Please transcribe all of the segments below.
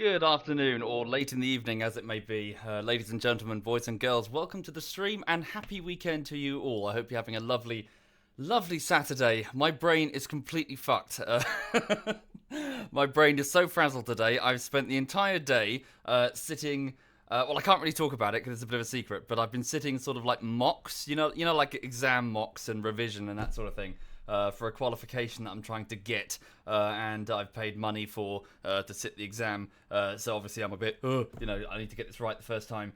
Good afternoon, or late in the evening as it may be. Ladies and gentlemen, boys and girls, welcome to the stream and happy weekend to you all. I hope you're having a lovely, lovely Saturday. My brain is completely fucked. My brain is so frazzled today. I've spent the entire day sitting... well, I can't really talk about it because it's a bit of a secret, but I've been sitting sort of like mocks, you know, like exam mocks and revision and that sort of thing. For a qualification that I'm trying to get, and I've paid money for to sit the exam. So obviously I'm a bit, I need to get this right the first time.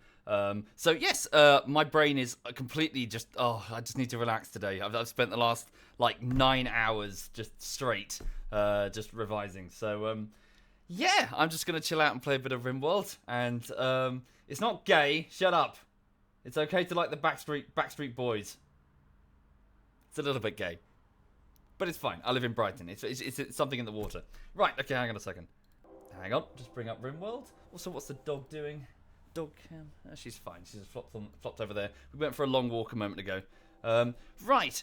So yes, my brain is completely just, I just need to relax today. I've spent the last like 9 hours just straight, just revising. So yeah, I'm just gonna chill out and play a bit of RimWorld. And it's not gay. Shut up. It's okay to like the Backstreet Boys. It's a little bit gay. But it's fine. I live in Brighton. It's something in the water. Right, okay, hang on a second. Hang on, just bring up RimWorld. Also, what's the dog doing? Dog cam? She's fine. She's just flopped over there. We went for a long walk a moment ago. Right.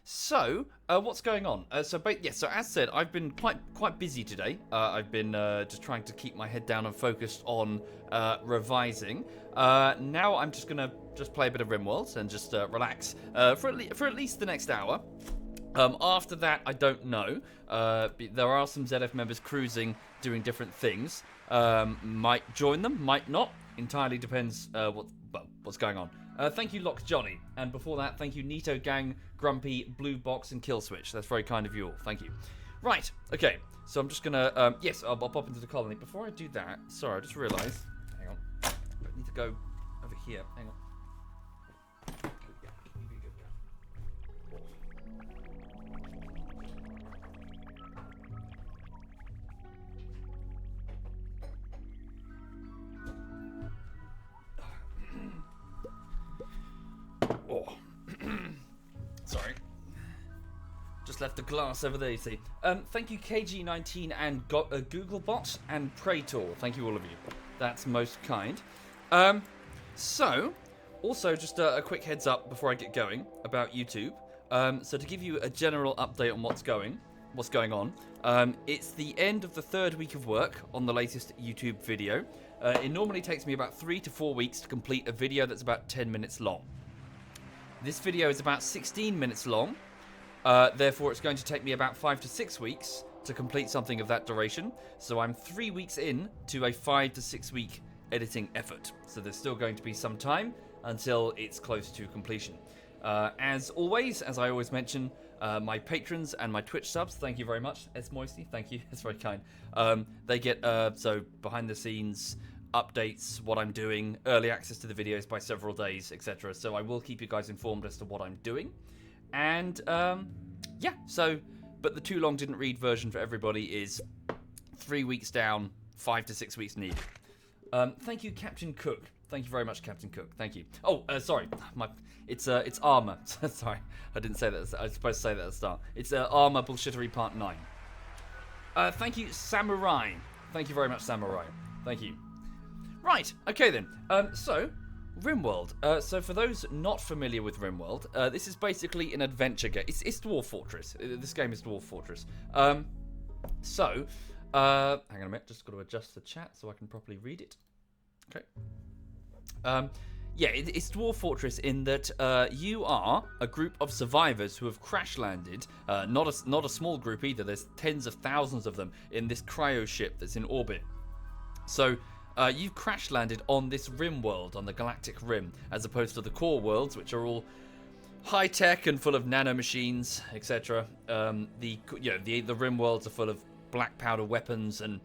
So, what's going on? So as said, I've been quite busy today. I've been just trying to keep my head down and focused on revising. Now I'm just gonna play a bit of RimWorld and just relax for at least the next hour. After that, I don't know. There are some ZF members cruising, doing different things. Might join them, might not. Entirely depends what's going on. Thank you, Lock Johnny. And before that, thank you, Nito Gang, Grumpy, Blue Box, and Killswitch. That's very kind of you all. Thank you. Right, okay. So I'm just gonna, yes, I'll pop into the colony. Before I do that, sorry, I just realised. Hang on. I need to go over here. Hang on. Sorry. Just left the glass over there, you see. Thank you, KG19 and Googlebot and Praetor. Thank you, all of you. That's most kind. So, also just a quick heads up before I get going about YouTube. So to give you a general update on what's going on. It's the end of the third week of work on the latest YouTube video. It normally takes me about 3 to 4 weeks to complete a video that's about 10 minutes long. This video is about 16 minutes long, therefore it's going to take me about 5 to 6 weeks to complete something of that duration. So I'm 3 weeks in to a 5 to 6 week editing effort. So there's still going to be some time until it's close to completion. As always, as I always mention, my patrons and my Twitch subs, thank you very much. S. Moisty, thank you, that's very kind. They get, so behind the scenes updates, what I'm doing, early access to the videos by several days, etc. So I will keep you guys informed as to what I'm doing. And, yeah, so, but the too long didn't read version for everybody is 3 weeks down, 5 to 6 weeks needed. Thank you, Captain Cook. Thank you very much, Captain Cook. Thank you. Oh, sorry, it's armor. Sorry, I didn't say that. I was supposed to say that at the start. It's armor bullshittery part 9. Thank you, Samurai. Thank you very much, Samurai. Thank you. Right, okay then. So, RimWorld. So for those not familiar with RimWorld, this is basically an adventure game. It's Dwarf Fortress. This game is Dwarf Fortress. So, hang on a minute. Just got to adjust the chat so I can properly read it. Okay. Yeah, it's Dwarf Fortress in that you are a group of survivors who have crash landed. Not a small group either. There's tens of thousands of them in this cryo ship that's in orbit. So, you've crash landed on this RimWorld, on the Galactic Rim, as opposed to the core worlds, which are all high tech and full of nanomachines, etc. The RimWorlds are full of black powder weapons and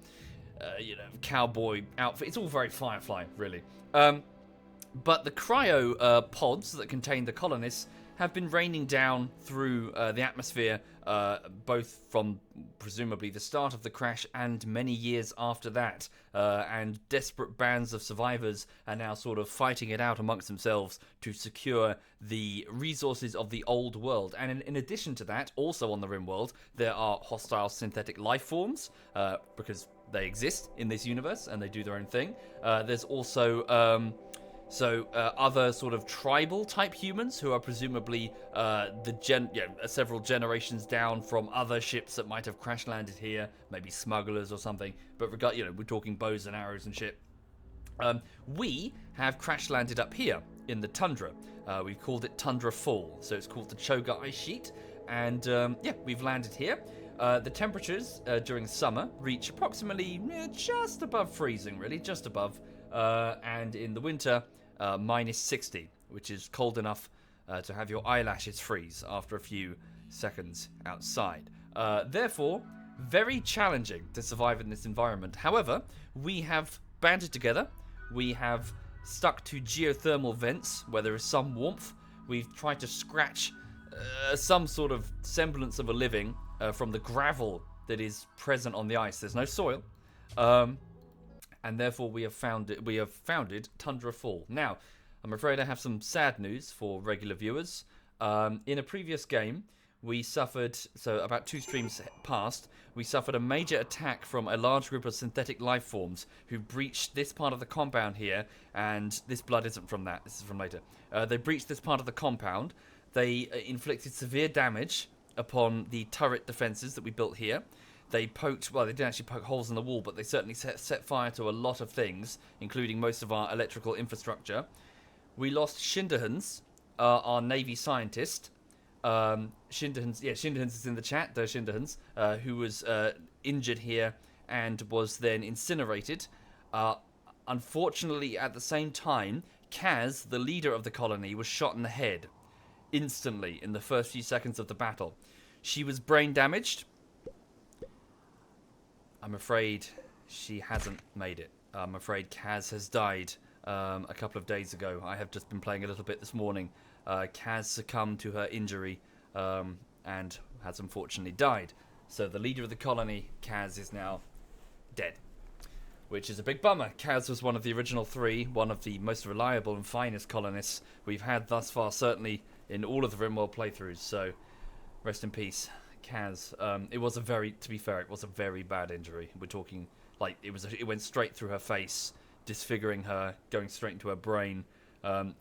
cowboy outfit. It's all very Firefly, really. But the cryo pods that contain the colonists have been raining down through the atmosphere, both from presumably the start of the crash and many years after that. And desperate bands of survivors are now sort of fighting it out amongst themselves to secure the resources of the old world. And in addition to that, also on the RimWorld, there are hostile synthetic life forms, because they exist in this universe and they do their own thing. There's also So other sort of tribal type humans who are presumably several generations down from other ships that might have crash landed here, maybe smugglers or something. But we're talking bows and arrows and shit. We have crash landed up here in the tundra. We've called it Tundra Fall, so it's called the Choga Ice Sheet, and we've landed here. The temperatures during summer reach approximately just above freezing, really, just above, and in the winter, minus 60, which is cold enough to have your eyelashes freeze after a few seconds outside. Therefore, very challenging to survive in this environment. However, we have banded together. We have stuck to geothermal vents where there is some warmth. We've tried to scratch some sort of semblance of a living from the gravel that is present on the ice. There's no soil, and therefore we have founded Tundra Fall. Now, I'm afraid I have some sad news for regular viewers. In a previous game, we suffered, so about 2 streams past, we suffered a major attack from a large group of synthetic life forms who breached this part of the compound here, and this blood isn't from that, this is from later. They breached this part of the compound. They inflicted severe damage upon the turret defenses that we built here. They poked, well, they didn't actually poke holes in the wall, but they certainly set fire to a lot of things, including most of our electrical infrastructure. We lost Schinderhans, our Navy scientist. Schinderhans is in the chat, the Schinderhans, who was injured here and was then incinerated. Unfortunately, at the same time, Kaz, the leader of the colony, was shot in the head instantly in the first few seconds of the battle. She was brain damaged. I'm afraid she hasn't made it. I'm afraid Kaz has died a couple of days ago. I have just been playing a little bit this morning. Kaz succumbed to her injury and has unfortunately died. So the leader of the colony, Kaz, is now dead, which is a big bummer. Kaz was one of the original 3, one of the most reliable and finest colonists we've had thus far, certainly in all of the RimWorld playthroughs. So rest in peace, Kaz. To be fair, it was a very bad injury. We're talking like it went straight through her face, disfiguring her, going straight into her brain.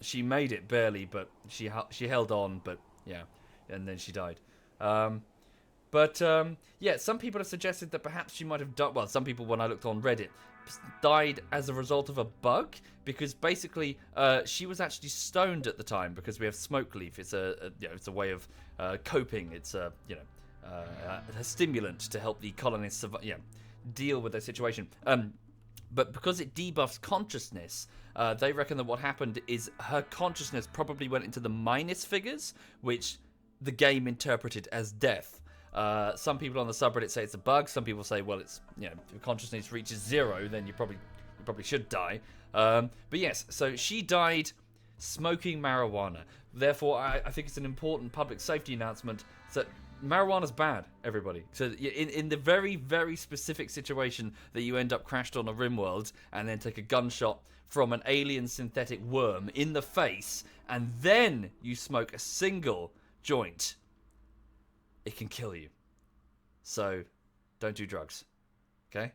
She made it barely, but she held on. But yeah, and then she died. Some people have suggested that perhaps she might have died. Well, some people, when I looked on Reddit, died as a result of a bug, because basically she was actually stoned at the time because we have smoke leaf. It's it's a way of coping. It's a stimulant to help the colonists deal with their situation. But because it debuffs consciousness, they reckon that what happened is her consciousness probably went into the minus figures, which the game interpreted as death. Some people on the subreddit say it's a bug. Some people say, well, it's if your consciousness reaches 0, then you probably should die. But yes, so she died smoking marijuana. Therefore, I think it's an important public safety announcement that marijuana's bad, everybody. So in the very, very specific situation that you end up crashed on a RimWorld and then take a gunshot from an alien synthetic worm in the face, and then you smoke a single joint, it can kill you. So don't do drugs, okay?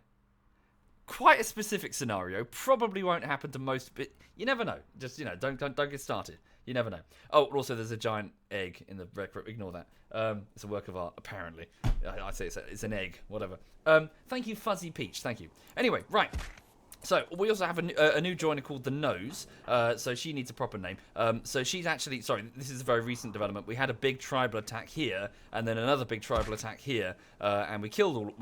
Quite a specific scenario. Probably won't happen to most, but you never know. Just don't get started. You never know. Oh, also there's a giant egg in the record. Ignore that. It's a work of art, apparently. I say it's an egg, whatever. Thank you, Fuzzy Peach. Thank you. Anyway, right. So we also have a new joiner called The Nose. So she needs a proper name. So she's actually, sorry, this is a very recent development. We had a big tribal attack here, and then another big tribal attack here, and we killed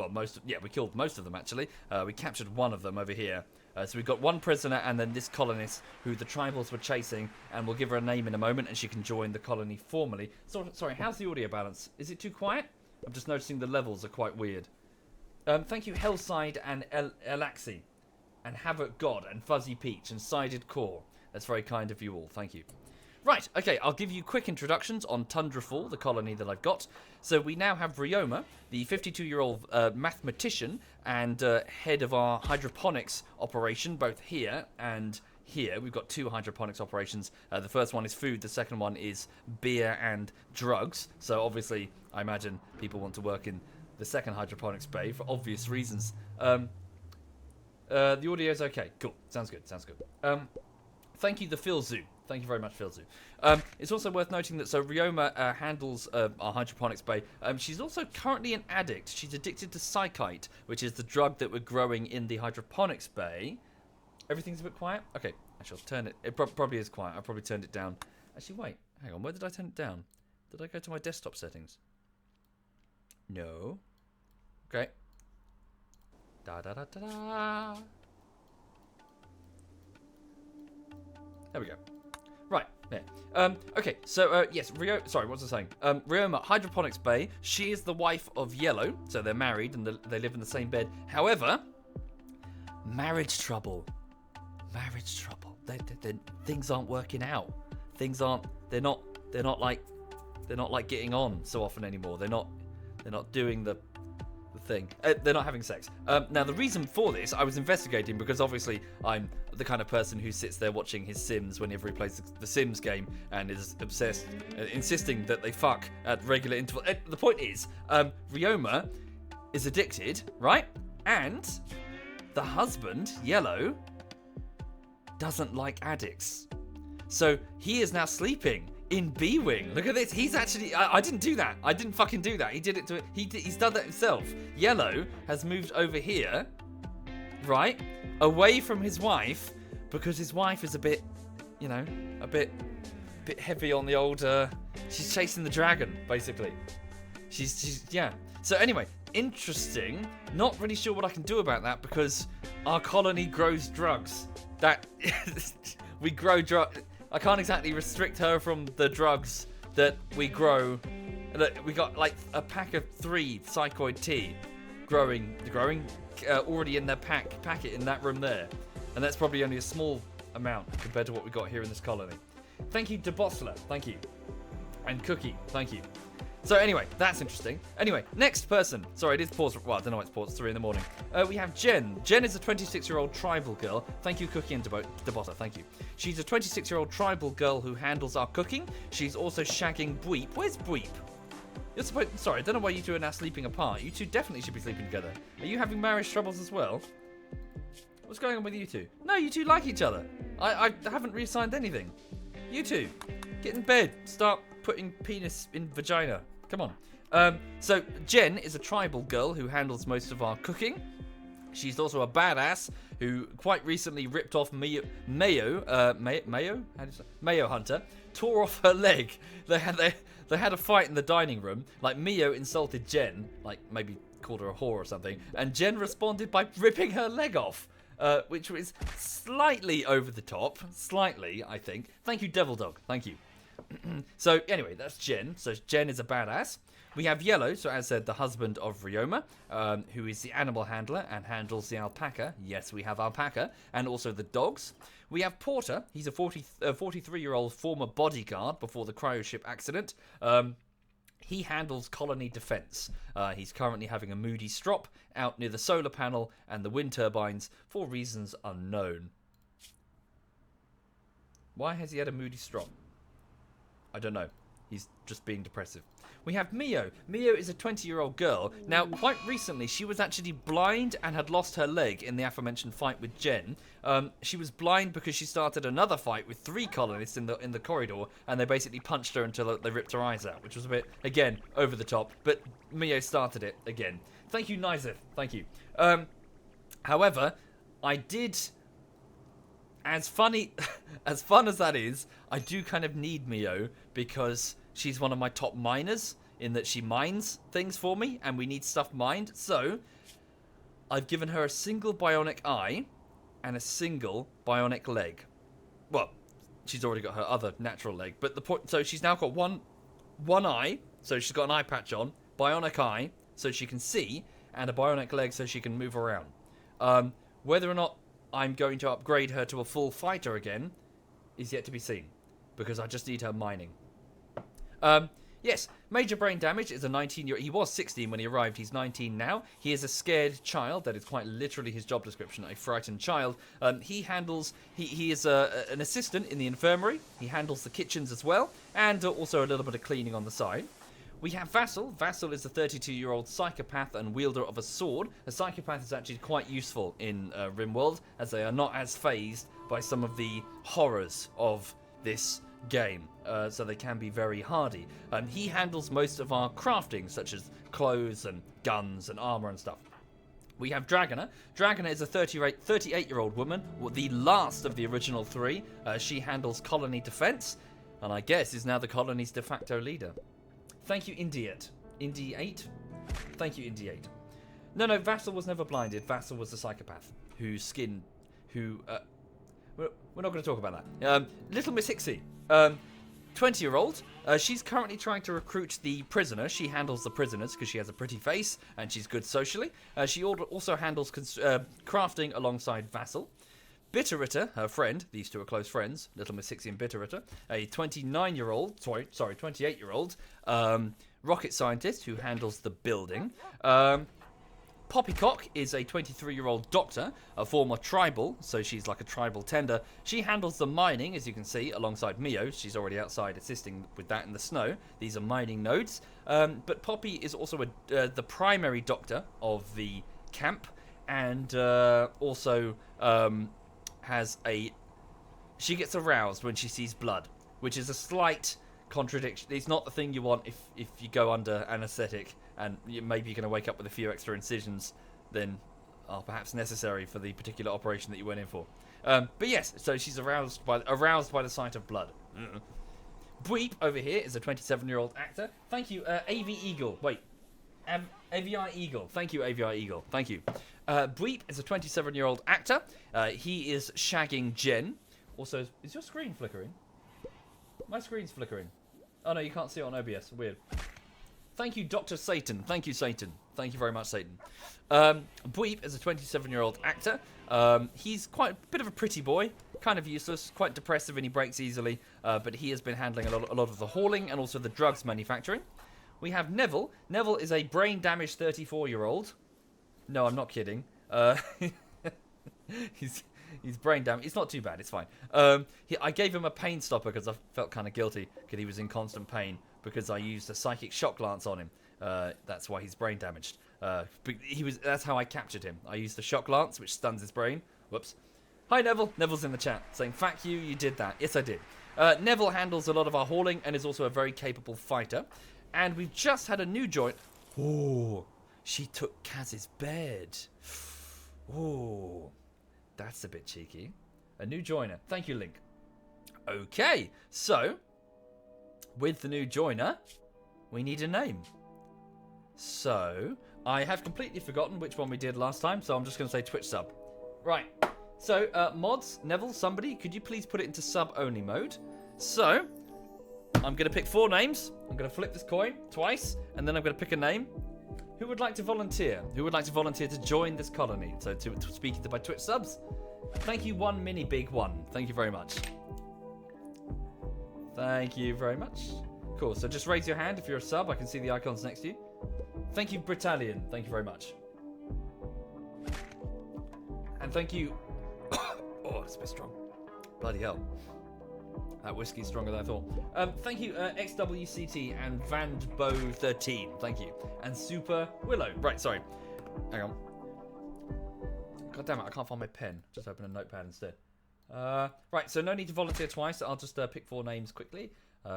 we killed most of them actually. We captured one of them over here. So we've got one prisoner and then this colonist who the tribals were chasing, and we'll give her a name in a moment and she can join the colony formally. So, sorry, how's the audio balance? Is it too quiet? I'm just noticing the levels are quite weird. Thank you, Hellside and Elaxi, and Havoc God, and Fuzzy Peach, and Sided Core. That's very kind of you all. Thank you. Right, okay, I'll give you quick introductions on Tundra Fall, the colony that I've got. So we now have Ryoma, the 52-year-old mathematician and head of our hydroponics operation, both here and here. We've got 2 hydroponics operations. The first one is food, the second one is beer and drugs. So obviously, I imagine people want to work in the second hydroponics bay for obvious reasons. The audio's okay. Cool. Sounds good. Thank you, the Philzoo. Thank you very much, Philzoo. It's also worth noting that Ryoma handles our hydroponics bay. She's also currently an addict. She's addicted to Psychite, which is the drug that we're growing in the hydroponics bay. Everything's a bit quiet? Okay, I shall turn it. It probably is quiet. I probably turned it down. Actually, wait. Hang on. Where did I turn it down? Did I go to my desktop settings? No. Okay. Da-da-da-da-da. There we go. Right, there. Okay, so, yes, sorry, what was I saying? Ryoma, Hydroponics Bay, she is the wife of Yellow, so they're married and they live in the same bed. However, marriage trouble. Marriage trouble. Things aren't working out. They're not like getting on so often anymore. They're not doing the thing. They're not having sex. Now, the reason for this, I was investigating because obviously I'm the kind of person who sits there watching his Sims whenever he plays the Sims game and is obsessed, insisting that they fuck at regular intervals. The point is, Ryoma is addicted, right? And the husband, Yellow, doesn't like addicts. So he is now sleeping in B-Wing. Look at this. He's actually... I didn't do that. I didn't fucking do that. He did it to... He's done that himself. Yellow has moved over here, right? Away from his wife, because his wife is a bit, a bit heavy on the old... she's chasing the dragon, basically. She's yeah. So anyway, interesting. Not really sure what I can do about that, because our colony grows drugs. That... we grow drugs... I can't exactly restrict her from the drugs that we grow. We got like a pack of 3 psychoid tea growing already in their packet in that room there. And that's probably only a small amount compared to what we got here in this colony. Thank you, DeBossler. Thank you. And Cookie. Thank you. So anyway, that's interesting. Anyway, next person. Sorry, it is pause. Well, I don't know why it's paused. 3 in the morning. We have Jen. Jen is a 26-year-old tribal girl. Thank you, Cookie and DeBotter. Thank you. She's a 26-year-old tribal girl who handles our cooking. She's also shagging Bweep. Where's Bweep? You're supposed... Sorry, I don't know why you two are now sleeping apart. You two definitely should be sleeping together. Are you having marriage troubles as well? What's going on with you two? No, you two like each other. I haven't reassigned anything. You two, get in bed. Start putting penis in vagina. Come on. So Jen is a tribal girl who handles most of our cooking. She's also a badass who quite recently ripped off Mayo Hunter, tore off her leg. They had a fight in the dining room. Like, Mio insulted Jen, like maybe called her a whore or something, and Jen responded by ripping her leg off. Which was slightly over the top. Slightly, I think. Thank you, Devil Dog. Thank you. So, anyway, that's Jen. So, Jen is a badass. We have Yellow, so as said, the husband of Ryoma, who is the animal handler and handles the alpaca. Yes, we have alpaca. And also the dogs. We have Porter. He's a 43-year-old former bodyguard before the cryoship accident. He handles colony defense. He's currently having a moody strop out near the solar panel and the wind turbines for reasons unknown. Why has he had a moody strop? I don't know. He's just being depressive. We have Mio. Mio is a 20-year-old girl. Now, quite recently, she was actually blind and had lost her leg in the aforementioned fight with Jen. She was blind because she started another fight with 3 colonists in the corridor, and they basically punched her until they ripped her eyes out, which was a bit, again, over the top. But Mio started it again. Thank you, Nizeth. Thank you. However, I did... as fun as that is, I do kind of need Mio because she's one of my top miners in that she mines things for me and we need stuff mined. So I've given her a single bionic eye and a single bionic leg. Well, she's already got her other natural leg, but the point, so she's now got one eye, so she's got an eye patch on, bionic eye so she can see, and a bionic leg so she can move around. Whether or not I'm going to upgrade her to a full fighter again is yet to be seen, because I just need her mining. Yes, major brain damage is a 19-year-old. He was 16 when he arrived. He's 19 now. He is a scared child. That is quite literally his job description, a frightened child. He is an assistant in the infirmary. He handles the kitchens as well, and also a little bit of cleaning on the side. We have Vassal. Vassal is a 32-year-old psychopath and wielder of a sword. A psychopath is actually quite useful in RimWorld, as they are not as phased by some of the horrors of this game, so they can be very hardy. He handles most of our crafting, such as clothes and guns and armor and stuff. We have Dragoner. Dragoner is a 38-year-old woman, the last of the original three. She handles colony defense, and I guess is now the colony's de facto leader. Thank you, Indy8. Indy8? Thank you, Indy8. No, Vassal was never blinded. Vassal was a psychopath whose skin... We're not going to talk about that. Little Miss Hixie. 20-year-old. She's currently trying to recruit the prisoner. She handles the prisoners because she has a pretty face and she's good socially. She also handles crafting alongside Vassal. Bitterritter, her friend, these two are close friends, Little Miss Hixie and Bitterritter, a 28-year-old rocket scientist who handles the building. Poppycock is a 23-year-old doctor, a former tribal, so she's like a tribal tender. She handles the mining, as you can see, alongside Mio. She's already outside assisting with that in the snow. These are mining nodes. But Poppy is also the primary doctor of the camp, and also has a... She gets aroused when she sees blood, which is a slight contradiction. It's not the thing you want if you go under anaesthetic, and maybe you're going to wake up with a few extra incisions than are perhaps necessary for the particular operation that you went in for. But yes, so she's aroused by the sight of blood. Bweep over here is a 27-year-old actor. Thank you, AV Eagle. Wait, AVI Eagle. Thank you, AVI Eagle. Thank you. Bweep is a 27-year-old actor. He is shagging Jen. Also, is your screen flickering? My screen's flickering. Oh no, you can't see it on OBS. Weird. Thank you, Dr. Satan. Thank you, Satan. Thank you very much, Satan. Bweep is a 27-year-old actor. He's quite a bit of a pretty boy, kind of useless, quite depressive, and he breaks easily. But he has been handling a lot of the hauling and also the drugs manufacturing. We have Neville. Neville is a brain-damaged 34-year-old. No, I'm not kidding. He's brain damaged. It's not too bad. It's fine. I gave him a pain stopper because I felt kind of guilty because he was in constant pain because I used a psychic shock lance on him. That's why he's brain damaged. That's how I captured him. I used the shock lance, which stuns his brain. Whoops. Hi, Neville. Neville's in the chat saying, "Fuck you, you did that." Yes, I did. Neville handles a lot of our hauling and is also a very capable fighter. And we've just had a new joint. Oh, she took Kaz's bed. Oh, that's a bit cheeky. A new joiner. Thank you, Link. Okay, so with the new joiner, we need a name. So I have completely forgotten which one we did last time, so I'm just going to say Twitch sub. Right. So mods, Neville, somebody, could you please put it into sub only mode? So I'm going to pick 4 names. I'm going to flip this coin twice, and then I'm going to pick a name. Who would like to volunteer? Who would like to volunteer to join this colony? So to speak to my Twitch subs. Thank you, one mini big one. Thank you very much. Thank you very much. Cool. So just raise your hand if you're a sub. I can see the icons next to you. Thank you, Britallion. Thank you very much. And thank you. Oh, it's a bit strong. Bloody hell. That whiskey's stronger than I thought. Thank you, XWCT and Vandbo13. Thank you. And Super Willow. Right, sorry. Hang on. God damn it, I can't find my pen. Just open a notepad instead. Right, so no need to volunteer twice. I'll just pick 4 names quickly.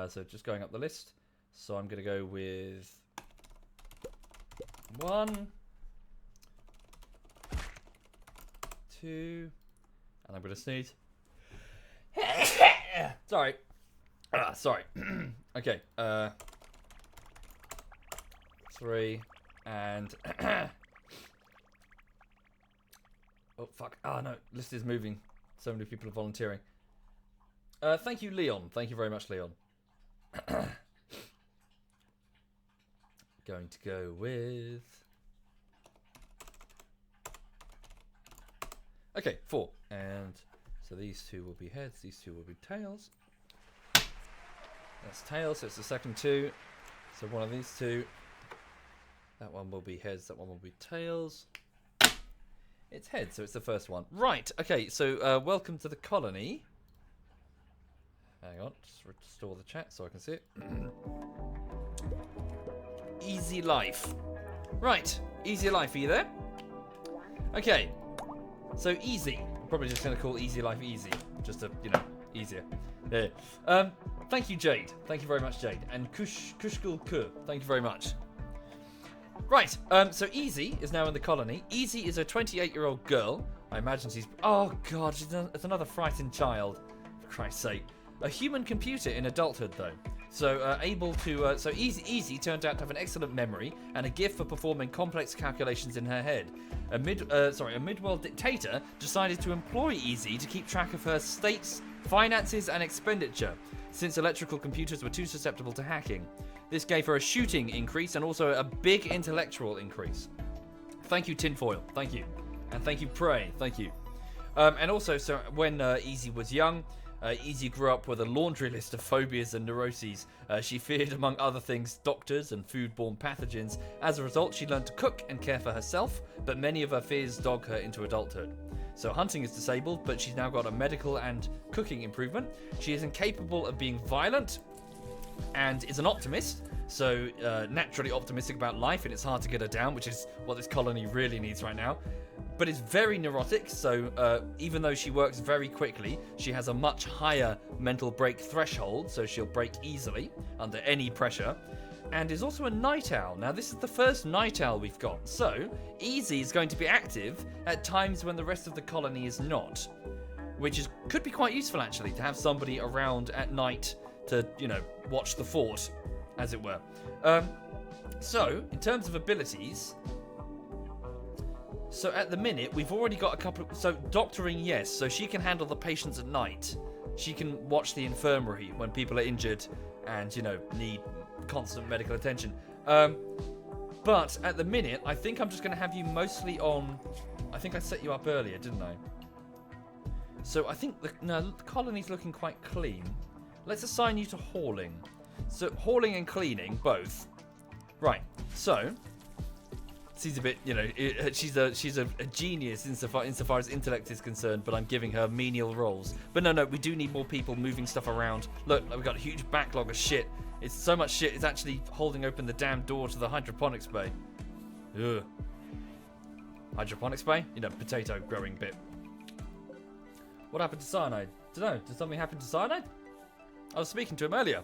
So just going up the list. So I'm going to go with 1, 2, and I'm going to sneeze. Sorry. Sorry. Okay. 3 and oh fuck. Oh no, list is moving. So many people are volunteering. Thank you, Leon. Thank you very much, Leon. Going to go with... Okay, 4. And so these 2 will be heads, these 2 will be tails. That's tails, so it's the second 2. So one of these 2. That one will be heads, that one will be tails. It's heads, so it's the first one. Right, okay, so welcome to the colony. Hang on, just restore the chat so I can see it. Easy life. Right, easy life, are you there? Okay, so easy. I'm probably just going to call easy life easy. just to, easier. There. Thank you, Jade. Thank you very much, Jade. And Kushkul Ku. Thank you very much. Right, so Easy is now in the colony. Easy is a 28-year-old girl. I imagine she's... Oh, God, it's another frightened child. For Christ's sake. A human computer in adulthood, though. So, able to... so Easy turned out to have an excellent memory and a gift for performing complex calculations in her head. A mid-world dictator decided to employ Easy to keep track of her state's finances and expenditure, since electrical computers were too susceptible to hacking. This gave her a shooting increase and also a big intellectual increase. Thank you, Tinfoil. Thank you. And thank you, Prey. Thank you. And also, so when Easy was young, Easy grew up with a laundry list of phobias and neuroses. She feared, among other things, doctors and foodborne pathogens. As a result, she learned to cook and care for herself, but many of her fears dog her into adulthood. So hunting is disabled, but she's now got a medical and cooking improvement. She is incapable of being violent and is an optimist, so naturally optimistic about life, and it's hard to get her down, which is what this colony really needs right now. But is very neurotic, so even though she works very quickly, she has a much higher mental break threshold, so she'll break easily under any pressure, and is also a night owl. Now, this is the first night owl we've got, so Easy is going to be active at times when the rest of the colony is not, which could be quite useful, actually, to have somebody around at night to, watch the fort, as it were. So, in terms of abilities... So at the minute, we've already got a couple... So doctoring, yes. So she can handle the patients at night. She can watch the infirmary when people are injured and, need constant medical attention. But at the minute, I think I'm just going to have you mostly on... I think I set you up earlier, didn't I? So I think the colony's looking quite clean. Let's assign you to hauling. So hauling and cleaning, both. Right, so... She's a bit, she's a genius insofar as intellect is concerned, but I'm giving her menial roles. But no, we do need more people moving stuff around. Look, we've got a huge backlog of shit. It's so much shit, it's actually holding open the damn door to the hydroponics bay. Ugh. Hydroponics bay? Potato growing bit. What happened to Cyanide? Dunno, did something happen to Cyanide? I was speaking to him earlier.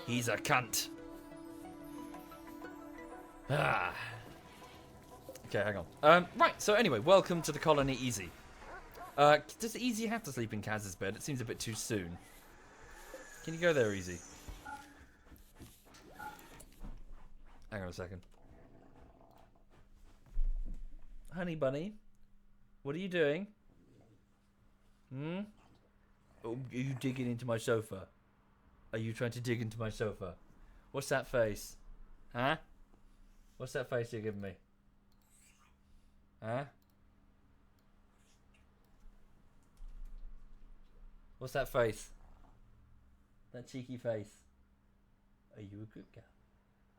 He's a cunt. Okay, hang on. Right, so anyway, welcome to the colony, Easy. Does Easy have to sleep in Kaz's bed? It seems a bit too soon. Can you go there, Easy? Hang on a second. Honey bunny, what are you doing? Oh, are you digging into my sofa? Are you trying to dig into my sofa? What's that face? Huh? What's that face you're giving me? Huh? What's that face? That cheeky face. Are you a good girl?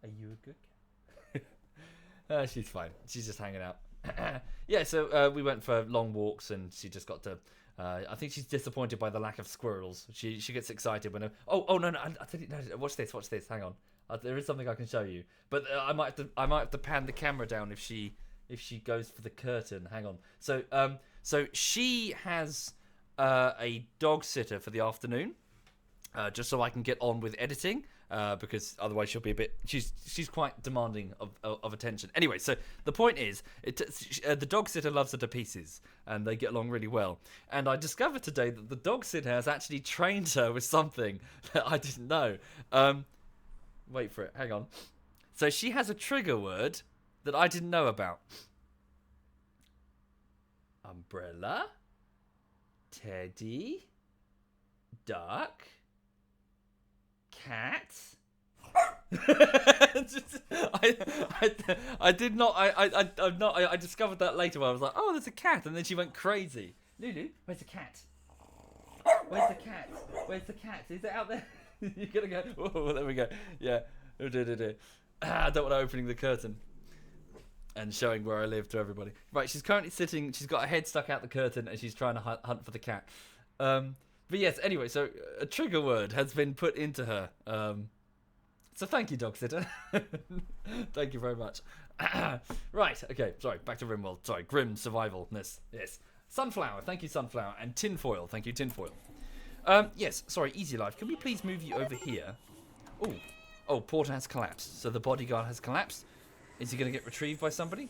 Are you a good girl? She's fine. She's just hanging out. Yeah, so we went for long walks and she just got to... I think she's disappointed by the lack of squirrels. She gets excited when... Oh, no, I tell you, no, watch this, hang on. There is something I can show you, but I might have to pan the camera down if she goes for the curtain. Hang on. So she has a dog sitter for the afternoon, just so I can get on with editing, because otherwise she'll be a bit. She's quite demanding of attention. Anyway, so the point is, the dog sitter loves her to pieces, and they get along really well. And I discovered today that the dog sitter has actually trained her with something that I didn't know. Wait for it. Hang on. So she has a trigger word that I didn't know about. Umbrella. Teddy. Duck. Cat. I did not. I'm not. I discovered that later when I was like, oh, there's a cat, and then she went crazy. Lulu, where's the cat? Where's the cat? Where's the cat? Is it out there? You're gonna go. Oh, there we go. Yeah. I don't want to opening the curtain and showing where I live to everybody. Right, she's currently sitting. She's got her head stuck out the curtain and she's trying to hunt for the cat. But yes. Anyway, so a trigger word has been put into her. So thank you, dog sitter. Thank you very much. Right. Okay. Sorry. Back to RimWorld. Sorry. Grim survivalness. Yes. Sunflower, thank you, Sunflower. And Tinfoil, thank you, Tinfoil. Yes, sorry, Easy Life. Can we please move you over here? Oh, oh, Porter has collapsed. So the bodyguard has collapsed. Is he going to get retrieved by somebody?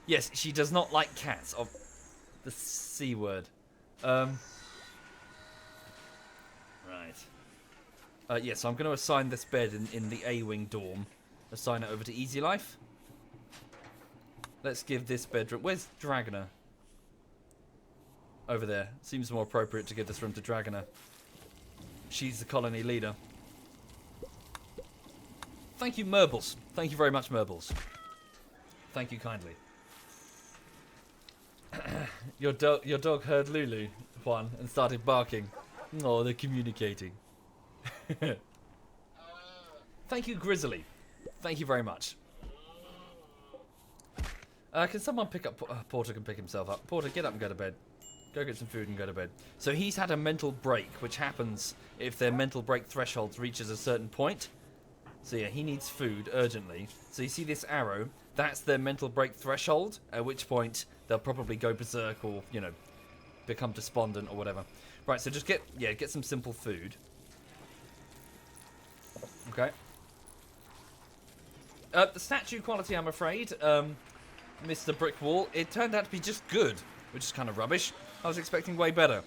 Yes, she does not like cats. Oh, the C word. Right. Yeah, so I'm going to assign this bed in the A-Wing dorm. Assign it over to Easy Life. Let's give this bedroom... Where's Dragoner? Over there. Seems more appropriate to give this room to Dragoner. She's the colony leader. Thank you, Merbles. Thank you very much, Merbles. Thank you kindly. Your dog heard Lulu, Juan, and started barking. Oh, they're communicating. Thank you, Grizzly. Thank you very much. Can someone pick up... Porter can pick himself up. Porter, get up and go to bed. Go get some food and go to bed. So he's had a mental break, which happens if their mental break threshold reaches a certain point. So yeah, he needs food urgently. So you see this arrow? That's their mental break threshold, at which point they'll probably go berserk or, you know, become despondent or whatever. Right, so just get some simple food. Okay. The statue quality, I'm afraid, Mr. Brick Wall, it turned out to be just good, which is kind of rubbish. I was expecting way better,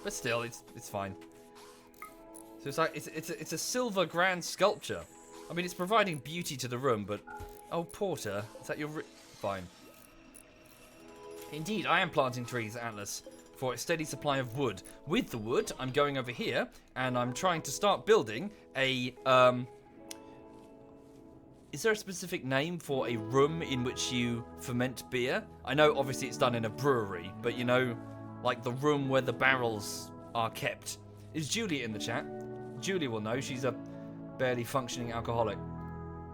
but still, it's fine. So it's like it's a silver grand sculpture. I mean, it's providing beauty to the room, but oh, Porter, is that your fine? Indeed, I am planting trees, Atlas, for a steady supply of wood. With the wood, I'm going over here and I'm trying to start building a Is there a specific name for a room in which you ferment beer? I know obviously it's done in a brewery, but you know, like the room where the barrels are kept. Is Julia in the chat? Julia will know, she's a barely functioning alcoholic.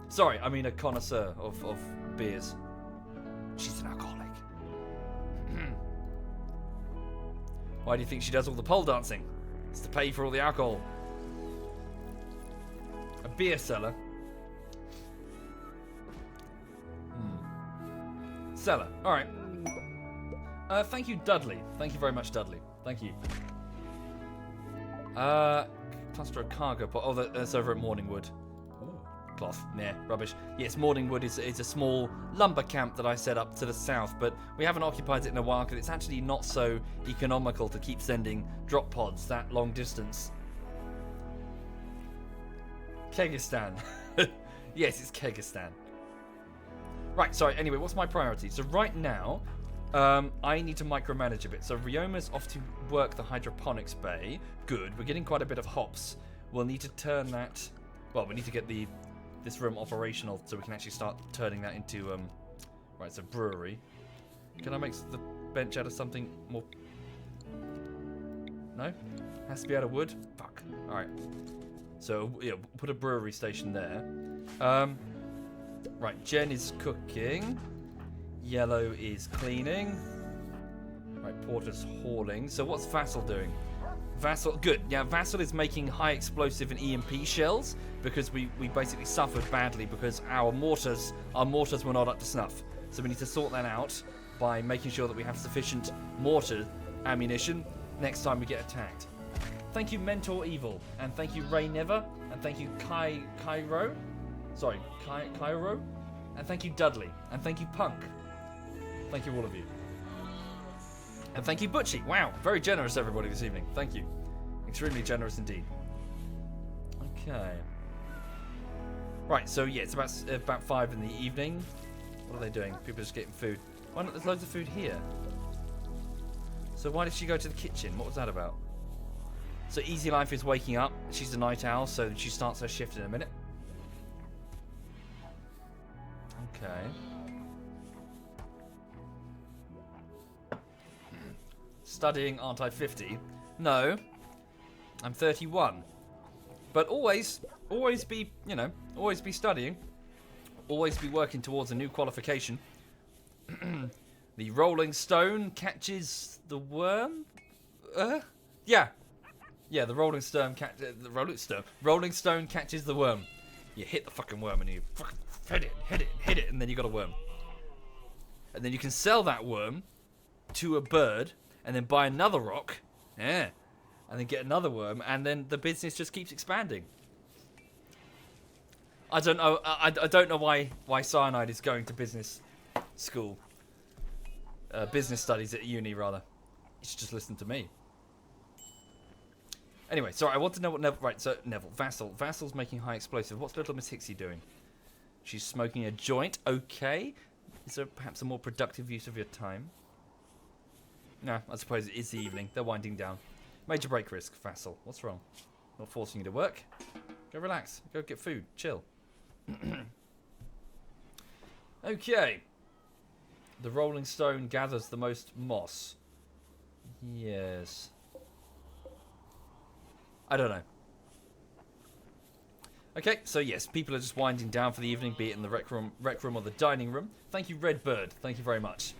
Sorry, I mean a connoisseur of beers. She's an alcoholic. Why do you think she does all the pole dancing? It's to pay for all the alcohol. A beer cellar. Cellar. Alright. Thank you, Dudley. Thank you very much, Dudley. Thank you. Cluster of cargo pot. Oh, that's over at Morningwood. Ooh, cloth. Nah, rubbish. Yes, Morningwood is a small lumber camp that I set up to the south, but we haven't occupied it in a while because it's actually not so economical to keep sending drop pods that long distance. Kegistan. Yes, it's Kegistan. Right, sorry, anyway, what's my priority? So right now, I need to micromanage a bit. So Rioma's off to work the hydroponics bay. Good, we're getting quite a bit of hops. We'll need to turn that... Well, we need to get this room operational so we can actually start turning that into... Right, it's a brewery. Can I make the bench out of something more... No? Has to be out of wood? Fuck. Alright. So, yeah, put a brewery station there. Right, Jen is cooking. Yellow is cleaning. Right, Porter's hauling. So what's Vassal doing? Vassal, good. Yeah, Vassal is making high explosive and EMP shells because we basically suffered badly because our mortars were not up to snuff. So we need to sort that out by making sure that we have sufficient mortar ammunition next time we get attacked. Thank you, Mentor Evil, and thank you, Ray Never, and thank you, Cairo. Sorry, Cairo, and thank you, Dudley, and thank you, Punk. Thank you, all of you. And thank you, Butchie. Wow, very generous, everybody, this evening. Thank you. Extremely generous indeed. Okay. Right, so yeah, it's about 5 in the evening. What are they doing? People are just getting food. Why not? There's loads of food here. So why did she go to the kitchen? What was that about? So Easy Life is waking up. She's a night owl, so she starts her shift in a minute. Okay. Studying, aren't I 50? No, I'm 31. But always be, you know, always be studying. Always be working towards a new qualification. The Rolling Stone catches the worm? Yeah, the Rolling Stone Rolling Stone catches the worm. You hit the fucking worm and you fucking hit it, and then you got a worm. And then you can sell that worm to a bird, and then buy another rock, and then get another worm, and then the business just keeps expanding. I don't know. I don't know why cyanide is going to business school, business studies at uni rather. You should just listen to me. Anyway, sorry. I want to know what Neville. Right, so Neville, Vassal's making high explosive. What's little Miss Hixie doing? She's smoking a joint. Okay. Is there perhaps a more productive use of your time? No, I suppose it is the evening. They're winding down. Major break risk, Vassal. What's wrong? Not forcing you to work. Go relax. Go get food. Chill. Okay. The Rolling Stone gathers the most moss. Yes. I don't know. Okay, so yes, people are just winding down for the evening, be it in the rec room or the dining room. Thank you, Redbird. Thank you very much.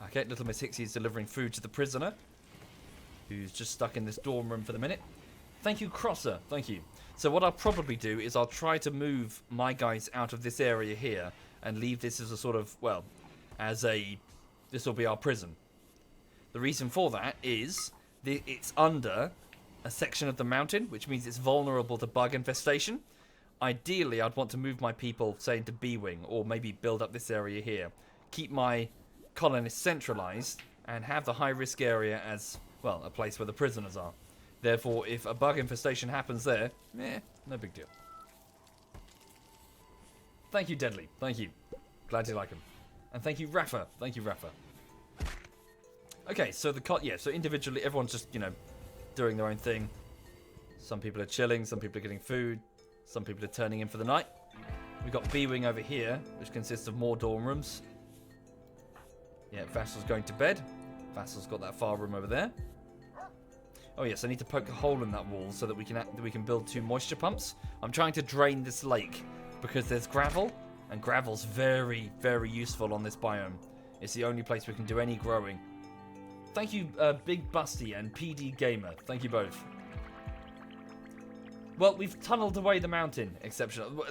Okay, little Miss Hixie is delivering food to the prisoner, who's just stuck in this dorm room for the minute. Thank you, Crosser. Thank you. So what I'll probably do is I'll try to move my guys out of this area here and leave this as a sort of, well, this will be our prison. The reason for that is it's under a section of the mountain, which means it's vulnerable to bug infestation. Ideally, I'd want to move my people, say, into B-Wing, or maybe build up this area here. Keep my colonists centralized, and have the high-risk area as, well, a place where the prisoners are. Therefore, if a bug infestation happens there, no big deal. Thank you, Deadly. Thank you. Glad you like him. And thank you, Rafa. Thank you, Rafa. Okay, so so individually, everyone's just, doing their own thing. Some people are chilling, some people are getting food, some people are turning in for the night. We've got B-Wing over here, which consists of more dorm rooms. Yeah, Vassal's going to bed. Vassal's got that far room over there. Oh yes, I need to poke a hole in that wall so that we can build 2 moisture pumps. I'm trying to drain this lake because there's gravel, and gravel's very, very useful on this biome. It's the only place we can do any growing. Thank you, Big Busty and PD Gamer. Thank you both. Well, we've tunneled away the mountain. Exceptional.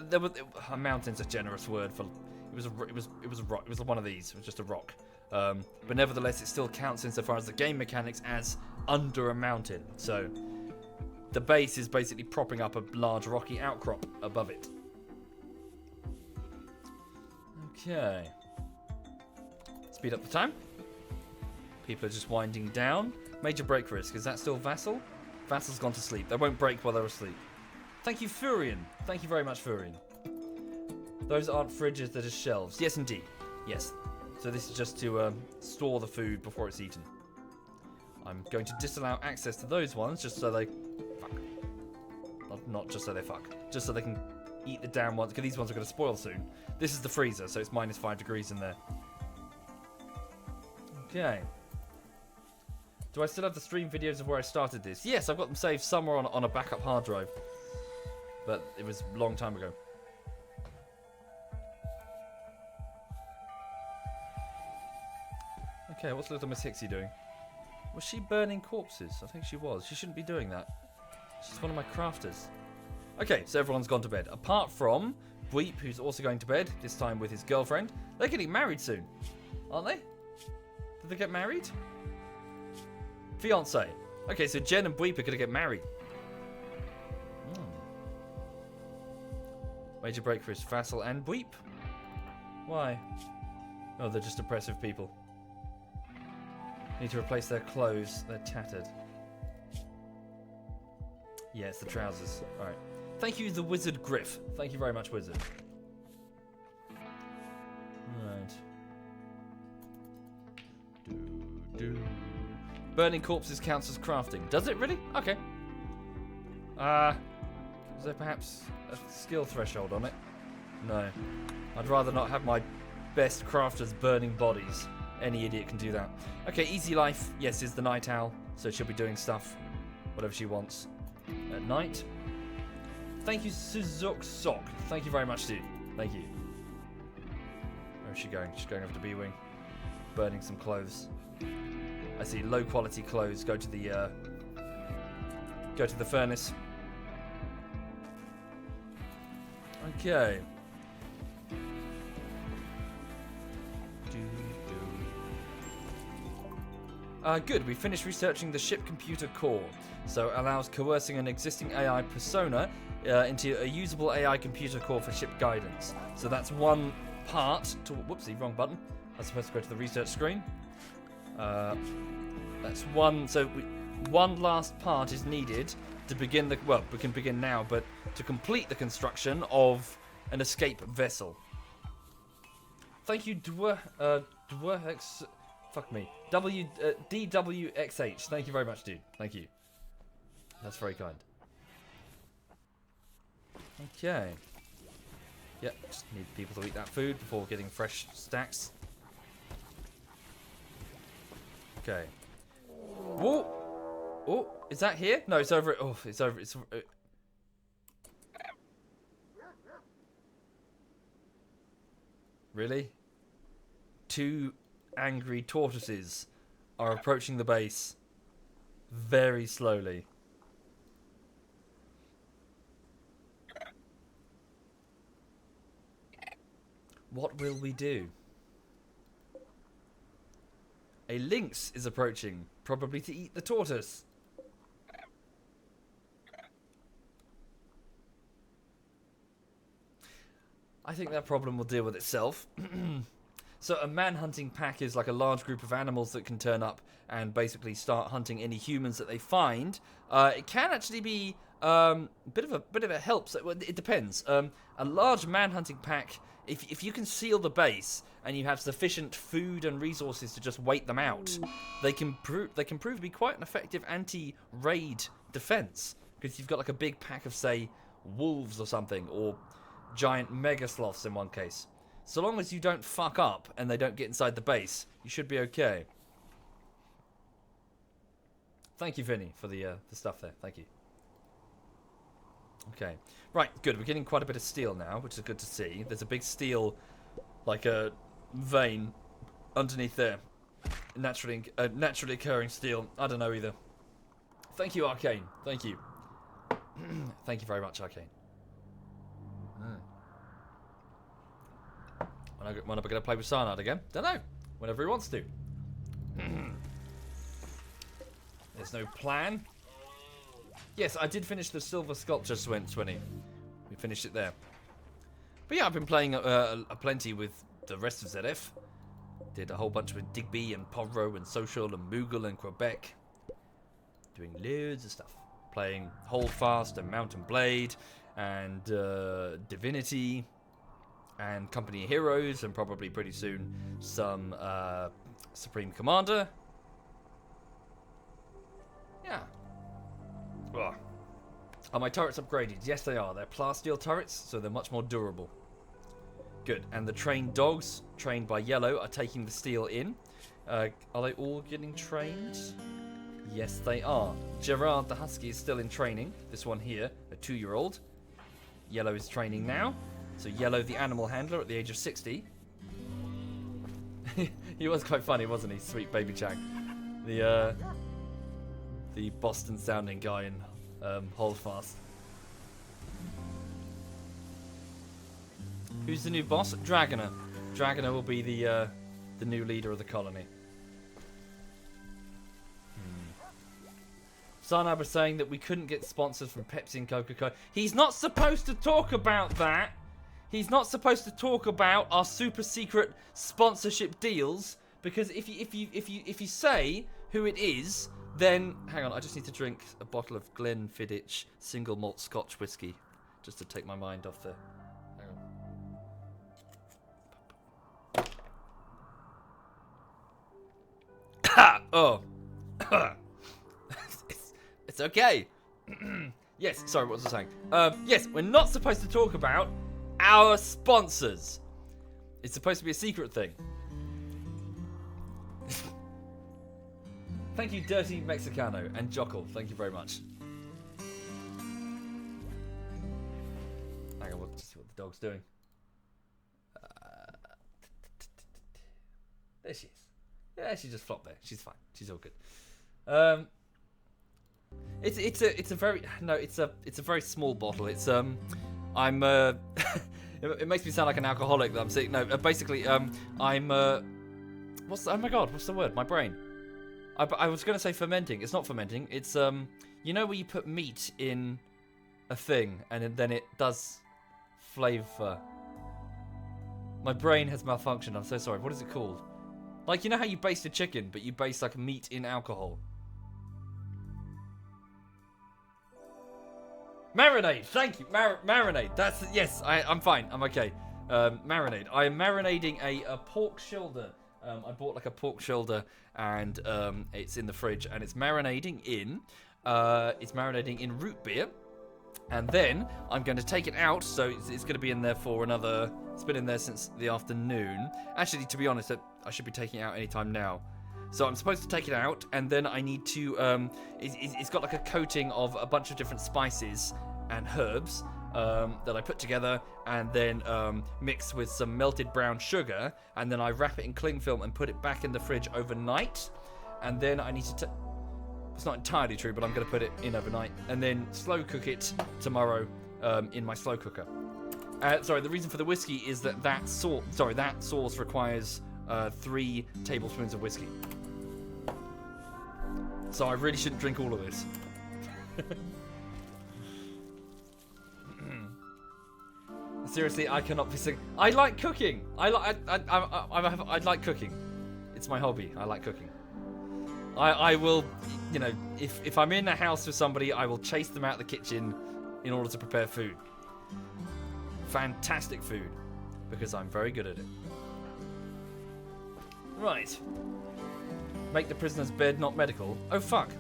A mountain's a generous word for. It was a rock. It was one of these. It was just a rock. But nevertheless, it still counts insofar as the game mechanics as under a mountain. So the base is basically propping up a large rocky outcrop above it. Okay. Speed up the time. People are just winding down. Major break risk. Is that still Vassal? Vassal's gone to sleep. They won't break while they're asleep. Thank you, Furion. Thank you very much, Furion. Those aren't fridges, they're just shelves. Yes, indeed. Yes. So this is just to store the food before it's eaten. I'm going to disallow access to those ones just so they fuck. Not just so they fuck. Just so they can eat the damn ones, because these ones are going to spoil soon. This is the freezer, so it's -5 degrees in there. Okay. Do I still have the stream videos of where I started this? Yes, I've got them saved somewhere on a backup hard drive. But it was a long time ago. Okay, what's little Miss Hixie doing? Was she burning corpses? I think she was. She shouldn't be doing that. She's one of my crafters. Okay, so everyone's gone to bed. Apart from Bweep, who's also going to bed, this time with his girlfriend. They're getting married soon, aren't they? Did they get married? Fiancé. Okay, so Jen and Bweep are going to get married. Major break for his Vassal and Bweep. Why? Oh, they're just oppressive people. Need to replace their clothes. They're tattered. Yeah, it's the trousers. Alright. Thank you, the Wizard Griff. Thank you very much, Wizard. Right. Burning corpses counts as crafting. Does it really? Okay. Is there perhaps a skill threshold on it? No. I'd rather not have my best crafters burning bodies. Any idiot can do that. Okay, Easy Life, yes, is the night owl, so she'll be doing stuff, whatever she wants, at night. Thank you, Suzuk Sok. Thank you very much, dude. Thank you. Where is she going? She's going over to B-Wing. Burning some clothes. I see low quality clothes. Go to the furnace. Good. We finished researching the ship computer core. So it allows coercing an existing AI persona into a usable AI computer core for ship guidance. So that's one part to... Whoopsie, wrong button. I was supposed to go to the research screen. That's one... So one last part is needed to begin the... Well, we can begin now, but to complete the construction of an escape vessel. Thank you, Dwerx... Fuck me. DWXH. Thank you very much, dude. Thank you. That's very kind. Okay. Yep, just need people to eat that food before getting fresh stacks. Okay. Whoa! Oh, is that here? No, it's over. Oh, it's over. It's. Really? Two angry tortoises are approaching the base very slowly. What will we do? A lynx is approaching, probably to eat the tortoise. I think that problem will deal with itself. So a man-hunting pack is like a large group of animals that can turn up and basically start hunting any humans that they find. It can actually be a bit of a help. So it depends. A large man-hunting pack, if you can seal the base and you have sufficient food and resources to just wait them out, they can prove to be quite an effective anti-raid defense, because you've got like a big pack of, say, wolves or something, or giant mega sloths in one case. So long as you don't fuck up and they don't get inside the base, you should be okay. Thank you, Vinny, for the stuff there. Thank you. Okay. Right, good. We're getting quite a bit of steel now, which is good to see. There's a big steel, like a vein underneath there. Naturally occurring steel. I don't know either. Thank you, Arcane. Thank you. Thank you very much, Arcane. When am I going to play with Cyanide again? Don't know. Whenever he wants to. There's no plan. Yes, I did finish the Silver Sculpture, Swinny. We finished it there. But yeah, I've been playing plenty with the rest of ZF. Did a whole bunch with Digby and Povro and Social and Moogle and Quebec. Doing loads of stuff. Playing Holdfast and Mountain Blade and Divinity. And Company of Heroes, and probably pretty soon some Supreme Commander. Yeah. Ugh. Are my turrets upgraded? Yes, they are. They're plasteel turrets, so they're much more durable. Good. And the trained dogs, trained by Yellow, are taking the steel in. Are they all getting trained? Yes, they are. Gerard the Husky is still in training. This one here, a 2-year-old. Yellow is training now. So Yellow, the animal handler, at the age of 60. He was quite funny, wasn't he? Sweet baby Jack. The Boston-sounding guy in Holdfast. Who's the new boss? Dragoner. Dragoner will be the new leader of the colony. Sarnab was saying that we couldn't get sponsors from Pepsi and Coca-Cola. He's not supposed to talk about that. He's not supposed to talk about our super secret sponsorship deals, because if you say who it is, then hang on, I just need to drink a bottle of Glenfiddich single malt Scotch whiskey just to take my mind off the. Hang on. Oh, it's okay. Yes, sorry, what was I saying? Yes, we're not supposed to talk about our sponsors. It's supposed to be a secret thing. Thank you, Dirty Mexicano and Jockle. Thank you very much. Hang on, we'll just see what the dog's doing. There she is. Yeah, she just flopped there. She's fine. She's all good. It's a very very small bottle. It's I'm it makes me sound like an alcoholic that I'm saying. No, basically I'm oh my god, what's the word? My brain. I was going to say fermenting. It's not fermenting. It's, you know where you put meat in a thing and then it does flavour. My brain has malfunctioned. I'm so sorry. What is it called? Like, you know how you baste a chicken, but you baste like meat in alcohol? Marinade. Thank you. Marinade. That's, yes, I'm fine. I'm okay. Marinade. I am marinating a pork shoulder. I bought like a pork shoulder and it's in the fridge and it's marinating in root beer. And then I'm going to take it out, so it's going to be in there for another... It's been in there since the afternoon. Actually, to be honest, I should be taking it out anytime now. So I'm supposed to take it out, and then I need to... It's got like a coating of a bunch of different spices and herbs that I put together, and then mix with some melted brown sugar, and then I wrap it in cling film and put it back in the fridge overnight. And then I need to... It's not entirely true, but I'm going to put it in overnight and then slow cook it tomorrow in my slow cooker. Sorry, the reason for the whiskey is that sauce requires 3 tablespoons of whiskey. So I really shouldn't drink all of this. Seriously, I cannot be sick. I like cooking. I like cooking. It's my hobby. I like cooking. I will, you know, if I'm in a house with somebody, I will chase them out of the kitchen in order to prepare food. Fantastic food, because I'm very good at it. Right. Make the prisoner's bed not medical. Oh, fuck.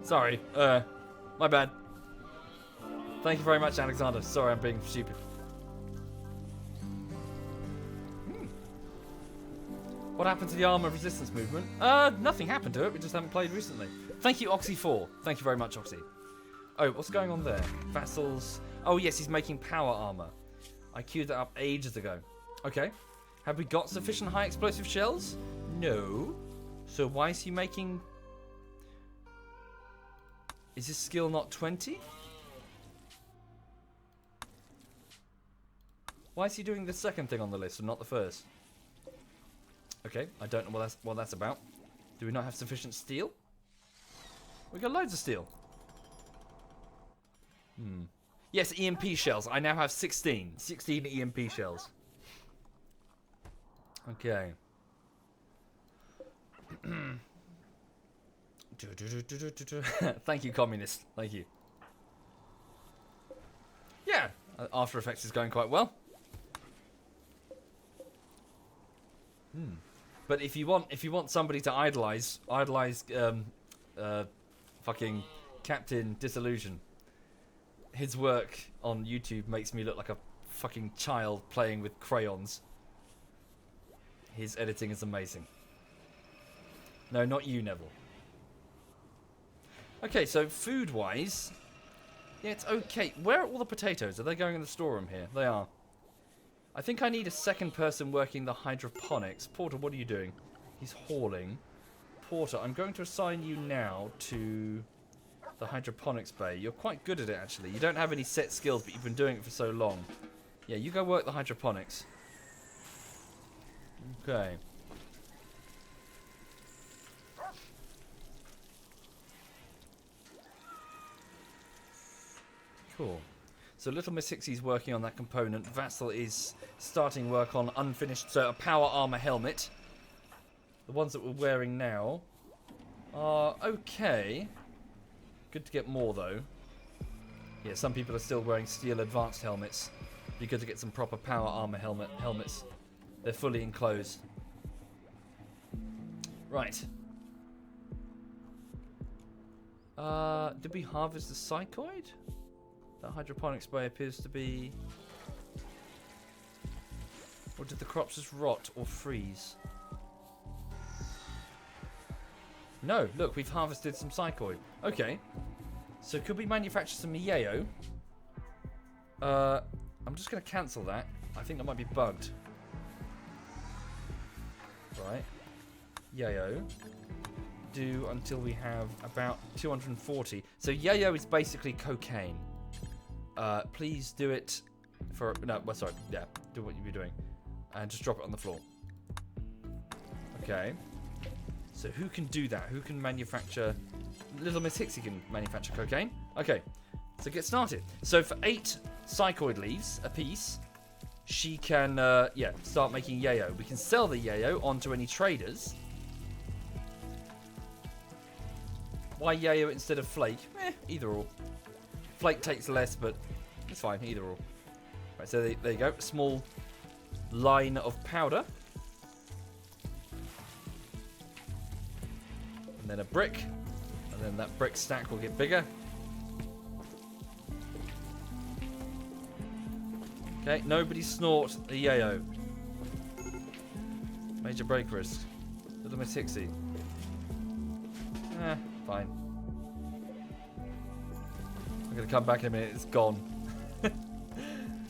Sorry. My bad. Thank you very much, Alexander. Sorry, I'm being stupid. What happened to the armor resistance movement? Nothing happened to it. We just haven't played recently. Thank you, Oxy4. Thank you very much, Oxy. Oh, what's going on there? Vassals. Oh, yes, he's making power armor. I queued that up ages ago. Okay. Have we got sufficient high explosive shells? No. So why is he making... Is his skill not 20? Why is he doing the second thing on the list and not the first? Okay, I don't know what that's about. Do we not have sufficient steel? We got loads of steel. Yes, EMP shells. I now have 16. 16 EMP shells. Okay. Thank you, communist. Thank you. Yeah, After Effects is going quite well. But if you want somebody to idolize fucking Captain Disillusion. His work on YouTube makes me look like a fucking child playing with crayons. His editing is amazing. No, not you, Neville. Okay, so food-wise, yeah, it's okay. Where are all the potatoes? Are they going in the storeroom here? They are. I think I need a second person working the hydroponics. Porter, what are you doing? He's hauling. Porter, I'm going to assign you now to the hydroponics bay. You're quite good at it, actually. You don't have any set skills, but you've been doing it for so long. Yeah, you go work the hydroponics. Okay. Cool. So Little Miss Hixie's working on that component. Vassal is starting work on unfinished, so a power armor helmet. The ones that we're wearing now are okay. Good to get more, though. Yeah, some people are still wearing steel advanced helmets. Be good to get some proper power armor helmets. They're fully enclosed. Right. Did we harvest the psychoid? That hydroponic spray appears to be... Or did the crops just rot or freeze? No, look, we've harvested some psychoid. Okay. So could we manufacture some yayo? I'm just going to cancel that. I think that might be bugged. Right. Yayo. Do until we have about 240. So yayo is basically cocaine. Please do it for... No, well, sorry. Yeah, do what you'll be doing. And just drop it on the floor. Okay. So who can do that? Who can manufacture... Little Miss Hixie can manufacture cocaine. Okay, so get started. So for 8 psychoid leaves a piece, she can, start making yayo. We can sell the yayo onto any traders. Why yayo instead of flake? Either or. Flake takes less, but it's fine, either or. Right, so there you go. Small line of powder. And then a brick. And then that brick stack will get bigger. Okay, nobody snort the yayo. Major break risk. Little Miss Hixie. Fine. I'm gonna come back in a minute, it's gone.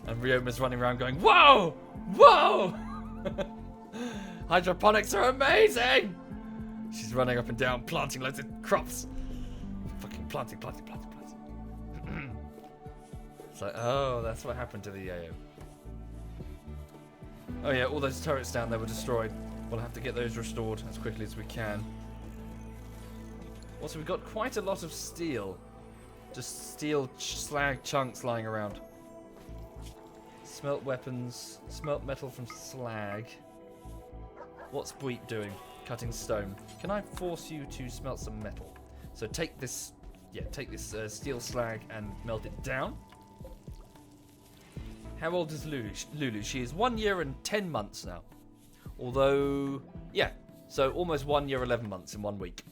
And Ryoma's running around going, whoa! Whoa! Hydroponics are amazing! She's running up and down, planting loads of crops. Fucking planting. It's like, oh, that's what happened to the yayo. Oh yeah, all those turrets down there were destroyed. We'll have to get those restored as quickly as we can. Also, we've got quite a lot of steel. Just steel slag chunks lying around. Smelt weapons, smelt metal from slag. What's Bweet doing? Cutting stone. Can I force you to smelt some metal? So take this, steel slag and melt it down. How old is Lulu? She is 1 year and 10 months now. Although, yeah, so almost 1 year, 11 months in 1 week.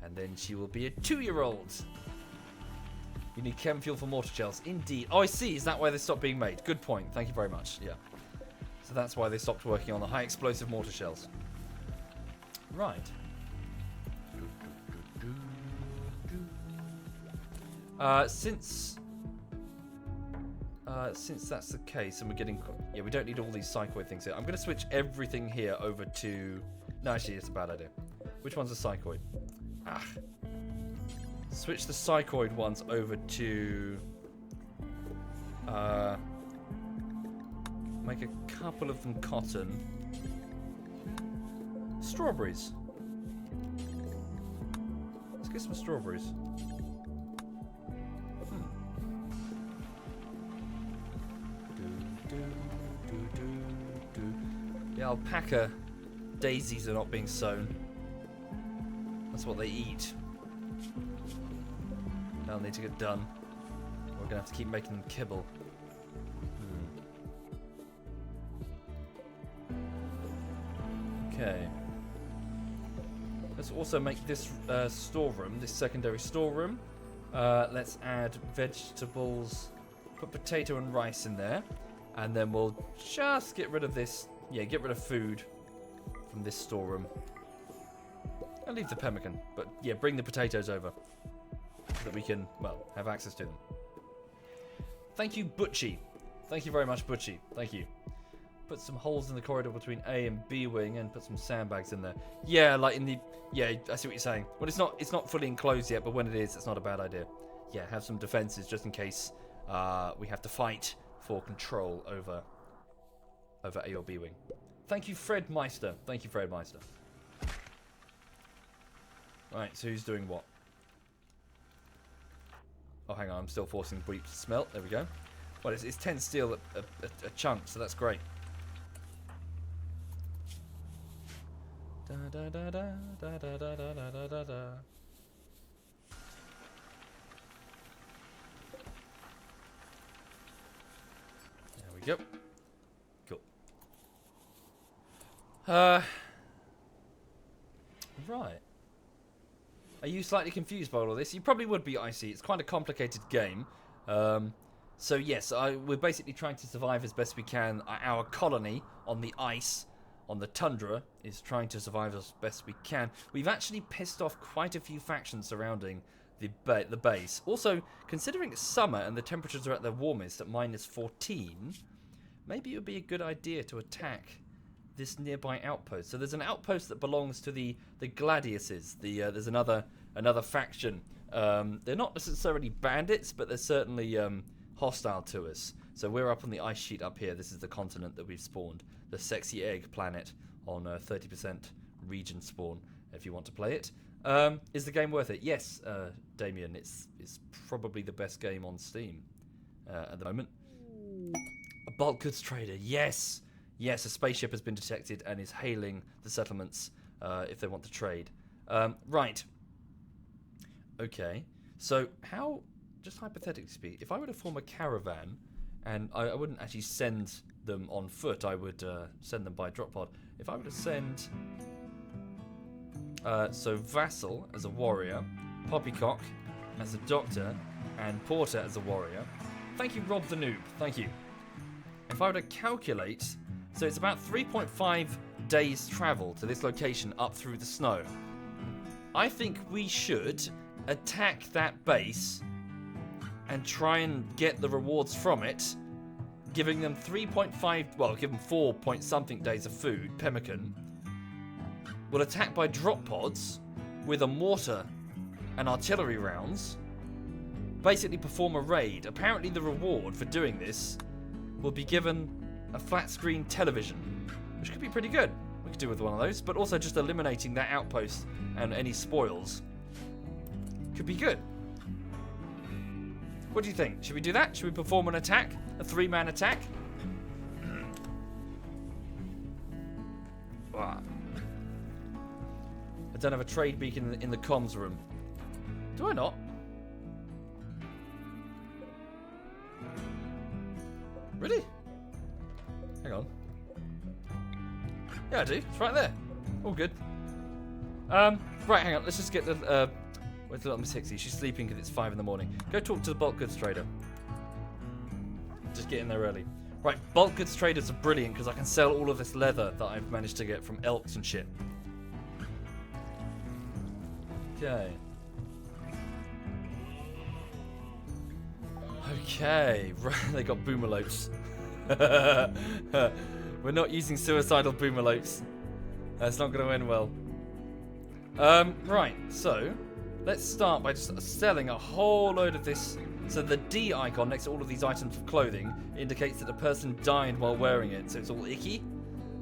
And then she will be a 2-year-old. You need chem fuel for mortar shells. Indeed. Oh, I see. Is that why they stopped being made? Good point. Thank you very much. Yeah. So that's why they stopped working on the high explosive mortar shells. Right. Since that's the case, and we're getting... Yeah, we don't need all these psychoid things here. I'm going to switch everything here over to... No, actually, it's a bad idea. Which one's a psychoid? Ah. Switch the psychoid ones over to... make a couple of them cotton. Strawberries. Let's get some strawberries. Yeah, alpaca daisies are not being sown. That's what they eat. They'll need to get done. We're gonna have to keep making them kibble. Okay. Let's also make this storeroom, this secondary storeroom. Let's add vegetables, put potato and rice in there, and then we'll just get rid of this. Yeah, get rid of food from this storeroom. I'll leave the pemmican, but yeah, bring the potatoes over so that we can, well, have access to them. Thank you, Butchie. Thank you very much, Butchie. Thank you. Put some holes in the corridor between A and B wing and put some sandbags in there. Yeah, like in the... Yeah, I see what you're saying. Well, it's not fully enclosed yet, but when it is, it's not a bad idea. Yeah, have some defenses just in case we have to fight for control over A or B wing. Thank you, Fred Meister. Thank you, Fred Meister. Right, so who's doing what? Oh, hang on, I'm still forcing Breep to smelt. There we go. Well, it's 10 steel a chunk, so that's great. Da da da da da da da da da da da. There we go. Cool. Right. Are you slightly confused by all of this? You probably would be, I see. It's quite a complicated game. So yes, we're basically trying to survive as best we can. Our colony on the ice, on the tundra, is trying to survive as best we can. We've actually pissed off quite a few factions surrounding the base. Also, considering it's summer and the temperatures are at their warmest at -14, maybe it would be a good idea to attack this nearby outpost. So there's an outpost that belongs to the Gladiuses. There's another faction. They're not necessarily bandits, but they're certainly hostile to us. So we're up on the ice sheet up here. This is the continent that we've spawned. the Sexy Egg planet on 30% region spawn if you want to play it. Is the game worth it? Yes, Damien, it's probably the best game on Steam at the moment. A bulk goods trader, yes! Yes, a spaceship has been detected and is hailing the settlements if they want to trade. Right. Okay. So how, just hypothetically speaking, if I were to form a caravan, and I wouldn't actually send them on foot, I would send them by drop pod. If I were to send, so Vassal as a warrior, Poppycock as a doctor, and Porter as a warrior. Thank you, Rob the Noob. Thank you. If I were to calculate, so it's about 3.5 days travel to this location up through the snow. I think we should attack that base and try and get the rewards from it, giving them 3.5, well, give them 4 point something days of food, pemmican. We'll attack by drop pods with a mortar and artillery rounds. Basically perform a raid. Apparently the reward for doing this will be given a flat screen television, which could be pretty good. We could do with one of those, but also just eliminating that outpost and any spoils could be good. What do you think? Should we do that? Should we perform an attack? A 3-man attack? I don't have a trade beacon in the comms room. Do I not? Really? Hang on. Yeah, I do. It's right there. All good. Right, hang on. Let's just get the... where's the little Miss Hixie? She's sleeping because it's 5 in the morning. Go talk to the bulk goods trader. Just get in there early. Right, bulk goods traders are brilliant because I can sell all of this leather that I've managed to get from elks and shit. Okay. Okay, right, they got boomalopes. We're not using suicidal boomalopes. That's not going to end well. Right, so let's start by just selling a whole load of this. So the D icon next to all of these items of clothing indicates that the person died while wearing it, so it's all icky.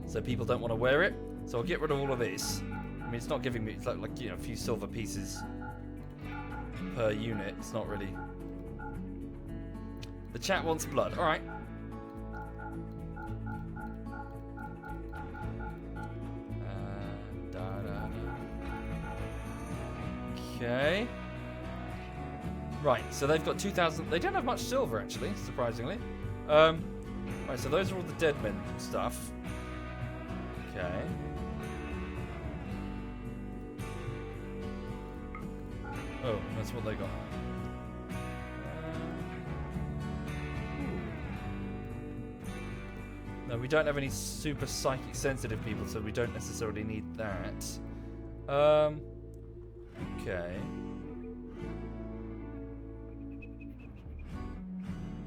So people don't want to wear it. So I'll get rid of all of this. I mean, it's not giving me, it's like you know, a few silver pieces per unit. It's not really. The chat wants blood. All right. Okay. Right, so they've got 2,000. They don't have much silver, actually, surprisingly. Right, so those are all the dead men stuff. Okay. Oh, that's what they got. No, we don't have any super psychic sensitive people, so we don't necessarily need that. Okay.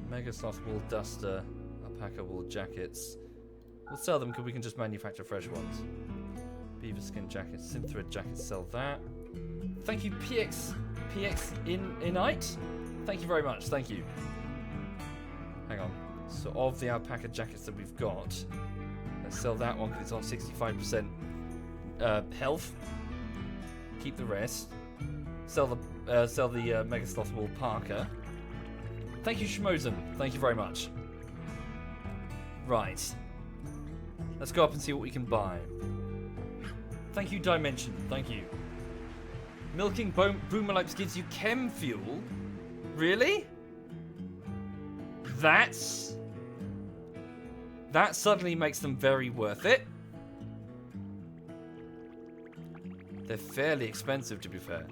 Mega Sloth wool duster, alpaca wool jackets. We'll sell them because we can just manufacture fresh ones. Beaver skin jackets, synthread jackets, sell that. Thank you, PX Inite. Thank you very much. Thank you. Hang on. So of the alpaca jackets that we've got, let's sell that one because it's on 65% health. Keep the rest. Sell the Mega Sloth wool parka. Thank you, Schmozen. Thank you very much. Right. Let's go up and see what we can buy. Thank you, Dimension. Thank you. Milking boomalopes gives you chem fuel? Really? That suddenly makes them very worth it. They're fairly expensive, to be fair.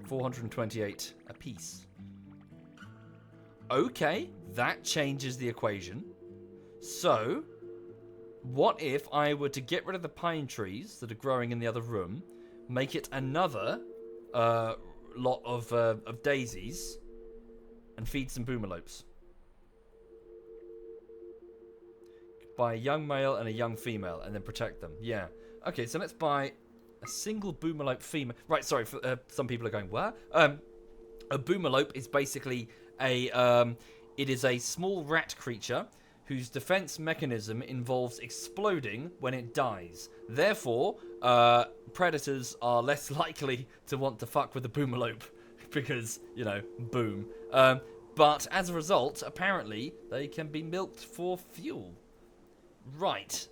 428 a piece. Okay, that changes the equation. So, what if I were to get rid of the pine trees that are growing in the other room, make it another lot of daisies, and feed some boomalopes? Buy a young male and a young female, and then protect them. Yeah. Okay, so let's buy a single boomalope female. Right, sorry, for, some people are going, what? A boomalope is basically it is a small rat creature whose defense mechanism involves exploding when it dies. Therefore, predators are less likely to want to fuck with the boomalope because, you know, boom. But as a result, apparently, they can be milked for fuel. Right.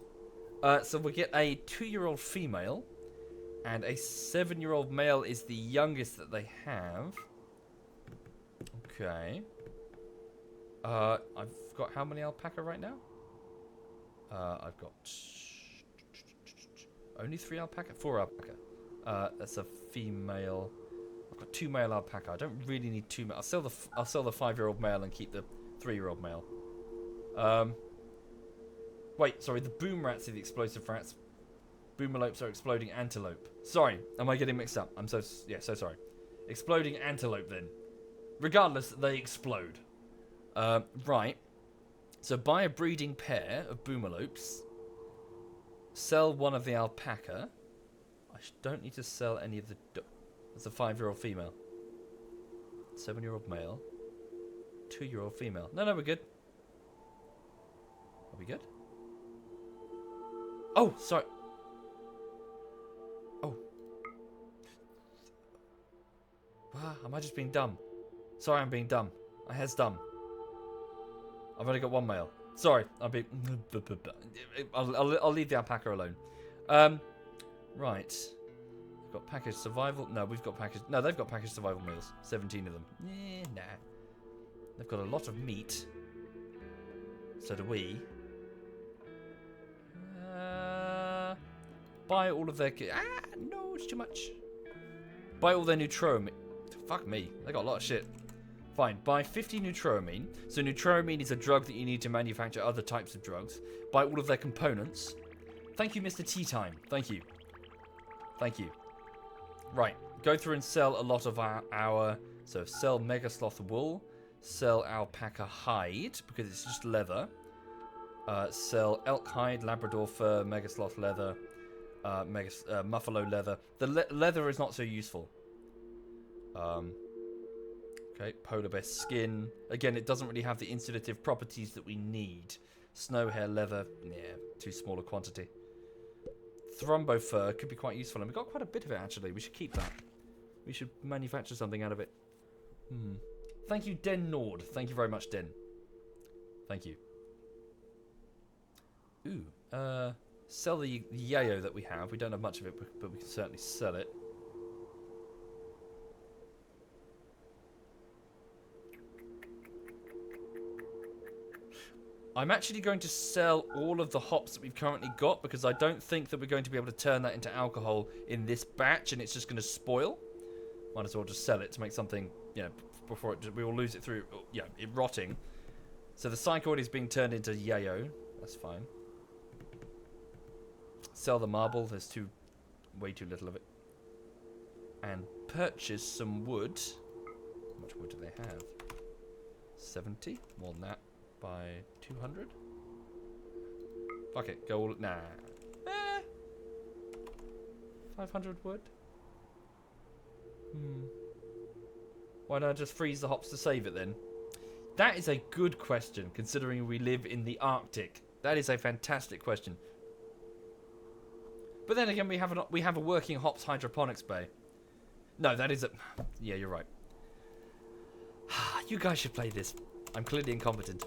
So we get a 2-year-old female, and a 7-year-old male is the youngest that they have. Okay. I've got how many alpaca right now? I've got only 3 alpaca, 4 alpaca. That's a female. I've got 2 male alpaca. I don't really need 2 male. I'll sell the 5-year-old male and keep the 3-year-old male. Wait, sorry. The boom rats are the explosive rats. Boomalopes are exploding antelope. Sorry, am I getting mixed up? I'm so sorry. Exploding antelope then. Regardless, they explode. Right. So buy a breeding pair of boomalopes. Sell one of the alpaca. I don't need to sell any of the... That's a 5-year-old female. 7-year-old male. 2-year-old female. No, we're good. Are we good? Oh, sorry. Oh. Am I just being dumb? Sorry, I'm being dumb. My head's dumb. I've only got 1 male. Sorry, I'll leave the alpaca alone. Right. We've got packaged survival. No, we've got packaged... No, they've got packaged survival meals. 17 of them. Nah. They've got a lot of meat. So do we. Buy all of their... no, it's too much. Buy all their neutroamine. Fuck me. They got a lot of shit. Fine. Buy 50 neutroamine. So neutroamine is a drug that you need to manufacture other types of drugs. Buy all of their components. Thank you, Mr. Tea Time. Thank you. Thank you. Right. Go through and sell a lot of our... So sell Mega Sloth wool. Sell alpaca hide, because it's just leather. Sell elk hide, Labrador fur, Mega Sloth leather, Muffalo leather. The leather is not so useful. Okay, polar bear skin. Again, it doesn't really have the insulative properties that we need. Snow hair leather, yeah, too small a quantity. Thrombo fur could be quite useful, and we've got quite a bit of it actually. We should keep that. We should manufacture something out of it. Thank you, Den Nord. Thank you very much, Den. Thank you. Ooh, sell the yayo that we have. We don't have much of it, but we can certainly sell it. I'm actually going to sell all of the hops that we've currently got because I don't think that we're going to be able to turn that into alcohol in this batch and it's just going to spoil. Might as well just sell it to make something, you know, before we will lose it through, yeah, it rotting. So the psychoid is being turned into yayo. That's fine. Sell the marble. There's way too little of it. And purchase some wood. How much wood do they have? 70? More than that. By 200? Fuck it. Go all... Nah. 500 wood? Why don't I just freeze the hops to save it then? That is a good question, considering we live in the Arctic. That is a fantastic question. But then again, we have a working hops hydroponics bay. No, that is a... Yeah, you're right. You guys should play this. I'm clearly incompetent.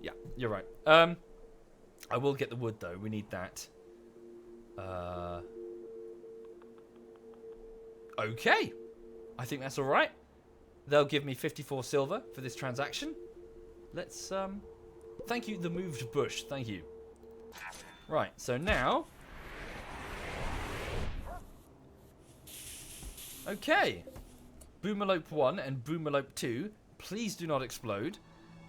Yeah, you're right. I will get the wood, though. We need that. Okay. I think that's all right. They'll give me 54 silver for this transaction. Let's, Thank you, the moved bush. Thank you. Right, so now... Okay. Boomalope 1 and Boomalope 2, please do not explode.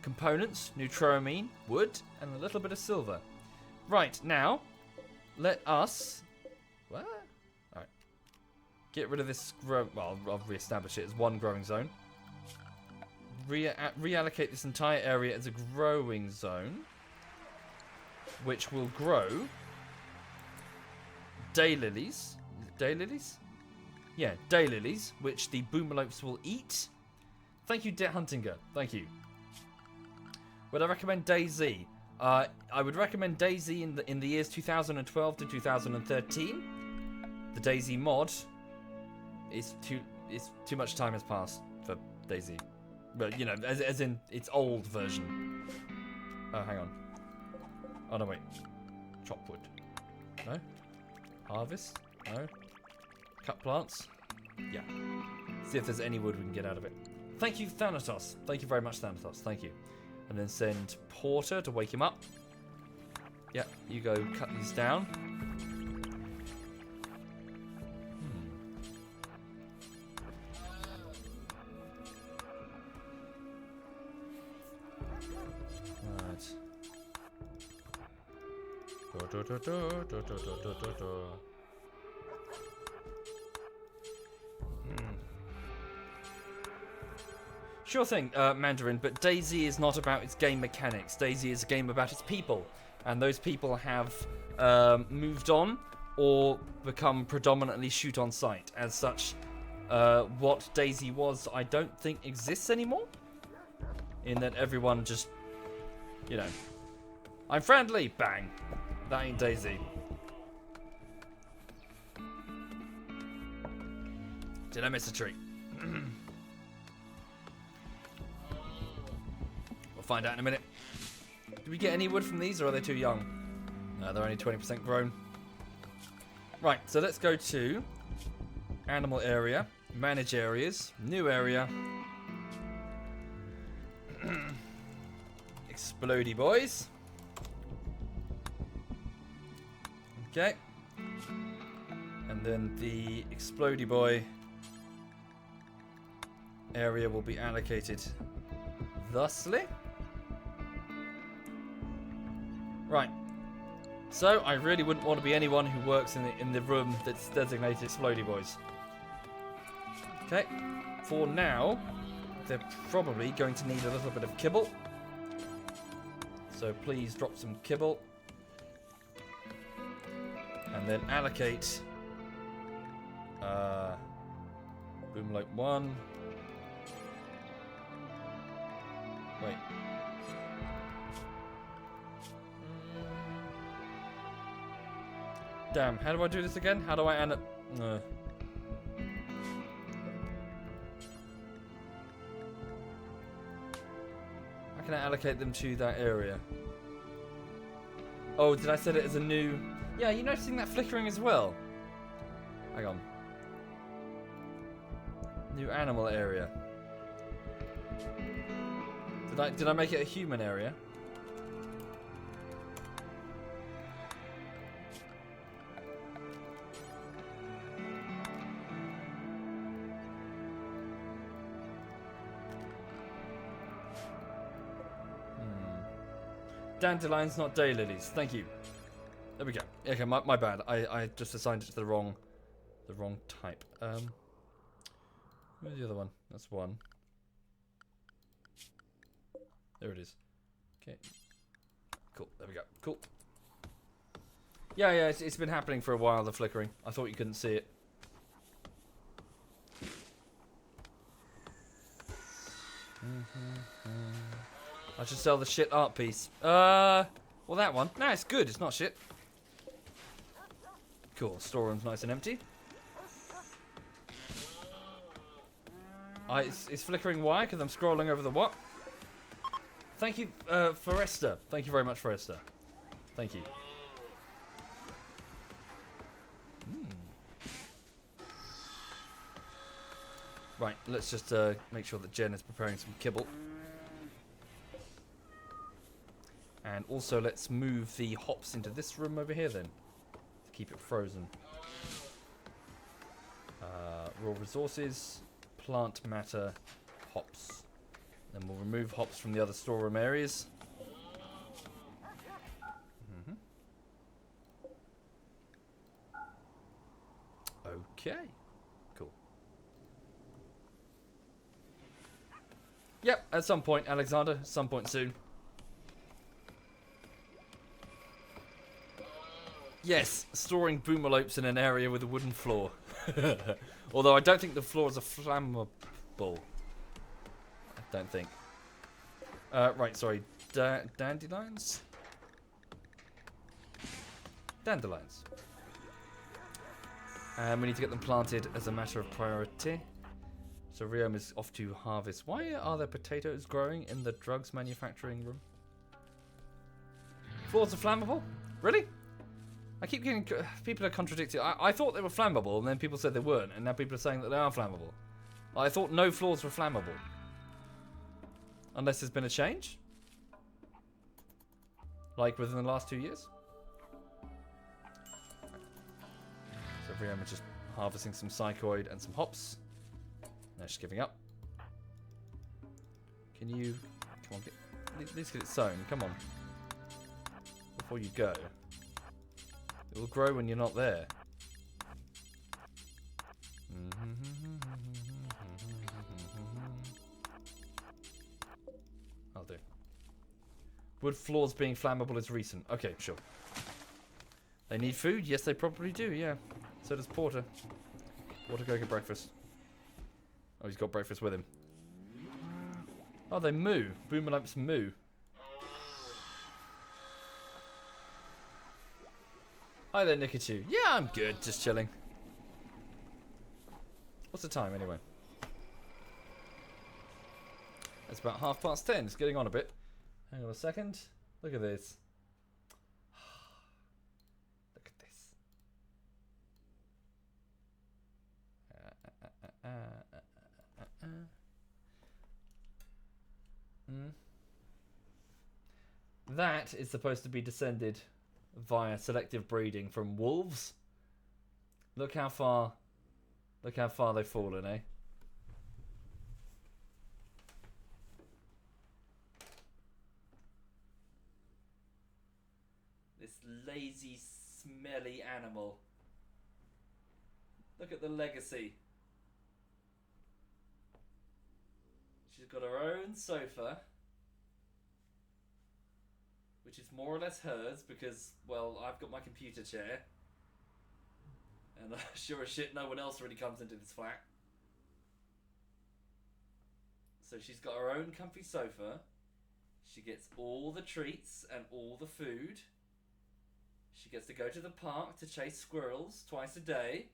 Components, neutroamine, wood, and a little bit of silver. Right, now, let us... What? Alright. Get rid of this... Well, I'll re-establish it as one growing zone. Reallocate this entire area as a growing zone, which will grow daylilies. Daylilies? Yeah, daylilies, which the boomalopes will eat. Thank you, Det Huntinger. Thank you. Would I recommend Daisy? I would recommend Daisy in the years 2012 to 2013. The Daisy mod is too much time has passed for Daisy. But you know, as in its old version. Oh, hang on. Oh no, wait. Chop wood. No. Harvest. No. Cut plants. Yeah. See if there's any wood we can get out of it. Thank you, Thanatos. Thank you very much, Thanatos. Thank you. And then send Porter to wake him up. Yeah, you go cut these down. Right. Sure thing, Mandarin, but Daisy is not about its game mechanics. Daisy is a game about its people. And those people have moved on or become predominantly shoot on sight. As such, what Daisy was, I don't think exists anymore. In that everyone just, you know, I'm friendly, bang. That ain't Daisy. Did I miss a tree? We'll find out in a minute. Did we get any wood from these, or are they too young? No, they're only 20% grown. Right, so let's go to animal area, manage areas, new area. Explodey boys. Okay. And then the explodey boy area will be allocated thusly. Right. So I really wouldn't want to be anyone who works in the room that's designated explodey boys. Okay. For now, they're probably going to need a little bit of kibble. So please drop some kibble. And then allocate Boomlope 1. Wait. Damn, how do I do this again? How do I end up... How can I allocate them to that area? Oh, did I set it as a new... Yeah, you noticing that flickering as well? Hang on. New animal area. Did I make it a human area? Dandelions, not daylilies. Thank you. There we go. Okay, my bad. I just assigned it to the wrong type. Where's the other one? That's one. There it is. Okay. Cool. There we go. Cool. Yeah, it's been happening for a while, the flickering. I thought you couldn't see it. I should sell the shit art piece. Well, that one. No, it's good. It's not shit. Cool. Storeroom's nice and empty. It's flickering. Why? Because I'm scrolling over the what? Thank you, Forrester. Thank you very much, Forrester. Thank you. Right, let's just make sure that Jen is preparing some kibble. And also, let's move the hops into this room over here then, to keep it frozen. Raw resources, plant matter, hops. Then we'll remove hops from the other storeroom areas. Okay, cool. Yep, at some point, Alexander, at some point soon. Yes, storing boomalopes in an area with a wooden floor. Although I don't think the floors are flammable. I don't think. Right, sorry. Dandelions? Dandelions. And we need to get them planted as a matter of priority. So Riom is off to harvest. Why are there potatoes growing in the drugs manufacturing room? Floors are flammable? Really? I keep getting... People are contradicting. I thought they were flammable, and then people said they weren't, and now people are saying that they are flammable. I thought no floors were flammable. Unless there's been a change? Like within the last 2 years? So Riom is just harvesting some psychoid and some hops. No, she's giving up. Can you... Come on, at least get it sown. Come on. Before you go. It will grow when you're not there. I'll do. Wood floors being flammable is recent. Okay, sure. They need food? Yes, they probably do, yeah. So does Porter. Porter, go get breakfast. Oh, he's got breakfast with him. Oh, they moo. Boomerlamps moo. Hi there, Nikachu. Yeah, I'm good. Just chilling. What's the time, anyway? It's about 10:30. It's getting on a bit. Hang on a second. Look at this. Look at this. That is supposed to be descended via selective breeding from wolves. Look how far they've fallen, eh? This lazy, smelly animal. Look at the legacy. She's got her own sofa, which is more or less hers because, well, I've got my computer chair. And sure as shit, no one else really comes into this flat. So she's got her own comfy sofa. She gets all the treats and all the food. She gets to go to the park to chase squirrels twice a day.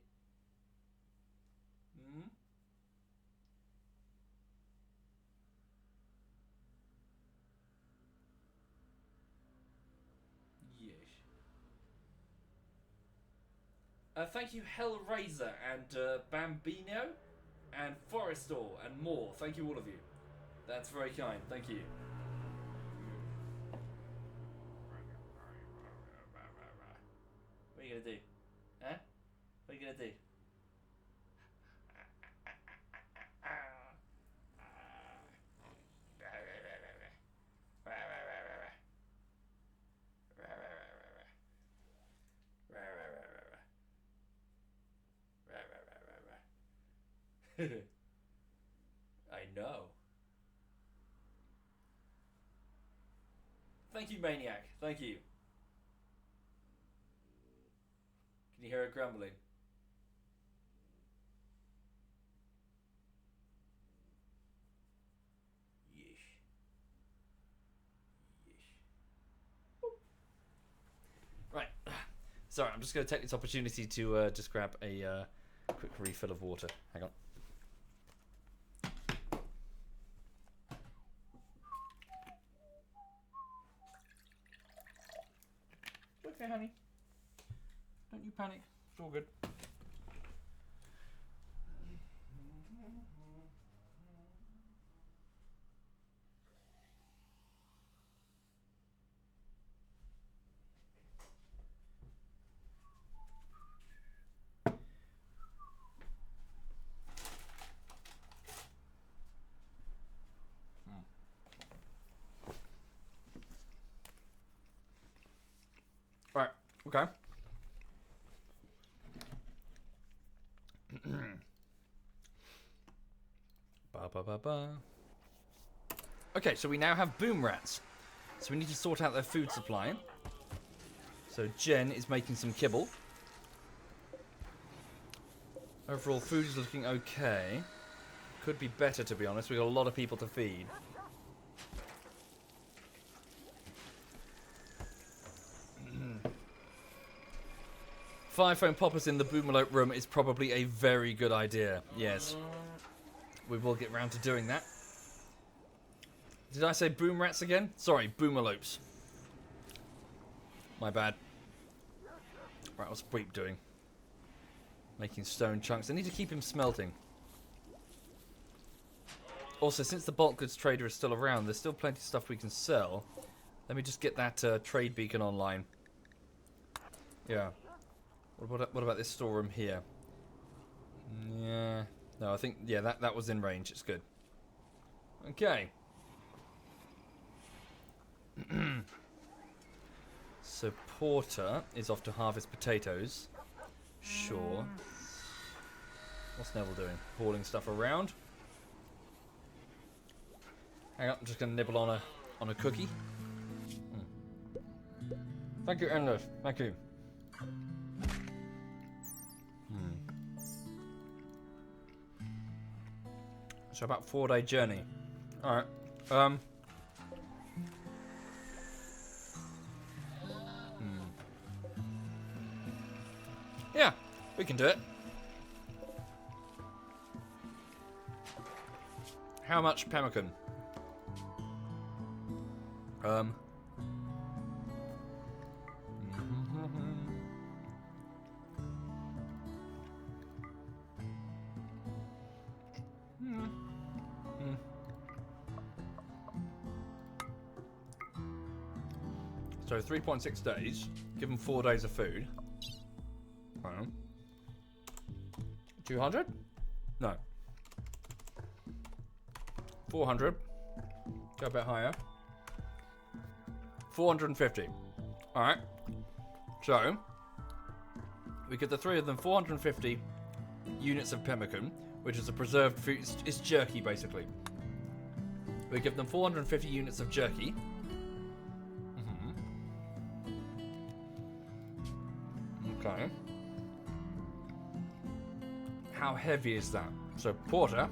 Thank you, Hellraiser and Bambino and Forestor and more. Thank you, all of you. That's very kind. Thank you. What are you gonna do? Huh? What are you gonna do? I know. Thank you, Maniac. Thank you. Can you hear it grumbling? Yeesh. Yeesh. Right. Sorry, I'm just going to take this opportunity to just grab a quick refill of water. Hang on. Okay, honey. Don't you panic. It's all good. Right. Okay. Okay, so we now have boom rats. So we need to sort out their food supply. So Jen is making some kibble. Overall, food is looking okay. Could be better, to be honest. We've got a lot of people to feed. Fire foam poppers in the Boomerlope room is probably a very good idea. Yes. We will get round to doing that. Did I say boom rats again? Sorry, Boomerlopes. My bad. Right, what's Breep doing? Making stone chunks. I need to keep him smelting. Also, since the bulk goods trader is still around, there's still plenty of stuff we can sell. Let me just get that trade beacon online. Yeah. What about this storeroom here? Yeah. No, I think, yeah, that was in range. It's good. Okay. So Porter is off to harvest potatoes. Sure. What's Neville doing? Hauling stuff around. Hang on, I'm just gonna nibble on a cookie. Thank you, Endless. Thank you. So about 4-day journey. Alright. Yeah, we can do it. How much pemmican? So 3.6 days, given 4 days of food. 200? No. 400. Go a bit higher. 450. Alright. So, we give the three of them 450 units of pemmican, which is a preserved food. It's jerky, basically. We give them 450 units of jerky. Okay. How heavy is that? So Porter,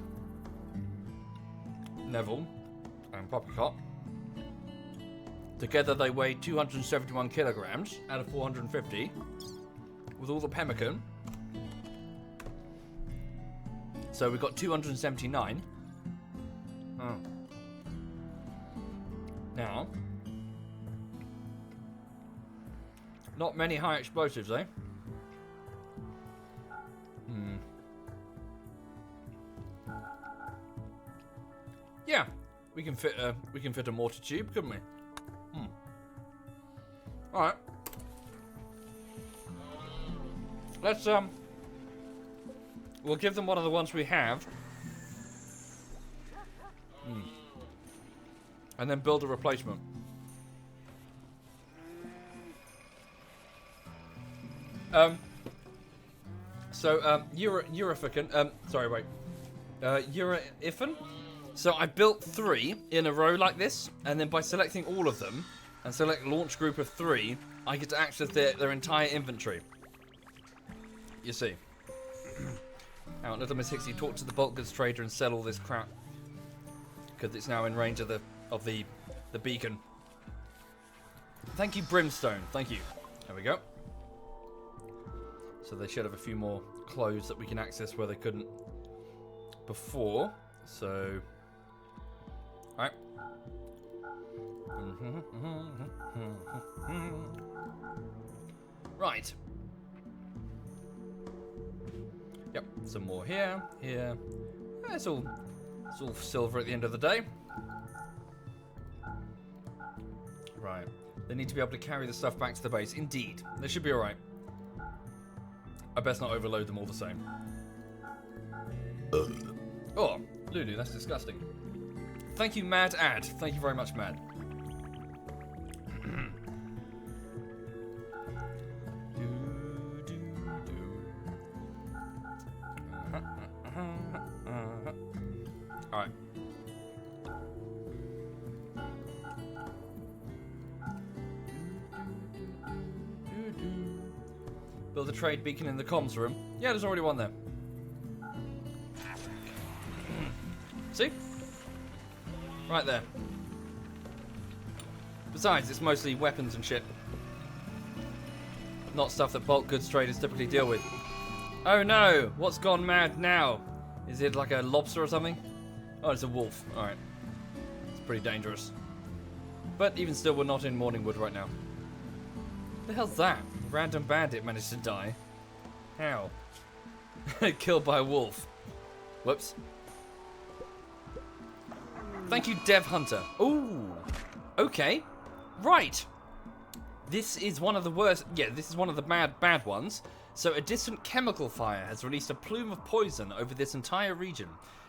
Neville, and Poppycock. Together they weigh 271 kilograms out of 450. With all the pemmican. So we've got 279. Oh. Now. Not many high explosives, eh? Yeah, we can fit a mortar tube, couldn't we? All right. Let's we'll give them one of the ones we have, and then build a replacement. Eurofican. Sorry, wait. Euroifan. So I built 3 in a row like this, and then by selecting all of them and select launch group of 3, I get to access their entire inventory. You see. Now, Little Miss Hixie, talk to the bulk goods trader and sell all this crap, because it's now in range of the beacon. Thank you, Brimstone. Thank you. There we go. So they should have a few more clothes that we can access where they couldn't before. So, alright. Right. Yep, some more here. It's all silver at the end of the day. Right. They need to be able to carry the stuff back to the base. Indeed. They should be alright. I best not overload them all the same. Oh, Lulu, that's disgusting. Thank you, Mad Ad. Thank you very much, Mad. Alright. Build a trade beacon in the comms room. Yeah, there's already one there. See? Right there. Besides, it's mostly weapons and shit. Not stuff that bulk goods traders typically deal with. Oh no! What's gone mad now? Is it like a lobster or something? Oh, it's a wolf. Alright. It's pretty dangerous. But even still, we're not in Morningwood right now. What the hell's that? A random bandit managed to die. How? Killed by a wolf. Whoops. Thank you, Dev Hunter. Ooh. Okay. Right. This is one of the worst. Yeah, this is one of the bad ones. So a distant chemical fire has released a plume of poison over this entire region.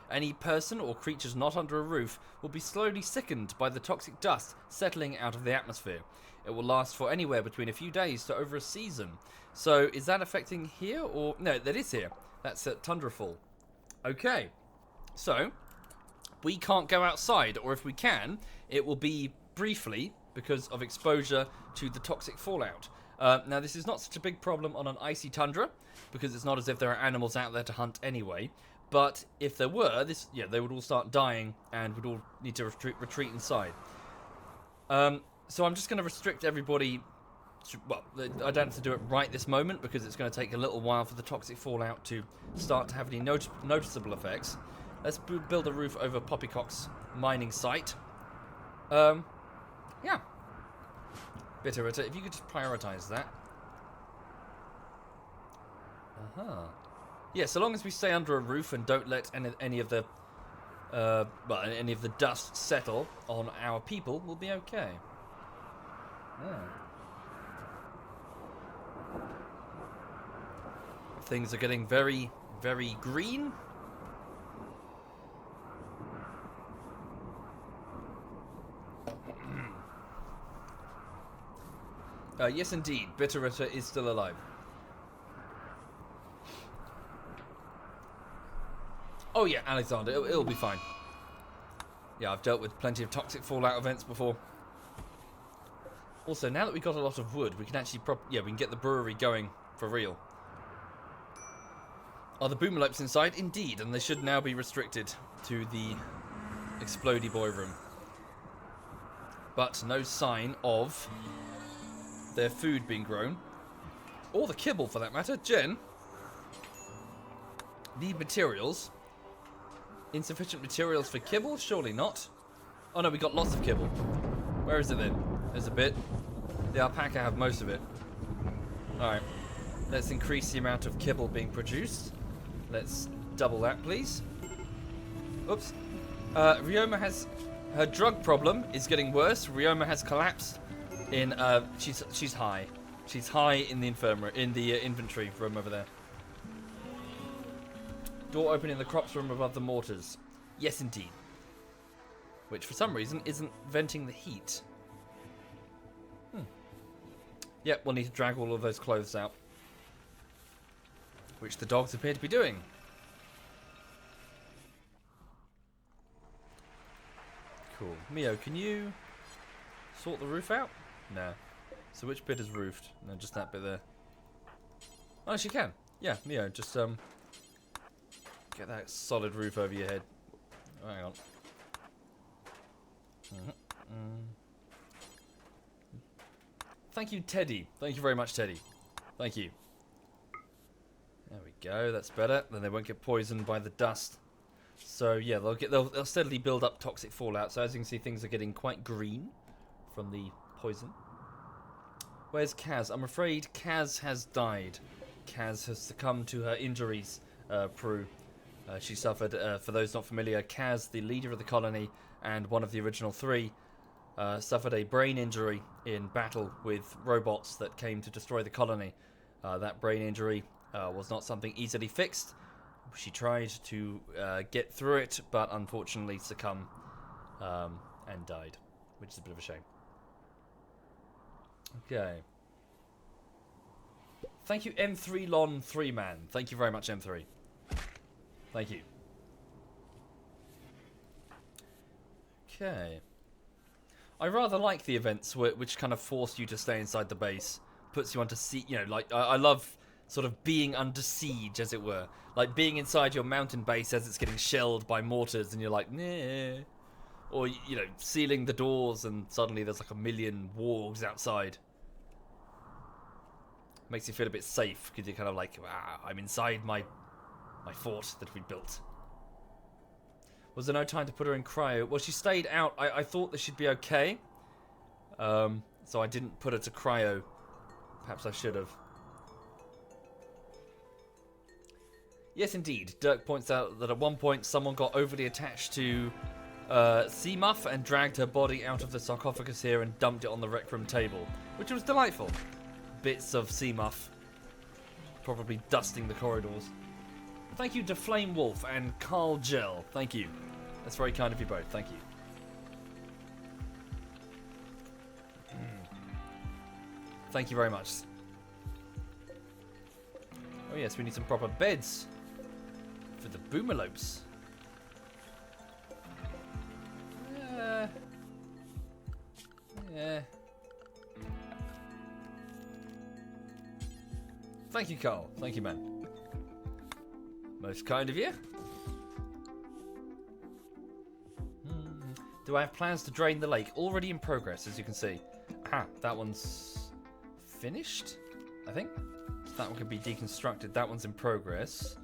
Any person or creatures not under a roof will be slowly sickened by the toxic dust settling out of the atmosphere. It will last for anywhere between a few days to over a season. So is that affecting here or... No, that is here. That's at Tundrafall. Okay. So, we can't go outside, or if we can, it will be briefly because of exposure to the toxic fallout. Now, this is not such a big problem on an icy tundra, because it's not as if there are animals out there to hunt anyway. But if there were, they would all start dying and would all need to retreat inside. So I'm just going to restrict everybody. Well, I don't have to do it right this moment because it's going to take a little while for the toxic fallout to start to have any noticeable effects. Let's build a roof over Poppycock's mining site. Yeah. Bitterritter, if you could just prioritize that. Yeah, so long as we stay under a roof and don't let any of the dust settle on our people, we'll be okay. Yeah. Things are getting very, very green. Yes, indeed. Bitterritter is still alive. Oh, yeah, Alexander. It'll be fine. Yeah, I've dealt with plenty of toxic fallout events before. Also, now that we've got a lot of wood, we can actually we can get the brewery going for real. Are the boomalopes inside? Indeed, and they should now be restricted to the explodey boy room. But no sign of their food being grown. Or the kibble, for that matter. Jen, need materials. Insufficient materials for kibble? Surely not. Oh no, we got lots of kibble. Where is it then? There's a bit. The alpaca have most of it. Alright. Let's increase the amount of kibble being produced. Let's double that, please. Oops. Ryoma has... Her drug problem is getting worse. Ryoma has collapsed in... She's high. She's high in the infirmary, in the inventory room over there. Door open in the crops room above the mortars. Yes, indeed. Which, for some reason, isn't venting the heat. Yep, we'll need to drag all of those clothes out. Which the dogs appear to be doing. Cool. Mio, can you sort the roof out? No. So which bit is roofed? No, just that bit there. Oh, she can. Yeah, Mio, just get that solid roof over your head. Oh, hang on. Thank you, Teddy. Thank you very much, Teddy. Thank you. There we go. That's better. Then they won't get poisoned by the dust. So yeah, they'll steadily build up toxic fallout. So as you can see, things are getting quite green from the poison. Where's Kaz? I'm afraid Kaz has died. Kaz has succumbed to her injuries, Prue. She suffered, for those not familiar, Kaz, the leader of the colony and one of the original three, suffered a brain injury in battle with robots that came to destroy the colony. That brain injury was not something easily fixed. She tried to get through it, but unfortunately succumbed and died, which is a bit of a shame. Okay. Thank you, M3 Lon 3 Man. Thank you very much, M3. Thank you. Okay. I rather like the events which kind of force you to stay inside the base. Puts you under siege, you know, like, I love sort of being under siege, as it were. Like being inside your mountain base as it's getting shelled by mortars and you're like, nah. Or, you know, sealing the doors and suddenly there's like a million wargs outside. Makes you feel a bit safe because you're kind of like, I'm inside my fort that we built. Was there no time to put her in cryo? Well, she stayed out. I thought that she'd be okay. So I didn't put her to cryo. Perhaps I should have. Yes, indeed. Dirk points out that at one point someone got overly attached to Seamuff and dragged her body out of the sarcophagus here and dumped it on the rec room table, which was delightful. Bits of Seamuff probably dusting the corridors. Thank you to Flame Wolf and Carl Gel. Thank you. That's very kind of you both. Thank you. Thank you very much. Oh yes, we need some proper beds for the boomalopes. Yeah. Thank you, Carl. Thank you, man. Most kind of you. Do I have plans to drain the lake? Already in progress, as you can see. Aha, that one's finished, I think. So that one can be deconstructed. That one's in progress.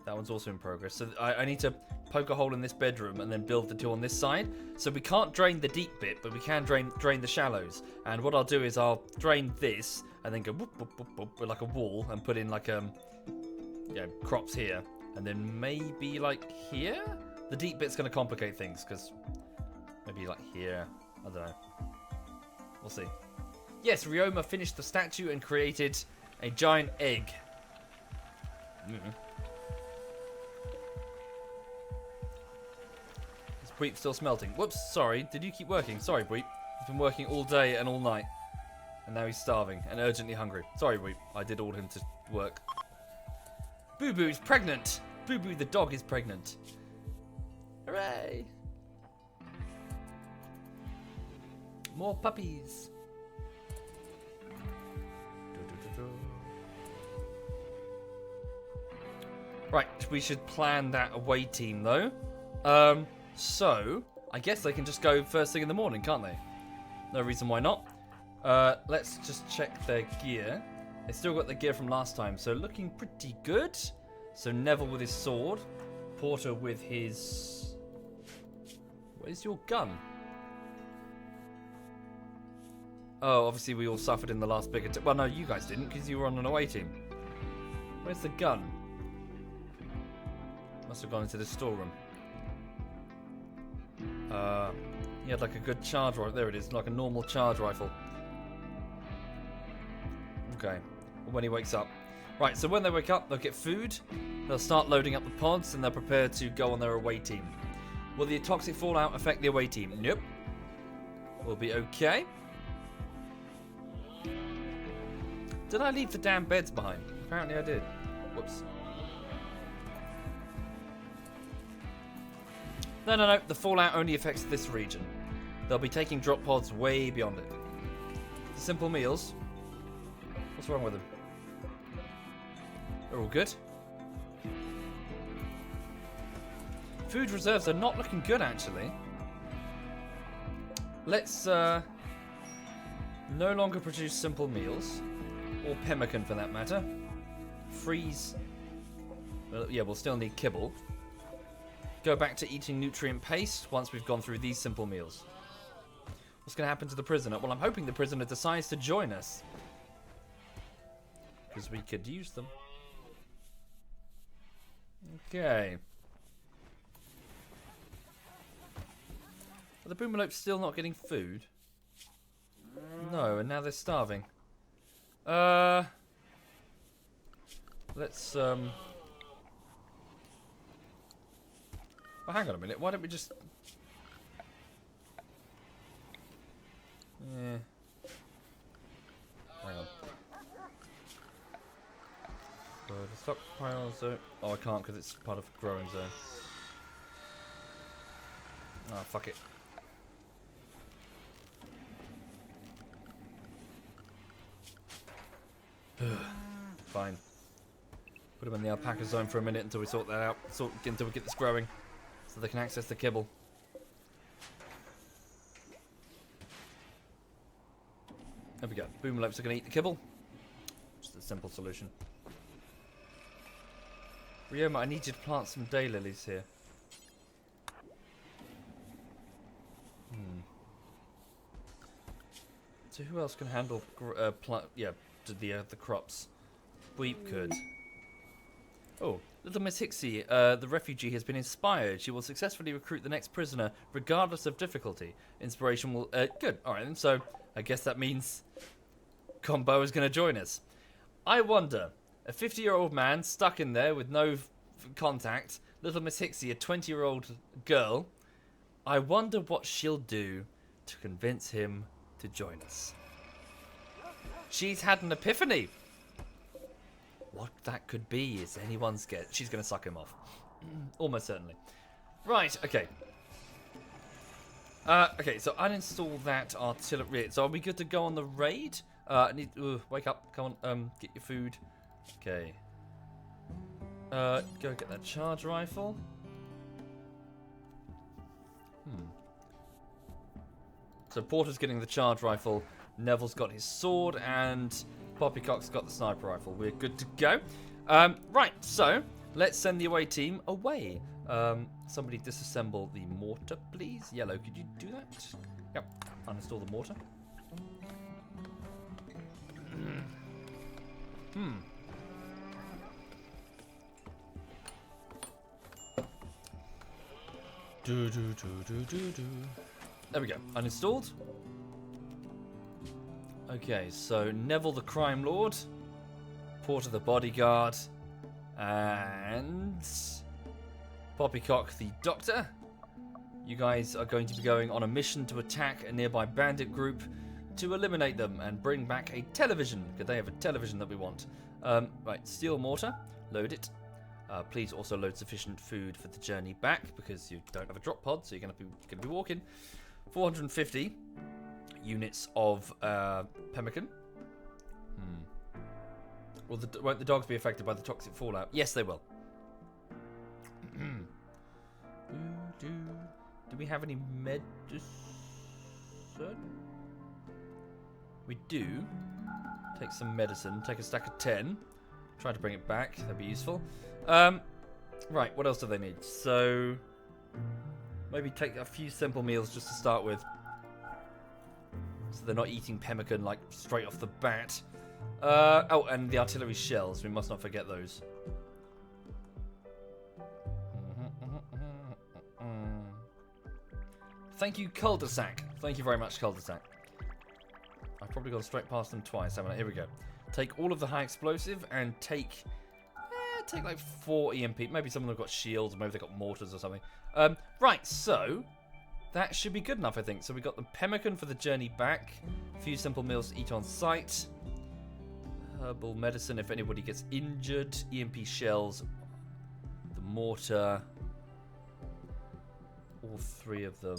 That one's also in progress. So I need to poke a hole in this bedroom and then build the two on this side. So we can't drain the deep bit, but we can drain the shallows. And what I'll do is I'll drain this and then go whoop, whoop, whoop, whoop, with like a wall and put in like crops here. And then maybe like here? The deep bit's going to complicate things because maybe like here. I don't know. We'll see. Yes, Ryoma finished the statue and created a giant egg. Is Bweep still smelting? Whoops, sorry. Did you keep working? Sorry, Bweep. He's been working all day and all night. And now he's starving and urgently hungry. Sorry, Bweep. I did order him to work. Boo Boo is pregnant. Boo Boo the dog is pregnant. Hooray! More puppies. Right, we should plan that away team though. So I guess they can just go first thing in the morning, can't they? No reason why not. Let's just check their gear. They still got the gear from last time, so looking pretty good. So Neville with his sword, Porter with his... Where's your gun? Oh, obviously we all suffered in the last big attack. Well, no, you guys didn't, because you were on an away team. Where's the gun? Must have gone into the storeroom. He had like a good charge rifle. There it is, like a normal charge rifle. Okay, when he wakes up. Right, so when they wake up, they'll get food. They'll start loading up the pods, and they're prepared to go on their away team. Will the toxic fallout affect the away team? Nope. We'll be okay. Did I leave the damn beds behind? Apparently I did. Whoops. No. The fallout only affects this region. They'll be taking drop pods way beyond it. Simple meals. What's wrong with them? They're all good. Food reserves are not looking good, actually. Let's no longer produce simple meals. Or pemmican, for that matter. Freeze. Well, yeah, we'll still need kibble. Go back to eating nutrient paste once we've gone through these simple meals. What's going to happen to the prisoner? Well, I'm hoping the prisoner decides to join us. Because we could use them. Okay. Are the Boomalopes still not getting food? No, and now they're starving. Let's, well, hang on a minute. Why don't we just... Yeah. Hang on. So the stockpile zone... Oh, I can't because it's part of growing zone. Ah, fuck it. Fine. Put them in the alpaca zone for a minute until we sort that out. Until we get this growing. So they can access the kibble. There we go. Boomalopes are going to eat the kibble. Just as simple solution. Ryoma, I need you to plant some daylilies here. So who else can handle the crops? Weep could. Oh, little Miss Hixie, the refugee has been inspired. She will successfully recruit the next prisoner, regardless of difficulty. Inspiration will... good. All right, then. So I guess that means Combo is going to join us. I wonder, a 50-year-old man stuck in there with no contact, little Miss Hixie, a 20-year-old girl. I wonder what she'll do to convince him to join us. She's had an epiphany. What that could be is anyone's guess. She's going to suck him off. Almost certainly. Right, okay. Okay, so uninstall that artillery. So are we good to go on the raid? Wake up. Come on, get your food. Okay. Go get that charge rifle. So Porter's getting the charge rifle, Neville's got his sword, and Poppycock's got the sniper rifle. We're good to go. Right, so let's send the away team away. Somebody disassemble the mortar, please. Yellow, could you do that? Yep, uninstall the mortar. There we go. Uninstalled. Okay, so Neville the Crime Lord, Porter the Bodyguard, and Poppycock the Doctor. You guys are going to be going on a mission to attack a nearby bandit group to eliminate them and bring back a television, because they have a television that we want. Right, steel mortar, load it. Please also load sufficient food for the journey back, because you don't have a drop pod, so you're going to be walking. 450 units of pemmican. Won't the dogs be affected by the toxic fallout? Yes, they will. Do we have any medicine? We do. Take some medicine. Take a stack of 10. Try to bring it back. That'd be useful. Right, what else do they need? So... maybe take a few simple meals just to start with. So they're not eating pemmican, like, straight off the bat. Oh, and the artillery shells. We must not forget those. Thank you, Cul-de-sac. Thank you very much, Cul-de-sac. I've probably gone straight past them twice, haven't I? Here we go. Take all of the high explosive and take like 4 EMP. Maybe some of them have got shields, or maybe they've got mortars or something. Right, so that should be good enough, I think. So we got the pemmican for the journey back. A few simple meals to eat on site. Herbal medicine if anybody gets injured. EMP shells. The mortar. All 3 of them.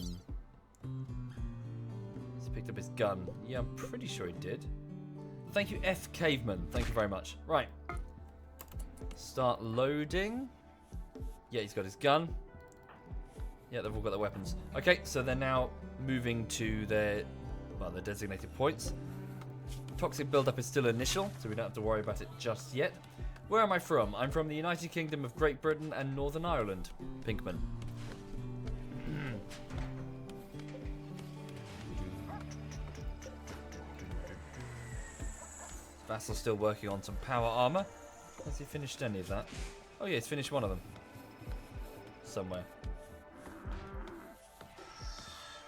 He's picked up his gun. Yeah, I'm pretty sure he did. Thank you, F. Caveman. Thank you very much. Right. Start loading. Yeah, he's got his gun. Yeah, they've all got their weapons. Okay, so they're now moving to their designated points. Toxic buildup is still initial, so we don't have to worry about it just yet. Where am I from? I'm from the United Kingdom of Great Britain and Northern Ireland. Pinkman. Vassal's still working on some power armor. Has he finished any of that? Oh yeah, he's finished one of them. Somewhere.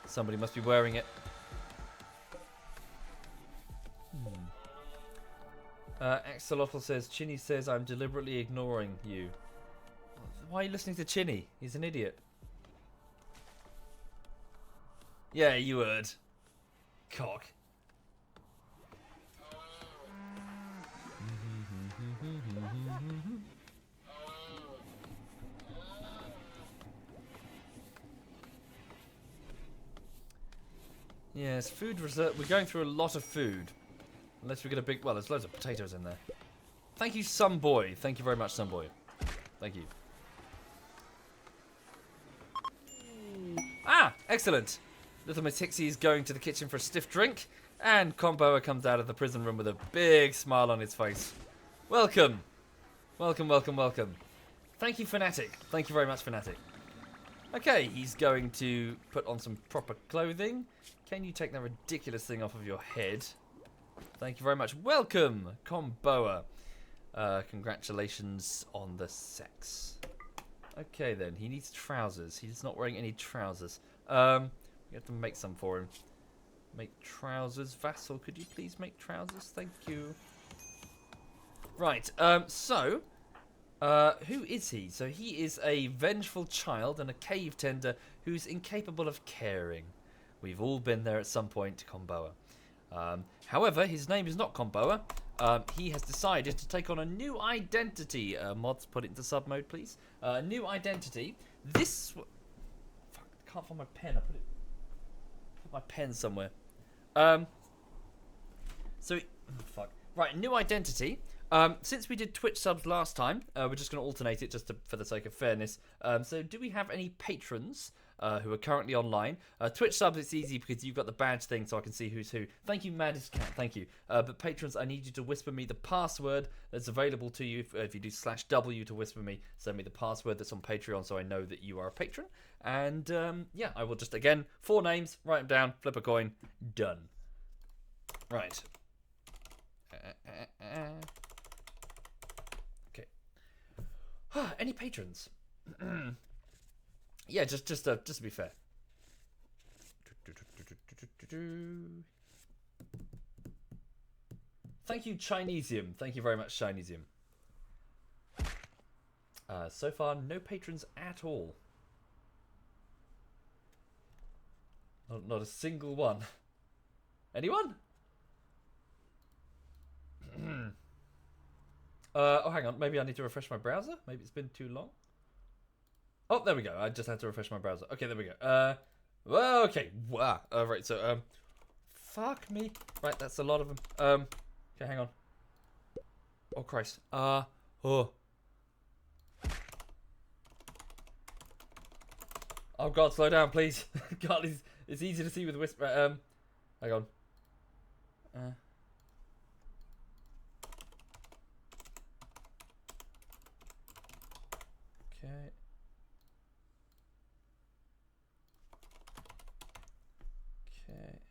Somebody must be wearing it. Axolotl says, Chinny says I'm deliberately ignoring you. Why are you listening to Chinny? He's an idiot. Yeah, you heard. Cock. Yes, food reserve. We're going through a lot of food. Unless we get a big... well, there's loads of potatoes in there. Thank you, Sunboy. Thank you very much, Sunboy. Thank you. Ah, excellent. Little Miss Hixie is going to the kitchen for a stiff drink. And Comboa comes out of the prison room with a big smile on his face. Welcome. Welcome, welcome, welcome. Thank you, Fanatic. Thank you very much, Fanatic. Okay, he's going to put on some proper clothing. Can you take that ridiculous thing off of your head? Thank you very much. Welcome, Comboa. Congratulations on the sex. Okay then, he needs trousers. He's not wearing any trousers. We have to make some for him. Make trousers. Vassal, could you please make trousers? Thank you. Right, who is he? So he is a vengeful child and a cave tender who's incapable of caring. We've all been there at some point, Comboa. However, his name is not Comboa. He has decided to take on a new identity. Mods, put it into sub mode, please. New identity. This... Fuck, I can't find my pen. I put my pen somewhere. Fuck. Right, new identity. Since we did Twitch subs last time, we're just going to alternate it just for the sake of fairness. So do we have any patrons who are currently online? Twitch subs, it's easy because you've got the badge thing so I can see who's who. Thank you, Maddest Cat, thank you. But patrons, I need you to whisper me the password that's available to you. If you do /W to whisper me, send me the password that's on Patreon so I know that you are a patron. And yeah, I will just, again, 4 names, write them down, flip a coin, done. Right. Any patrons? Yeah, just to be fair. Thank you, Chinesium. Thank you very much, Chinesium. So far, no patrons at all. Not a single one. Anyone? Oh, hang on. Maybe I need to refresh my browser. Maybe it's been too long. Oh, there we go. I just had to refresh my browser. Okay, there we go. Well, okay. Wow. Right. So, fuck me. Right. That's a lot of them. Okay, hang on. Oh Christ. Oh. Oh God, slow down, please. God, it's easy to see with whisper. Hang on. Okay. Okay.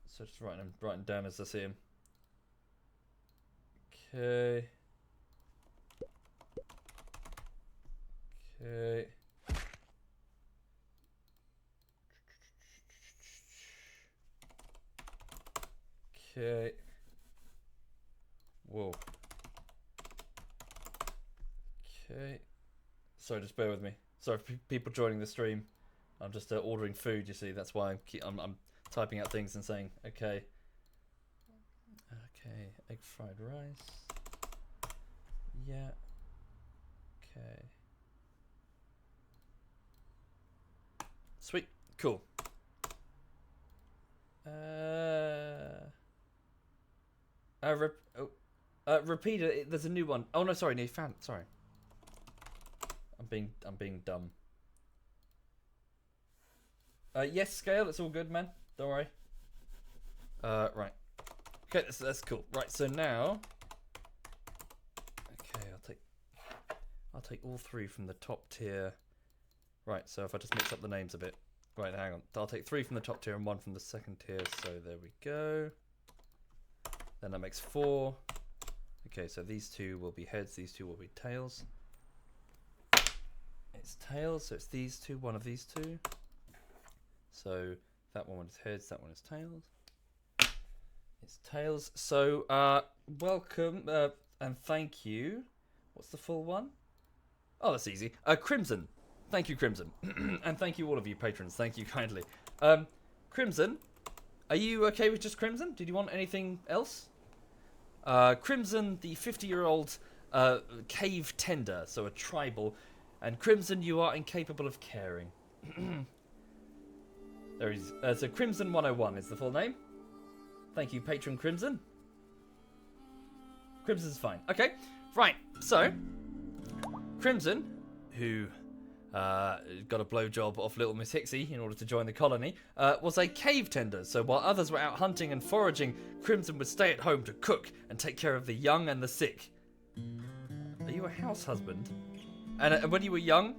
So just writing down as I see him. Okay. Okay. Okay. Whoa. Okay. Sorry, just bear with me. Sorry for people joining the stream. I'm just ordering food, you see. That's why I'm typing out things and saying, okay. Okay, egg fried rice. Yeah. Okay. Sweet. Cool. Repeater, there's a new one. Oh no, sorry, no, you found. Sorry. I'm being dumb. Yes, Scale, it's all good, man. Don't worry. Right. Okay, that's cool. Right, so now. Okay, I'll take all 3 from the top tier. Right, so if I just mix up the names a bit. Right, hang on. I'll take 3 from the top tier and 1 from the second tier. So there we go. Then that makes 4. Okay, so these 2 will be heads, these 2 will be tails. It's tails, so it's these 2, one of these 2. So that one is heads, that one is tails. It's tails. So welcome and thank you. What's the full one? Oh, that's easy. Crimson. Thank you, Crimson. And thank you all of you patrons. Thank you kindly. Crimson, are you okay with just Crimson? Did you want anything else? Crimson, the 50-year-old cave tender, so a tribal. And Crimson, you are incapable of caring. There is. So Crimson 101 is the full name. Thank you, patron Crimson. Crimson's fine. Okay, right. So Crimson, who got a blowjob off Little Miss Hixie in order to join the colony, was a cave tender. So while others were out hunting and foraging, Crimson would stay at home to cook and take care of the young and the sick. Are you a house husband? And when you were young,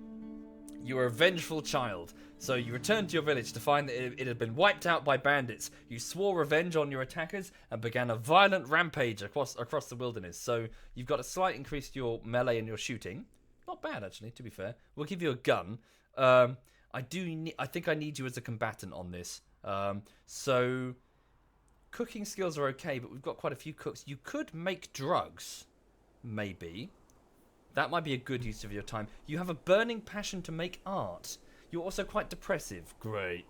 you were a vengeful child. So you returned to your village to find that it had been wiped out by bandits. You swore revenge on your attackers and began a violent rampage across the wilderness. So you've got a slight increase to your melee and your shooting. Not bad, actually, to be fair. We'll give you a gun. I think I need you as a combatant on this. So cooking skills are okay, but we've got quite a few cooks. You could make drugs, maybe. That might be a good use of your time. You have a burning passion to make art. You're also quite depressive. Great.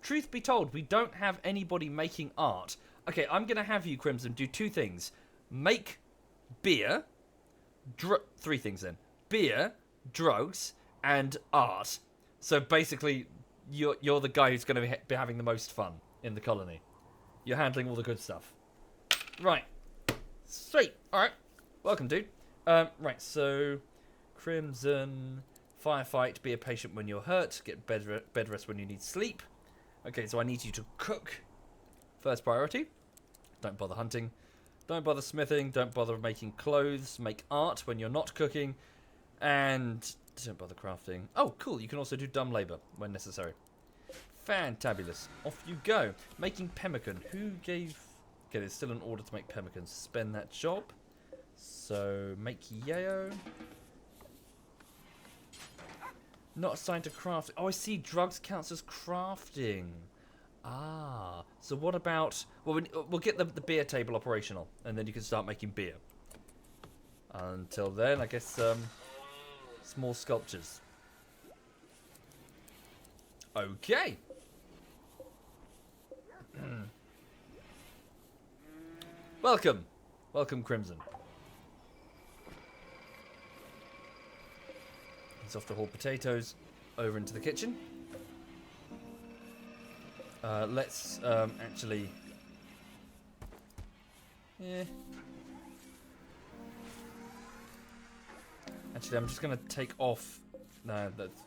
Truth be told, we don't have anybody making art. Okay, I'm going to have you, Crimson, do two things. Make beer. Three things then. Beer, drugs, and art. So basically, you're the guy who's going to be having the most fun in the colony. You're handling all the good stuff. Right. Sweet. Alright. Welcome, dude. Right, so... Crimson, firefight, be a patient when you're hurt, get bed rest when you need sleep. Okay, so I need you to cook. First priority. Don't bother hunting. Don't bother smithing. Don't bother making clothes. Make art when you're not cooking. And don't bother crafting. Oh, cool. You can also do dumb labor when necessary. Fantabulous. Off you go. Making pemmican. Who gave... Okay, there's still an order to make pemmican. Suspend that job. So, make yayo. Not assigned to craft. Oh, I see. Drugs counts as crafting. Ah. So what about... Well, we'll get the beer table operational. And then you can start making beer. Until then, I guess... small sculptures. Okay. Welcome. Welcome, Crimson. He's off to haul potatoes over into the kitchen. Let's actually... Yeah. Actually, I'm just going to take off... No, that's...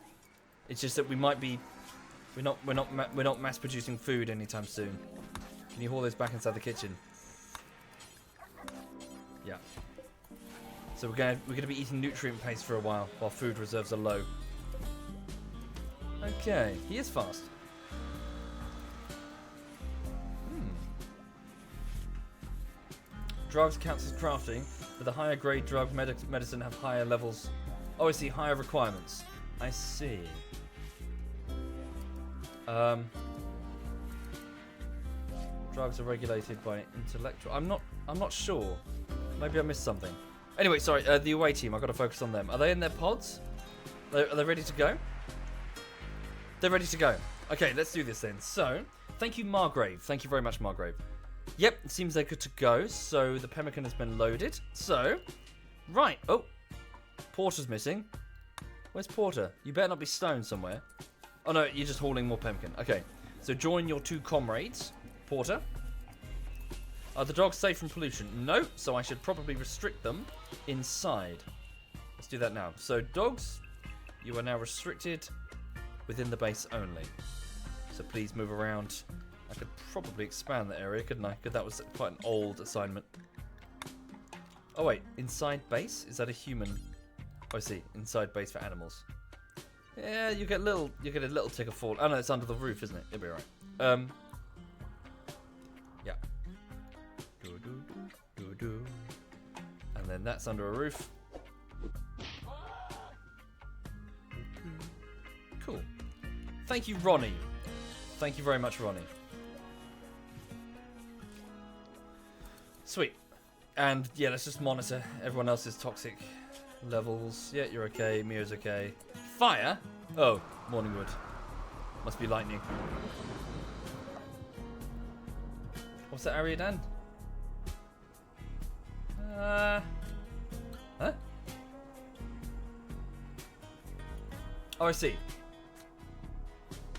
It's just that we might be... We're not mass producing food anytime soon. Can you haul those back inside the kitchen? Yeah. So we're gonna be eating nutrient paste for a while food reserves are low. Okay, he is fast. Drugs counts as crafting, but the higher grade drug medicine have higher levels. Oh, I see, higher requirements. I see. Drugs are regulated by intellectual. I'm not sure. Maybe I missed something. Anyway, sorry, the away team, I've got to focus on them. Are they in their pods? Are they ready to go? They're ready to go. Okay, let's do this then. So, thank you, Margrave. Thank you very much, Margrave. Yep, it seems they're good to go. So, the pemmican has been loaded. So, right. Oh, Porter's missing. Where's Porter? You better not be stoned somewhere. Oh, no, you're just hauling more pemmican. Okay, so join your two comrades. Porter. Are the dogs safe from pollution? No, so I should probably restrict them inside. Let's do that now. So, dogs, you are now restricted within the base only. So please move around. I could probably expand that area, couldn't I? Because that was quite an old assignment. Oh wait, inside base? Is that a human? Oh, I see. Inside base for animals. Yeah, you get a little tick of fall. Oh no, it's under the roof, isn't it? It'll be alright. Yeah. And then that's under a roof. Cool. Thank you, Ronnie. Thank you very much, Ronnie. Sweet. And yeah, let's just monitor everyone else's toxic levels. Yeah, you're okay. Mia's okay. Fire? Oh, morning wood. Must be lightning. What's that, Ariadan? Huh? Oh, I see.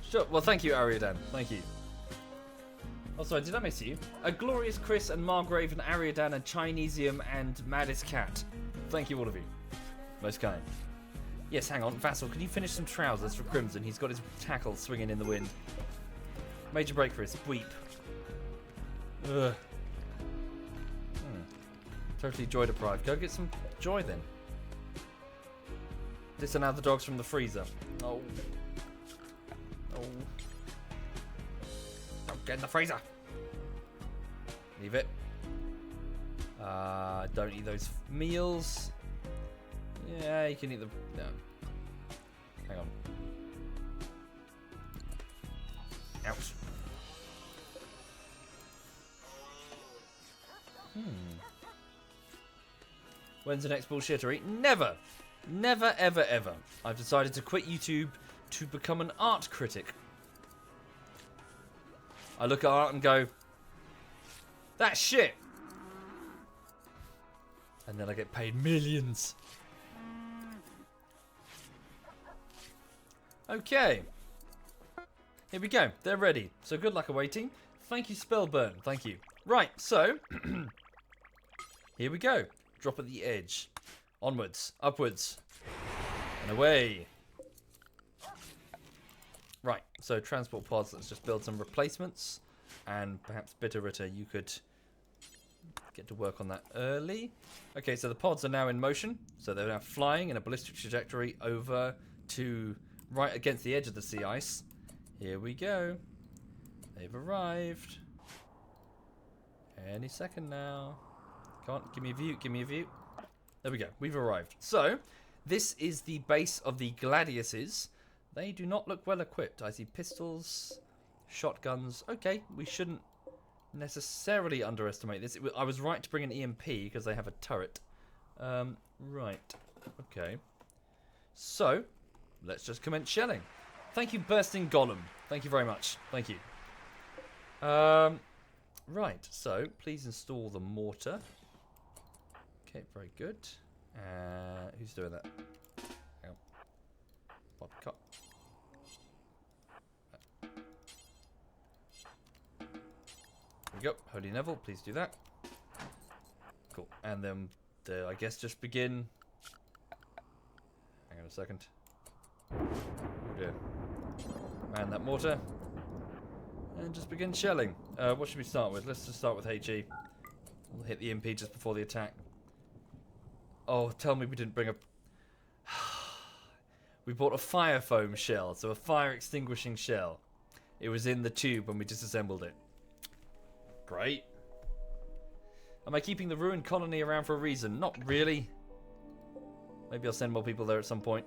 Sure. Well, thank you, Ariadan. Thank you. Oh, sorry, did I miss you? Glorious Chris and Margrave and Ariadan and Chinesium and Maddest Cat. Thank you, all of you. Most kind. Yes, hang on. Vassal, can you finish some trousers for Crimson? He's got his tackle swinging in the wind. Major break for his Weep. Ugh. Totally joy deprived. Go get some joy then. Disallow the dogs from the freezer. Oh. Oh. Don't get in the freezer. Leave it. Don't eat those meals. Yeah, you can eat the... No. Hang on. Ouch. When's the next bullshittery? Never! Never, ever, ever. I've decided to quit YouTube to become an art critic. I look at art and go, that's shit! And then I get paid millions. Okay. Here we go. They're ready. So good luck awaiting. Thank you, Spellburn. Thank you. Right, so... here we go. Drop at the edge. Onwards. Upwards. And away. Right, so transport pods. Let's just build some replacements. And perhaps Bitterritter, you could get to work on that early. Okay, so the pods are now in motion. So they're now flying in a ballistic trajectory over to right against the edge of the sea ice. Here we go. They've arrived. Any second now. Come on, give me a view, give me a view. There we go, we've arrived. So, this is the base of the Gladiuses. They do not look well equipped. I see pistols, shotguns. Okay, we shouldn't necessarily underestimate this. I was right to bring an EMP because they have a turret. Right, okay. So, let's just commence shelling. Thank you, Bursting Golem. Thank you very much. Thank you. Right, so please install the mortar. Okay, very good. Who's doing that? Hang on. Poppycock. There we go. Holy Neville, please do that. Cool. And then, I guess, just begin. Hang on a second. Oh dear. Man that mortar. And just begin shelling. What should we start with? Let's just start with HE. We'll hit the MP just before the attack. Oh, tell me we didn't bring a... We bought a fire foam shell, so a fire extinguishing shell. It was in the tube when we disassembled it. Great. Am I keeping the ruined colony around for a reason? Not really. Maybe I'll send more people there at some point.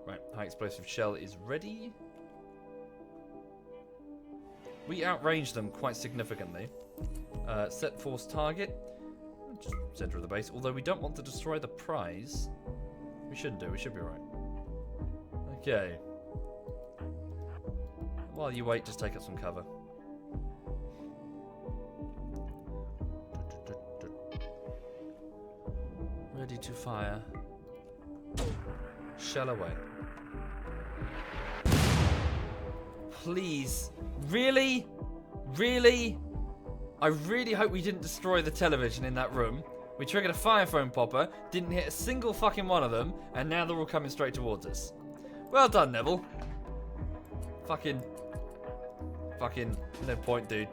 Right, high explosive shell is ready. We outranged them quite significantly. Set force target. Just center of the base. Although we don't want to destroy the prize. We shouldn't do. We should be right. Okay. While you wait, just take up some cover. Ready to fire. Shell away. Please. Really? Really? I really hope we didn't destroy the television in that room. We triggered a fire foam popper, didn't hit a single fucking one of them, and now they're all coming straight towards us. Well done, Neville. Fucking, no point, dude.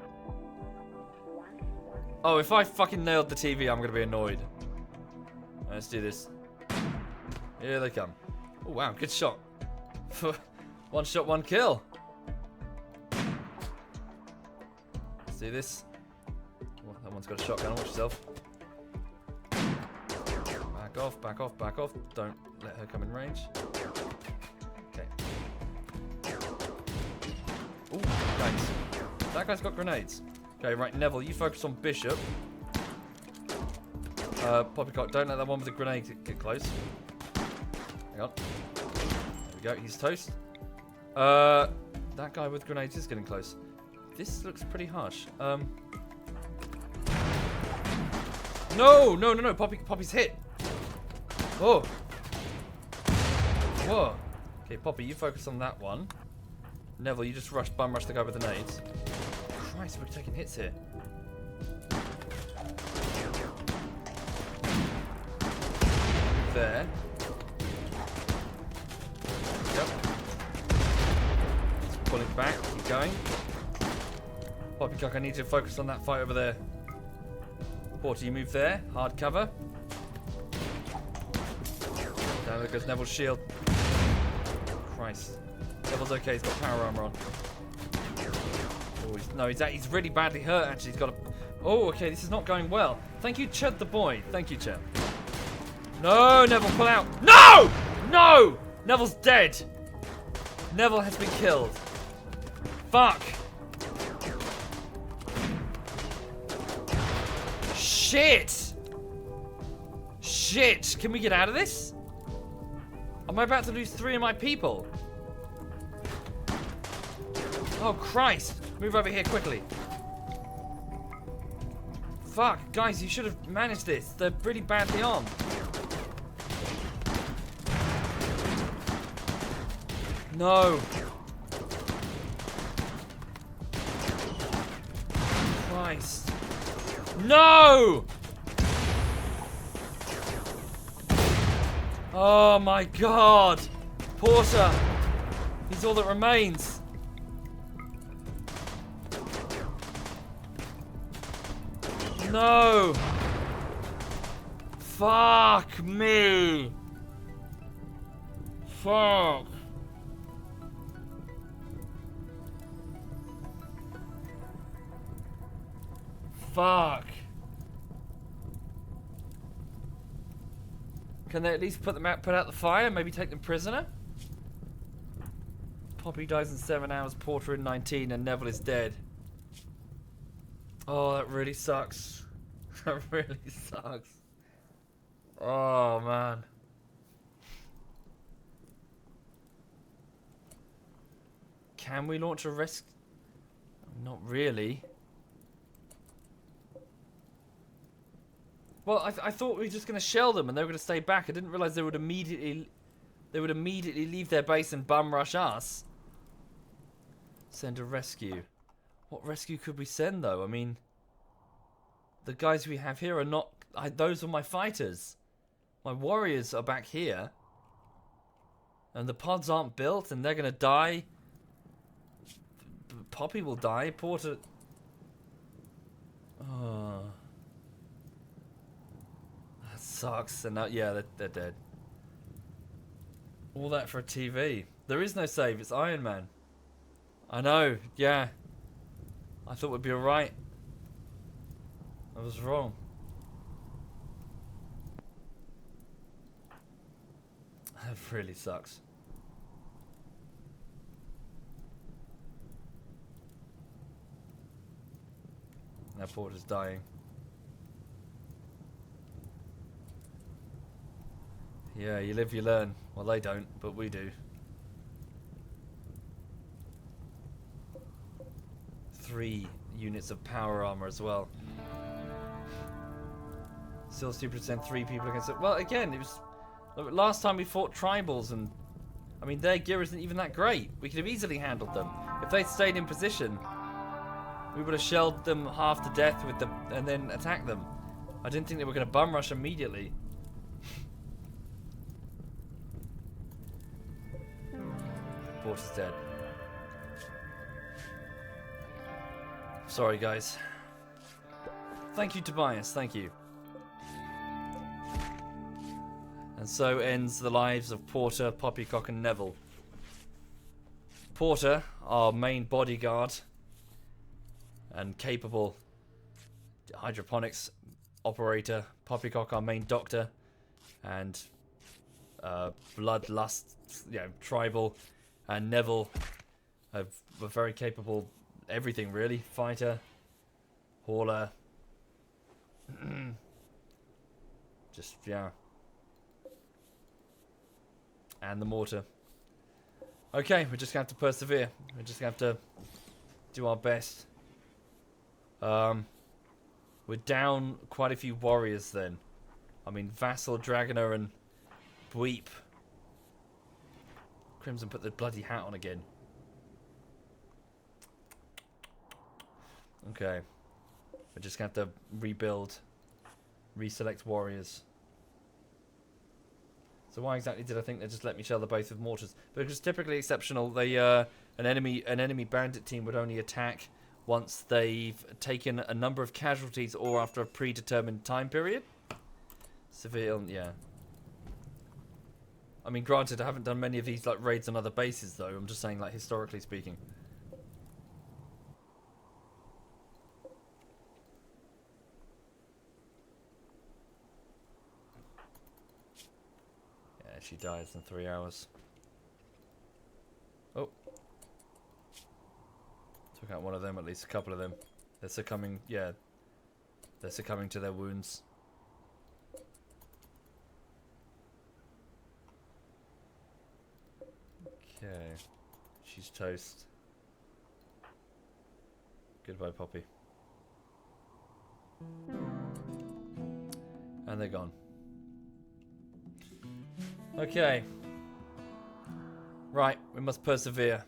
Oh, if I fucking nailed the TV, I'm gonna be annoyed. Let's do this. Here they come. Oh, wow, good shot. One shot, one kill. Let's do this. Well, that one's got a shotgun. Watch yourself. Back off, back off, back off. Don't let her come in range. Okay. Ooh, thanks. That guy's got grenades. Okay, right, Neville, you focus on Bishop. Poppycock, don't let that one with the grenade get close. Hang on. There we go, he's toast. That guy with grenades is getting close. This looks pretty harsh. No, Poppy's hit. Oh. Whoa. Okay, Poppy, you focus on that one. Neville, you just bum rush the guy with the nades. Christ, we're taking hits here. There. pulling back. Keep going. Poppycock, I need to focus on that fight over there. Porter, you move there. Hard cover. Down there goes Neville's shield. Christ. Neville's okay, he's got power armor on. Oh, he's really badly hurt, actually. He's got a... Oh, okay, this is not going well. Thank you, Ched the boy. Thank you, Ched. No, Neville, pull out. No! No! Neville's dead. Neville has been killed. Fuck. Shit. Shit. Can we get out of this? Am I about to lose 3 of my people? Oh, Christ. Move over here quickly. Fuck. Guys, you should have managed this. They're really badly armed. No. Christ. No! Oh my God. Porter. He's all that remains. No. Fuck me. Fuck. Fuck. Can they at least put out the fire? Maybe take them prisoner? Poppy dies in 7 hours, Porter in 19, and Neville is dead. Oh, that really sucks. That really sucks. Oh, man. Can we launch a rescue? Not really. Well, I thought we were just going to shell them and they were going to stay back. I didn't realize they would immediately leave their base and bum rush us. Send a rescue. What rescue could we send, though? I mean, the guys we have here are not... those are my fighters. My warriors are back here. And the pods aren't built and they're going to die. Poppy will die. Porter... Oh... Sucks. And now, yeah, they're dead. All that for a TV. There is no save. It's Iron Man. I know. Yeah. I thought we'd be alright. I was wrong. That really sucks. Now Porter's dying. Yeah, you live, you learn. Well, they don't, but we do. 3 units of power armor as well. Still stupid to send 3 people against it. Well, again, it was... Last time we fought tribals and... I mean, their gear isn't even that great. We could have easily handled them. If they'd stayed in position, we would have shelled them half to death with the... and then attacked them. I didn't think they were going to bum rush immediately. Porter's dead. Sorry, guys. Thank you, Tobias. Thank you. And so ends the lives of Porter, Poppycock, and Neville. Porter, our main bodyguard and capable hydroponics operator. Poppycock, our main doctor, and bloodlust, tribal. And Neville, a very capable everything really. Fighter, hauler. Just, yeah. And the mortar. Okay, we're just going to have to persevere. We're just going to have to do our best. We're down quite a few warriors then. I mean, Vassal, Dragoner, and Bweep. Crimson put the bloody hat on again. Okay. We're just going to have to rebuild. Reselect warriors. So why exactly did I think they just let me shell the both with mortars? Because typically exceptional, they An enemy bandit team would only attack once they've taken a number of casualties or after a predetermined time period. Severe, yeah. I mean, granted, I haven't done many of these like raids on other bases, though. I'm just saying, like, historically speaking. Yeah, she dies in 3 hours. Oh. Took out one of them, at least a couple of them. They're succumbing, yeah. They're succumbing to their wounds. Okay. She's toast. Goodbye, Poppy. And they're gone. Okay. Right, we must persevere.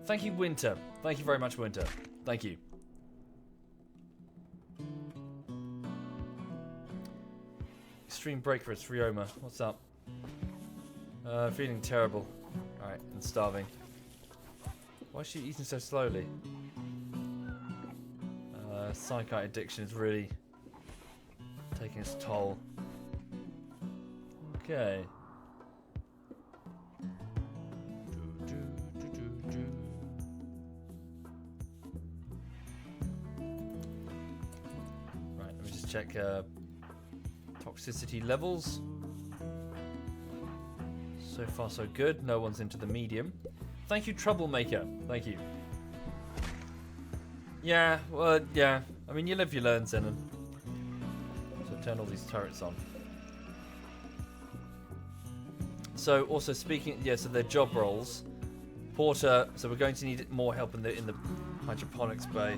Thank you, Winter. Thank you very much, Winter. Thank you. Extreme break for it's Ryoma. What's up? Feeling terrible. Alright, and starving. Why is she eating so slowly? Psychite addiction is really taking its toll. Okay. Right, let me just check toxicity levels. So far so good. No one's into the medium. Thank you, Troublemaker. Thank you. Yeah, well, yeah. I mean, you live, you learn, Zenon. So turn all these turrets on. So, also speaking, yeah, so their job roles. Porter, so we're going to need more help in the hydroponics bay.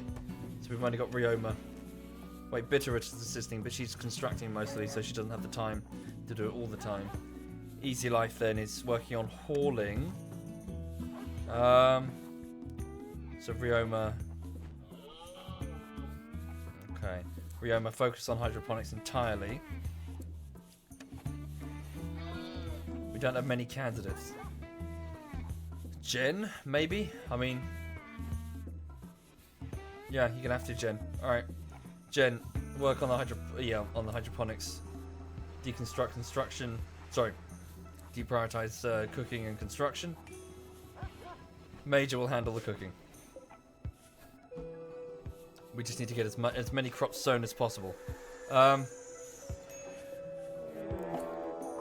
So we've only got Ryoma. Wait, Bitterich is assisting, but she's constructing mostly, so she doesn't have the time to do it all the time. Easy Life then is working on hauling. So Ryoma. Okay. Ryoma focus on hydroponics entirely. We don't have many candidates. Jen, maybe? I mean... Yeah, you're gonna have to, Jen. Alright. Jen, work on the on the hydroponics. Deconstruct construction. Sorry. Deprioritize cooking and construction. Major will handle the cooking. We just need to get as many crops sown as possible.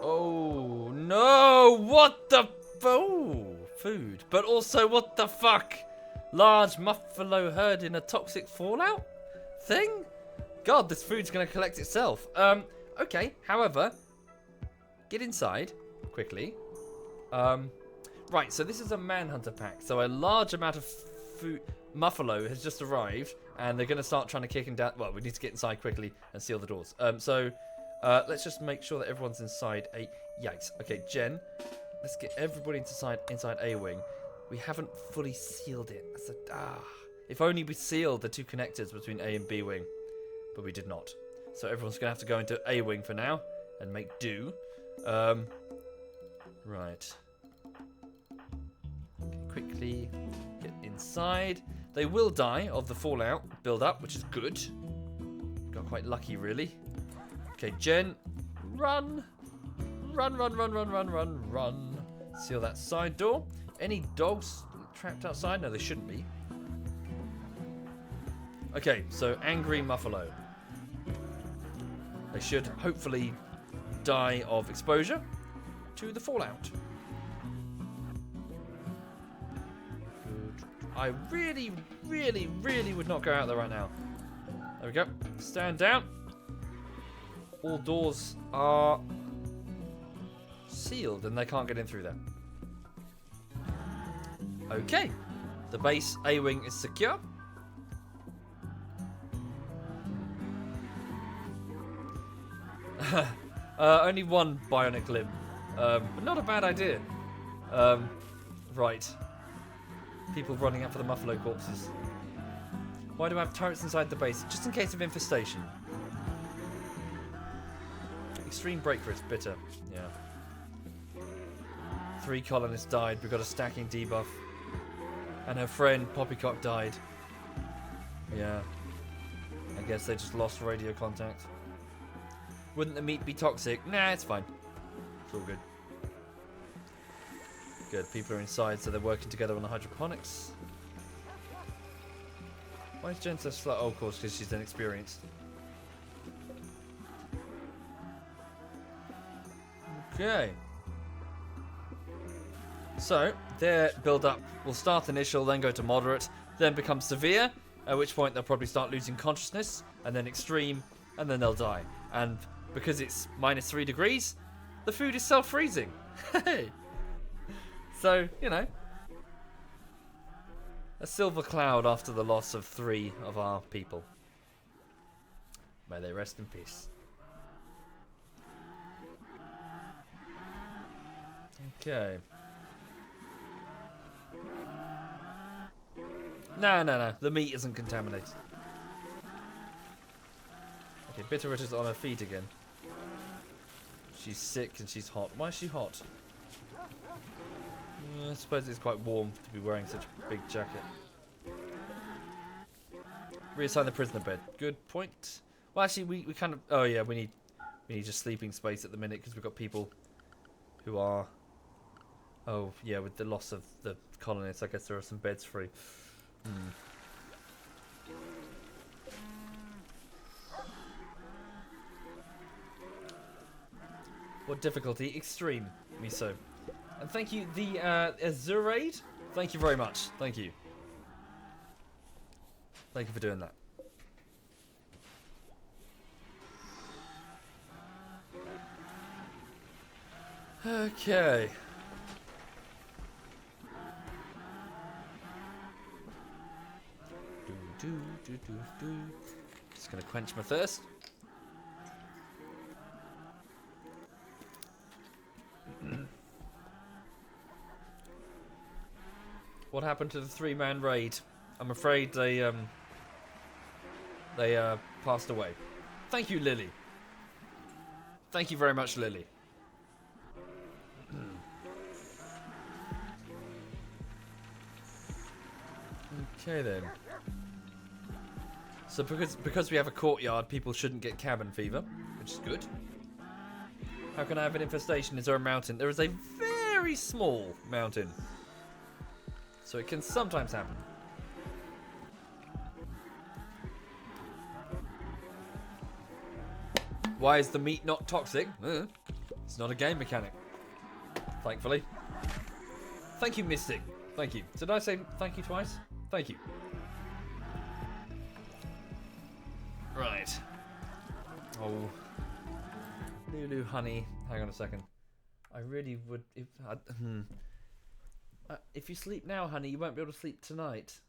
Oh no! What the? Oh, food. But also, what the fuck? Large buffalo herd in a toxic fallout thing? God, this food's gonna collect itself. Okay. However, get inside quickly. Right. So this is a manhunter pack. So a large amount of food. Muffalo has just arrived, and they're going to start trying to kick him down. Well, we need to get inside quickly and seal the doors. Let's just make sure that everyone's inside a... Yikes. Okay, Jen, let's get everybody inside A wing. We haven't fully sealed it. If only we sealed the two connectors between A and B wing, but we did not. So everyone's going to have to go into A wing for now and make do. Right. Okay, quickly get inside. They will die of the fallout build-up, which is good. Got quite lucky, really. Okay, Jen, run. Run, run, run, run, run, run, run. Seal that side door. Any dogs trapped outside? No, they shouldn't be. Okay, so angry Muffalo. They should hopefully die of exposure to the fallout. I really, really, really would not go out there right now. There we go. Stand down. All doors are sealed and they can't get in through them. Okay. The base A-wing is secure. Only one bionic limb. But not a bad idea. Right. People running out for the Muffalo corpses. Why do I have turrets inside the base? Just in case of infestation. Extreme break risk, bitter. Yeah. 3 colonists died. We got a stacking debuff. And her friend, Poppycock, died. Yeah. I guess they just lost radio contact. Wouldn't the meat be toxic? Nah, it's fine. It's all good. Good, people are inside, so they're working together on the hydroponics. Why is Jen so slow? Oh, of course, because she's inexperienced. Okay. So, their build-up will start initial, then go to moderate, then become severe, at which point they'll probably start losing consciousness, and then extreme, and then they'll die. And because it's -3 degrees, the food is self-freezing. Hey! So, you know, a silver cloud after the loss of 3 of our people. May they rest in peace. Okay. No. The meat isn't contaminated. Okay, Bitterroot is on her feet again. She's sick and she's hot. Why is she hot? I suppose it's quite warm to be wearing such a big jacket. Reassign the prisoner bed. Good point. Well, actually, we kind of... Oh, yeah, we need just sleeping space at the minute because we've got people who are... Oh, yeah, with the loss of the colonists, I guess there are some beds free. What difficulty? Extreme. Miso. And thank you, the Azuraid. Thank you very much. Thank you. Thank you for doing that. Okay. Just gonna quench my thirst. What happened to the 3-man raid? I'm afraid they passed away. Thank you, Lily. Thank you very much, Lily. Okay then. So because we have a courtyard, people shouldn't get cabin fever, which is good. How can I have an infestation? Is there a mountain? There is a very small mountain. So it can sometimes happen. Why is the meat not toxic? It's not a game mechanic. Thankfully. Thank you, Mystic. Thank you. Did I say thank you twice? Thank you. Right. Oh. Lulu, honey. Hang on a second. I really would... If you sleep now, honey, you won't be able to sleep tonight.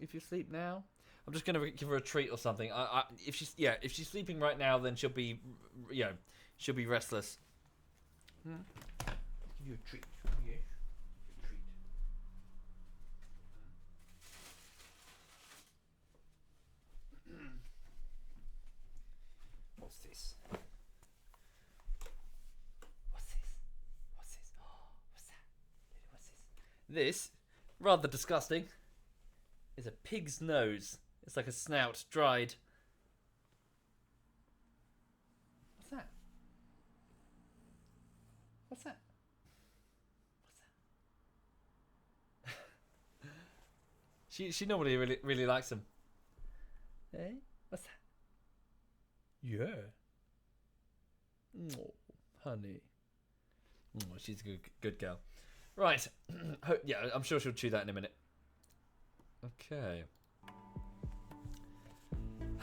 If you sleep now... I'm just going to give her a treat or something. If she's sleeping right now, then she'll be... she'll be restless. Give you a treat. Yeah. What's this? What's this? What's this? Oh, what's that? What's this? This, rather disgusting, is a pig's nose. It's like a snout, dried. What's that? What's that? What's that? She normally really likes them. Eh? What's that? Yeah. Oh, honey. Oh, she's a good girl. Right. Yeah, I'm sure she'll chew that in a minute. Okay.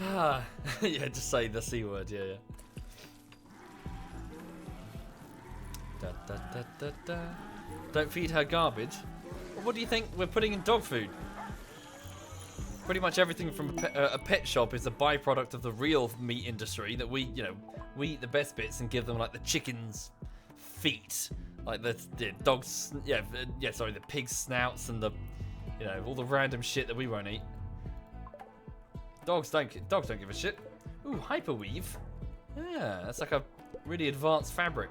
Ah, yeah, just say the C word, yeah. Da. Don't feed her garbage. Well, what do you think we're putting in dog food? Pretty much everything from a pet shop is a byproduct of the real meat industry that we eat the best bits and give them like the chicken's feet, like the dog's, the pig's snouts and the, all the random shit that we won't eat. Dogs don't give a shit. Ooh, hyperweave. Yeah, that's like a really advanced fabric.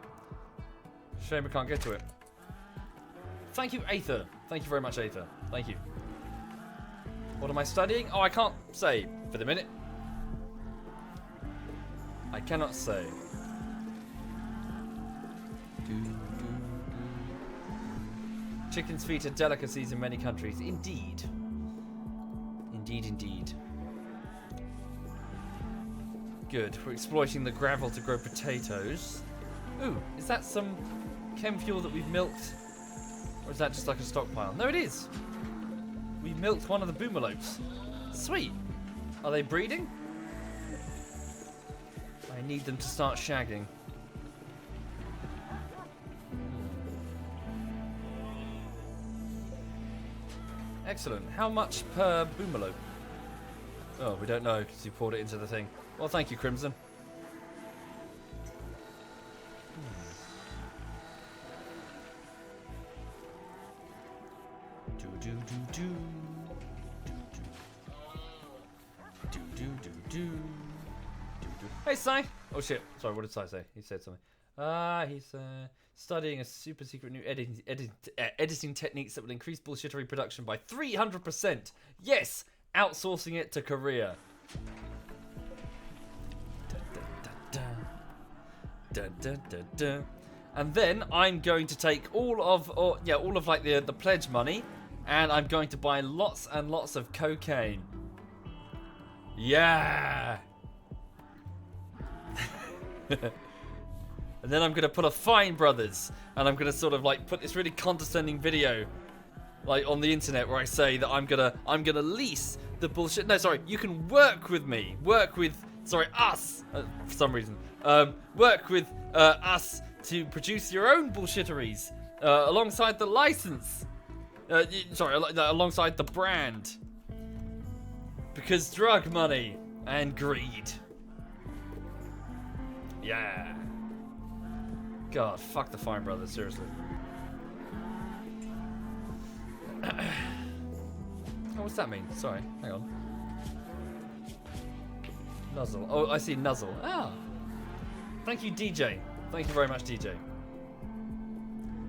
Shame we can't get to it. Thank you, Aether. Thank you very much, Aether. Thank you. What am I studying? Oh, I can't say for the minute. I cannot say. Chicken's feet are delicacies in many countries. Indeed. Indeed, indeed. Good. We're exploiting the gravel to grow potatoes. Ooh, is that some chem fuel that we've milked? Or is that just like a stockpile? No, it is. We milked one of the boomalopes. Sweet. Are they breeding? I need them to start shagging. Excellent. How much per boomalope? Oh, we don't know because you poured it into the thing. Well, thank you, Crimson. Hey, Si! Oh shit! Sorry, what did Si say? He said something. He's studying a super secret new editing techniques that will increase bullshittery production by 300%. Yes, outsourcing it to Korea. And then I'm going to take all of like the pledge money, and I'm going to buy lots and lots of cocaine. Yeah. And then I'm gonna put a fine, brothers, and I'm gonna sort of like put this really condescending video like on the internet where I say that I'm gonna lease the bullshit. No, sorry, you can work with me. Us for some reason. Work with us to produce your own bullshitteries alongside the license. Alongside the brand. Because drug money and greed. Yeah. God, fuck the Fine Brothers, seriously. Oh, what's that mean? Sorry, hang on. Nuzzle. Oh, I see Nuzzle. Ah. Thank you, DJ. Thank you very much, DJ.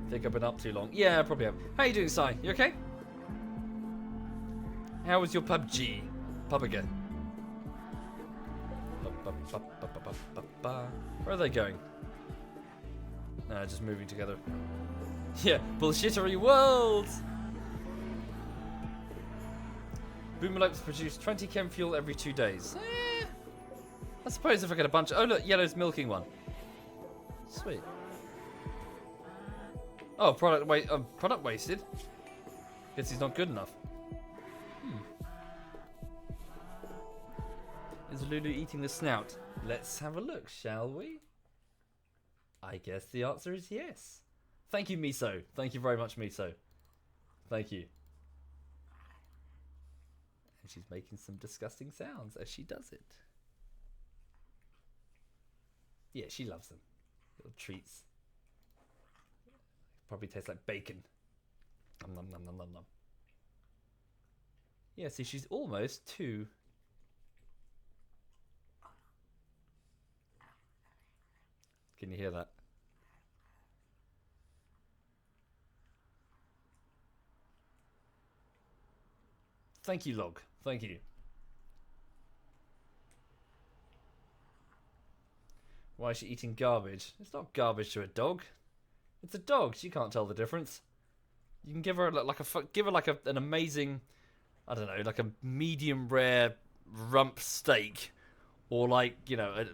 Think I've been up too long. Yeah, I probably have. How you doing, Si? You okay? How was your PUBG? Pub again. Where are they going? No, just moving together. Yeah, bullshittery world! Boomalopes produce 20 chem fuel every 2 days. I suppose if I get a bunch of... Oh, look, Yellow's milking one. Sweet. Oh, product wasted? Guess he's not good enough. Is Lulu eating the snout? Let's have a look, shall we? I guess the answer is yes. Thank you, Miso. Thank you very much, Miso. Thank you. And she's making some disgusting sounds as she does it. Yeah, she loves them. Little treats. Probably tastes like bacon. Nom nom nom nom nom nom. Yeah, see, she's almost 2. Can you hear that? Thank you, Log. Thank you. Why is she eating garbage? It's not garbage to a dog. It's a dog. She can't tell the difference. You can give her an amazing, I don't know, like a medium rare rump steak, or like, you know,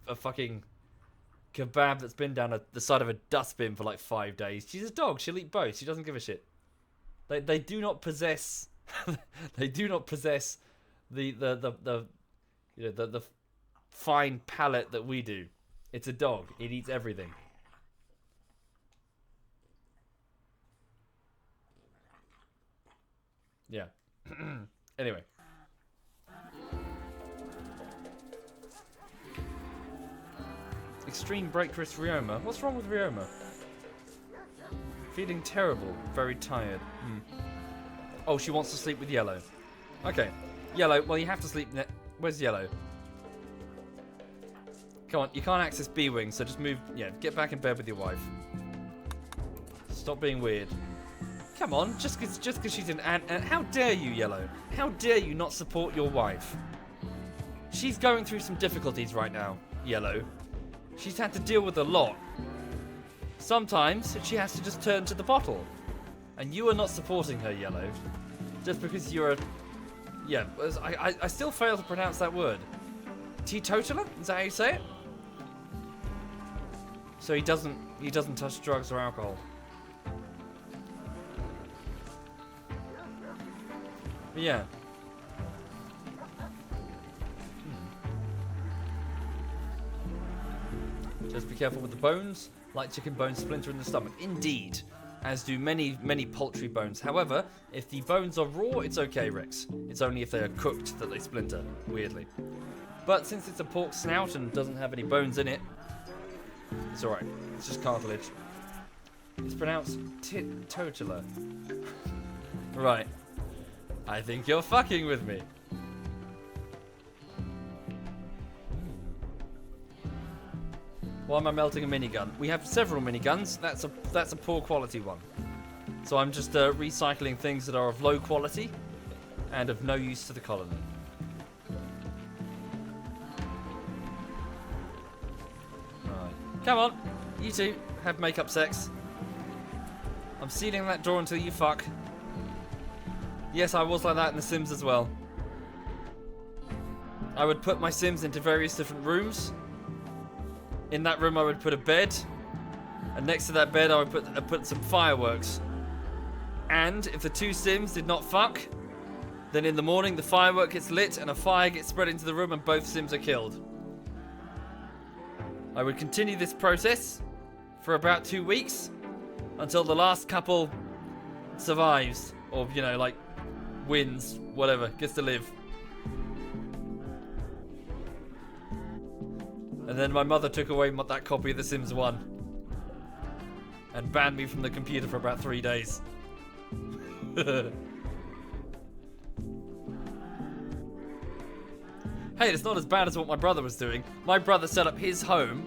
a fucking kebab that's been down the side of a dustbin for like 5 days. She's a dog. She'll eat both. She doesn't give a shit. They do not possess. They do not possess the fine palate that we do. It's a dog. It eats everything. Yeah. Anyway. Extreme break risk Ryoma. What's wrong with Ryoma? Feeling terrible. Very tired. Oh, she wants to sleep with Yellow. Okay. Yellow, well, you have to sleep... Where's Yellow? Come on, you can't access B-Wing, so just move... Yeah, get back in bed with your wife. Stop being weird. Come on, just because she's an ant... How dare you, Yellow? How dare you not support your wife? She's going through some difficulties right now, Yellow. She's had to deal with a lot. Sometimes she has to just turn to the bottle. And you are not supporting her, Yellow. Just because you're a... Yeah, I still fail to pronounce that word. Teetotaler? Is that how you say it? So he doesn't touch drugs or alcohol. But yeah. Just be careful with the bones. Like chicken bones splinter in the stomach. Indeed. As do many, many poultry bones. However, if the bones are raw, it's okay, Rex. It's only if they are cooked that they splinter, weirdly. But since it's a pork snout and doesn't have any bones in it, it's alright. It's just cartilage. It's pronounced teetotaler. Right. I think you're fucking with me. Why am I melting a minigun? We have several miniguns. That's a poor quality one. So I'm just recycling things that are of low quality and of no use to the colony. Right. Come on, you two have makeup sex. I'm sealing that door until you fuck. Yes, I was like that in The Sims as well. I would put my Sims into various different rooms. In that room I would put a bed, and next to that bed I would put some fireworks. And if the two Sims did not fuck, then in the morning the firework gets lit and a fire gets spread into the room and both Sims are killed. I would continue this process for about 2 weeks until the last couple survives, or you know, like wins, whatever, gets to live. And then my mother took away that copy of The Sims 1 and banned me from the computer for about 3 days. Hey, it's not as bad as what my brother was doing. My brother set up his home.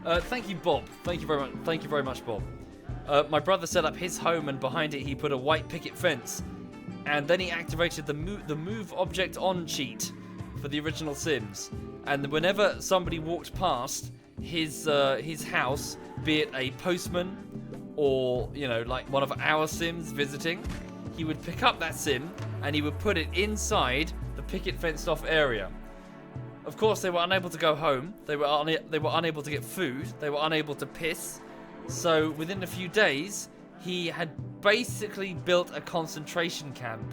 Thank you, Bob. Thank you very much. Thank you very much, Bob. My brother set up his home, and behind it he put a white picket fence. And then he activated the move object on cheat for the original Sims. And whenever somebody walked past his house, be it a postman or, you know, like one of our Sims visiting, he would pick up that Sim and he would put it inside the picket fenced off area. Of course, they were unable to go home. They were unable to get food. They were unable to piss. So within a few days, he had basically built a concentration camp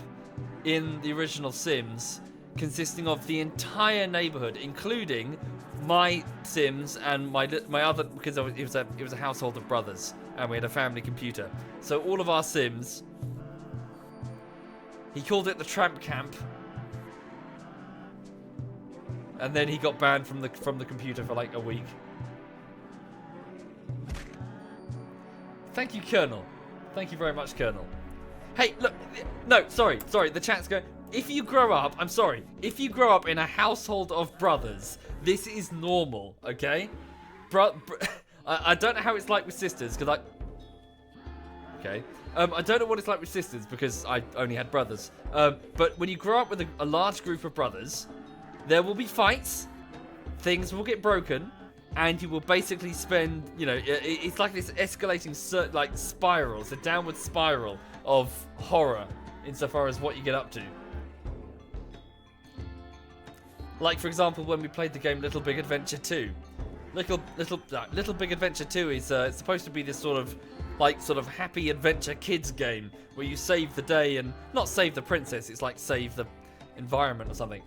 in the original Sims, consisting of the entire neighborhood, including my Sims and my other, because it was a household of brothers and we had a family computer. So all of our Sims, he called it the tramp camp, and then he got banned from the computer for like a week. Thank you, Colonel. Thank you very much, Colonel. Hey, look, no, sorry, the chat's going. If you grow up, I'm sorry, if you grow up in a household of brothers, this is normal, okay? I don't know how it's like with sisters, because okay. I don't know what it's like with sisters, because I only had brothers. But when you grow up with a large group of brothers, there will be fights, things will get broken, and you will basically spend, you know, it's like this escalating, like, spiral, it's a downward spiral of horror, insofar as what you get up to. Like, for example, when we played the game Little Big Adventure 2. Little Big Adventure 2 is it's supposed to be this sort of happy adventure kids game where you save the day and not save the princess. It's like save the environment or something.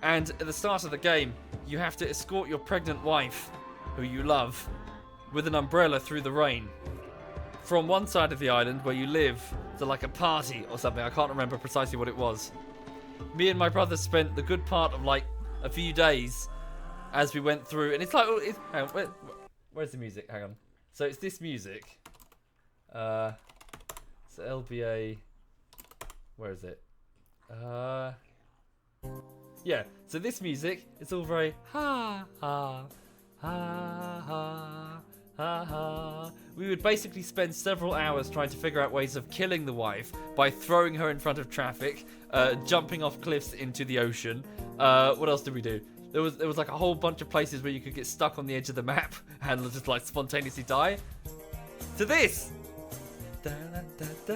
And at the start of the game, you have to escort your pregnant wife, who you love, with an umbrella through the rain, from one side of the island where you live to like a party or something. I can't remember precisely what it was. Me and my brother spent the good part of like a few days as we went through, and it's like, hang on, where's the music? Hang on. So it's this music. So LBA, where is it? Yeah. So this music, it's all very ha ha Ha ha ha ha. We would basically spend several hours trying to figure out ways of killing the wife by throwing her in front of traffic, jumping off cliffs into the ocean. What else did we do? There was like a whole bunch of places where you could get stuck on the edge of the map and just like spontaneously die. To this. Da, da, da, da,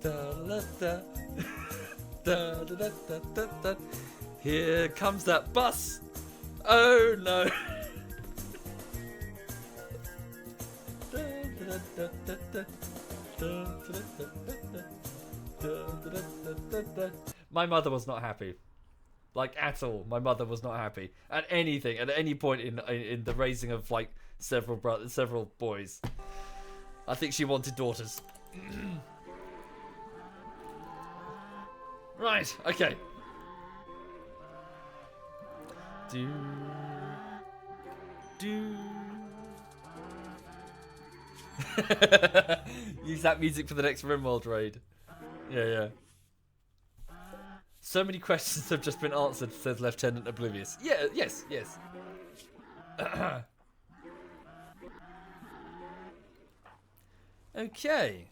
da, da, da, da, da, da, da. Here comes that bus. Oh no. My mother was not happy. Like, at all. My mother was not happy. At anything. At any point in the raising of, like, several boys. I think she wanted daughters. Right. Okay. Use that music for the next RimWorld raid. Yeah. So many questions have just been answered, says Lieutenant Oblivious. Yeah, yes. Okay.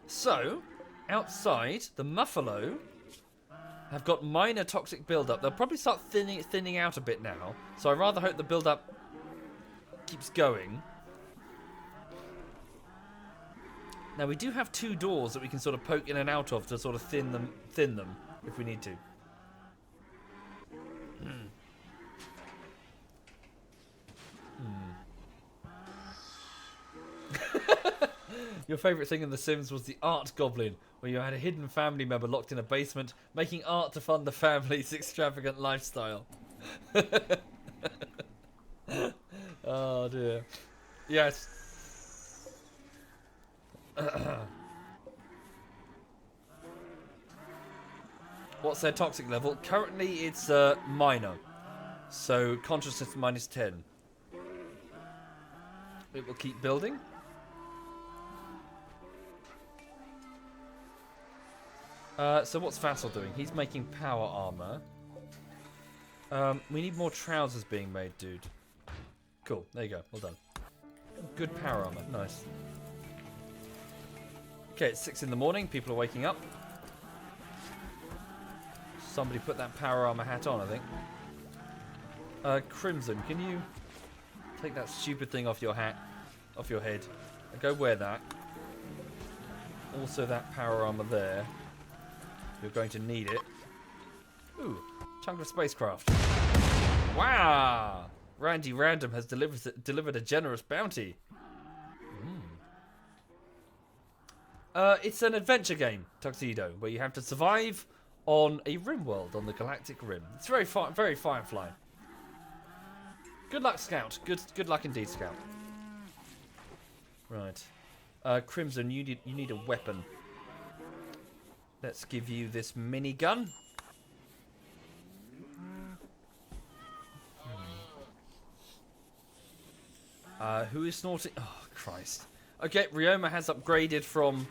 So, outside, the Muffalo have got minor toxic buildup. They'll probably start thinning out a bit now. So I rather hope the buildup keeps going. Now we do have 2 doors that we can sort of poke in and out of to sort of thin them if we need to. Your favourite thing in The Sims was the art goblin, where you had a hidden family member locked in a basement, making art to fund the family's extravagant lifestyle. Oh dear. Yes. What's their toxic level? Currently it's minor. So consciousness -10. It will keep building. So what's Vassal doing? He's making power armor. We need more trousers being made, dude. Cool, there you go, well done. Good power armor, nice. Okay, it's 6 in the morning, people are waking up. Somebody put that power armor hat on, I think. Crimson, can you take that stupid thing off your hat, off your head, and go wear that. Also that power armor there. You're going to need it. Ooh, chunk of spacecraft. Wow! Randy Random has delivered a generous bounty. It's an adventure game, Tuxedo, where you have to survive on a RimWorld on the Galactic Rim. It's very Firefly. Good luck, Scout. Good luck indeed, Scout. Right. Crimson, you need a weapon. Let's give you this minigun. Who is snorting? Oh, Christ. Okay, Ryoma has upgraded from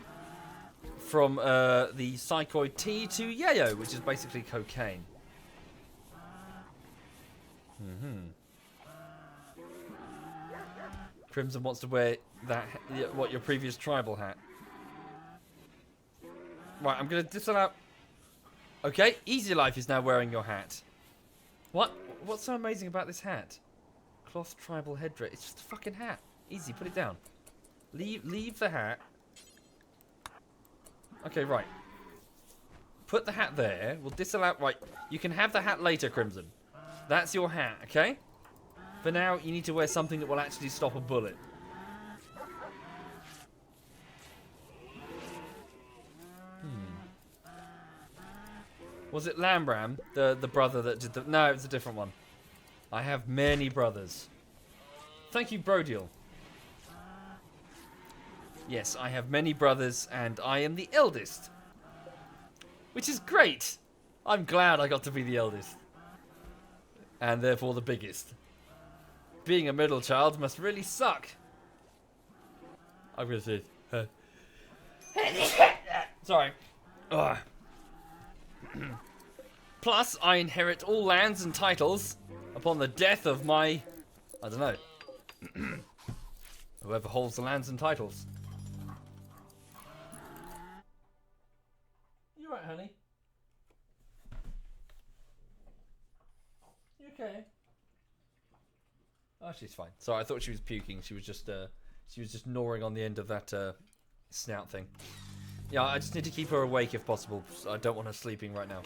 the Psychoid T to Yayo, which is basically cocaine. Crimson wants to wear that, your previous tribal hat. Right, I'm going to disallow... Okay, Easy Life is now wearing your hat. What? What's so amazing about this hat? Cloth tribal headdress. It's just a fucking hat. Easy, put it down. Leave the hat. Okay, right. Put the hat there. We'll disallow... Right, you can have the hat later, Crimson. That's your hat, okay? For now, you need to wear something that will actually stop a bullet. Was it Lambram, the brother that did the... No, it was a different one. I have many brothers. Thank you, Brodiel. Yes, I have many brothers, and I am the eldest. Which is great. I'm glad I got to be the eldest. And therefore the biggest. Being a middle child must really suck. I'm going to say... Sorry. Plus, I inherit all lands and titles. upon the death of my... I don't know. Whoever holds the lands and titles. You right, honey? You okay? Oh, she's fine. Sorry, I thought she was puking. She was just gnawing on the end of that snout thing. Yeah, I just need to keep her awake if possible. I don't want her sleeping right now.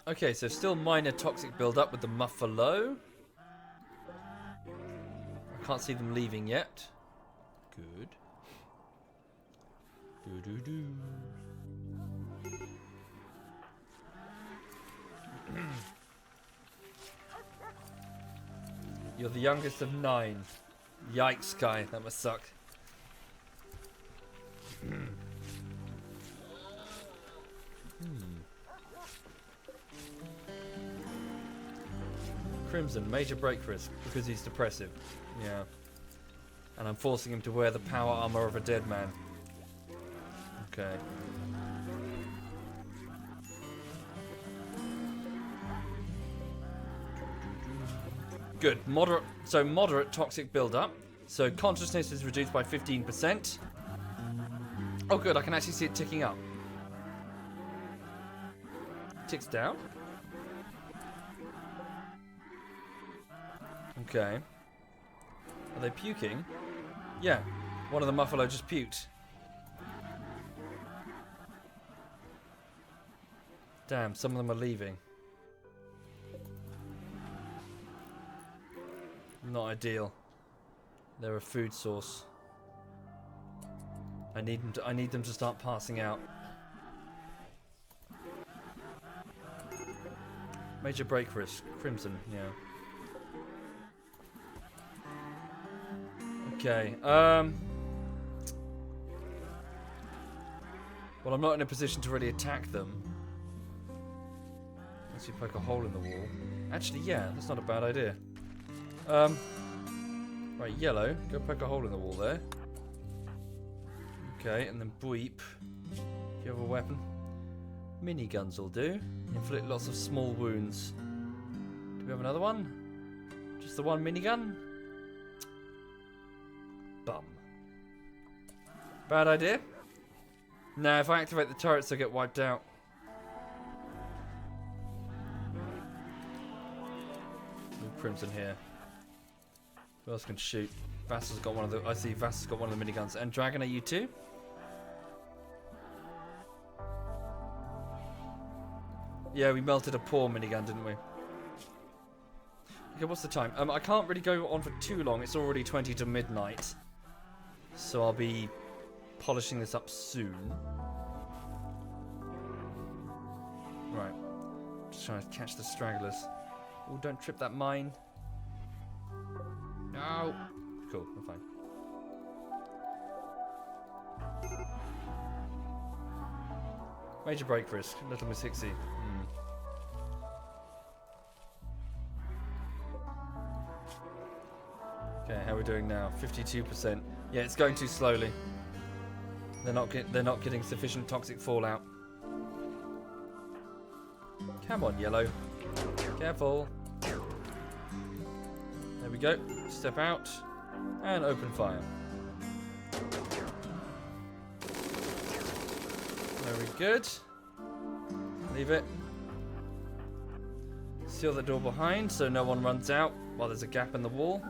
Okay, so still minor toxic build-up with the muffalo. I can't see them leaving yet. Good. Do-do-do. You're the youngest of 9. Yikes, Kai. That must suck. Crimson, major break risk because he's depressive. Yeah. And I'm forcing him to wear the power armor of a dead man. Okay. Good. Moderate toxic build-up. So consciousness is reduced by 15%. Oh, good. I can actually see it ticking up. Ticks down. Okay. Are they puking? Yeah. One of the muffalo just puked. Damn, some of them are leaving. Not ideal. They're a food source. I need them to start passing out. Major break risk. Crimson, yeah. Okay, well, I'm not in a position to really attack them. Unless you poke a hole in the wall. Actually, yeah, that's not a bad idea. Right, yellow, go poke a hole in the wall there. Okay, and then Bweep. Do you have a weapon? Miniguns will do. Inflict lots of small wounds. Do we have another one? Just the one minigun? Bum. Bad idea? Nah, if I activate the turrets, they'll get wiped out. Move Crimson here. Who else can shoot? Vass's got one of the... I see Vass's got one of the miniguns. And Dragon, are you too? Yeah, we melted a poor minigun, didn't we? Okay, what's the time? I can't really go on for too long. It's already 20 to midnight. So I'll be polishing this up soon. Right. Just trying to catch the stragglers. Oh, don't trip that mine. No. Cool, I'm fine. Major break risk. Little Miss Hixie. Okay, how are we doing now? 52%. Yeah, it's going too slowly. They're not getting sufficient toxic fallout. Come on, yellow. Careful. There we go. Step out and open fire. Very good. Leave it. Seal the door behind so no one runs out while there's a gap in the wall.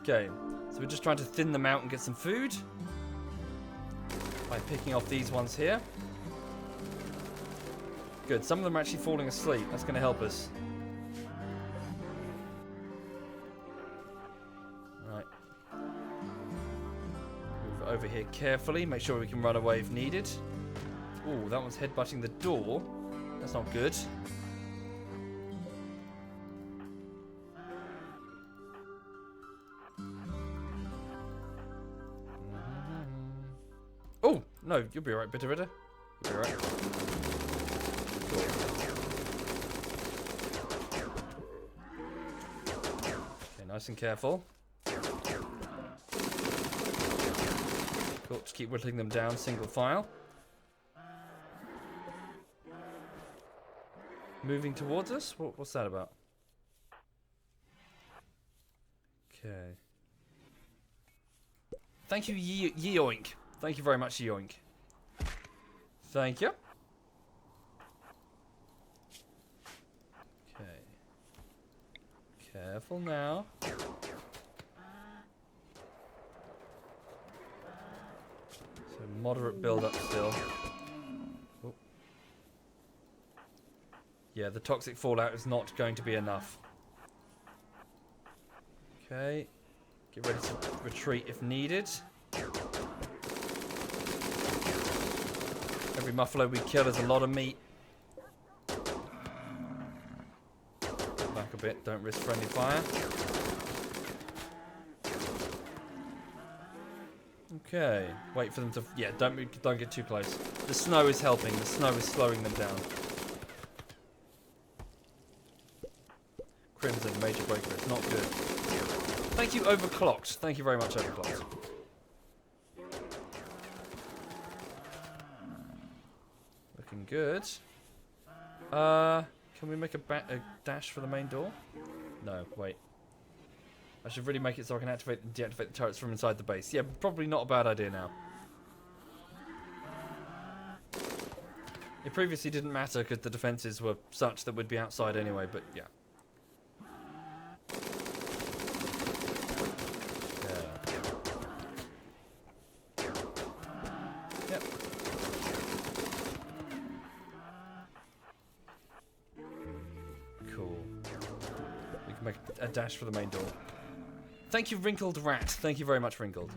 Okay, so we're just trying to thin them out and get some food by picking off these ones here. Good, some of them are actually falling asleep. That's going to help us. Right. Move over here carefully. Make sure we can run away if needed. Ooh, that one's headbutting the door. That's not good. Oh, no, you'll be alright, Bitterritter. You'll be alright. Cool. Okay, nice and careful. Cool. Cool, just keep whittling them down, single file. Moving towards us? What's that about? Okay. Thank you, Yeoink. Thank you very much, Yeoink. Thank you. Okay. Careful now. So moderate build up still. Oh. Yeah, the toxic fallout is not going to be enough. Okay. Get ready to retreat if needed. Every muffalo we kill is a lot of meat. Back a bit, don't risk friendly fire. Okay, wait for them to... Yeah, don't get too close. The snow is helping, the snow is slowing them down. Crimson, major breaker, it's not good. Thank you, Overclocked. Thank you very much, Overclocked. Looking good. Can we make a dash for the main door? No, wait. I should really make it so I can activate and deactivate the turrets from inside the base. Yeah, probably not a bad idea now. It previously didn't matter because the defenses were such that we'd be outside anyway, but yeah. Yep. Cool. We can make a dash for the main door. Thank you, Wrinkled Rat. Thank you very much, Wrinkled.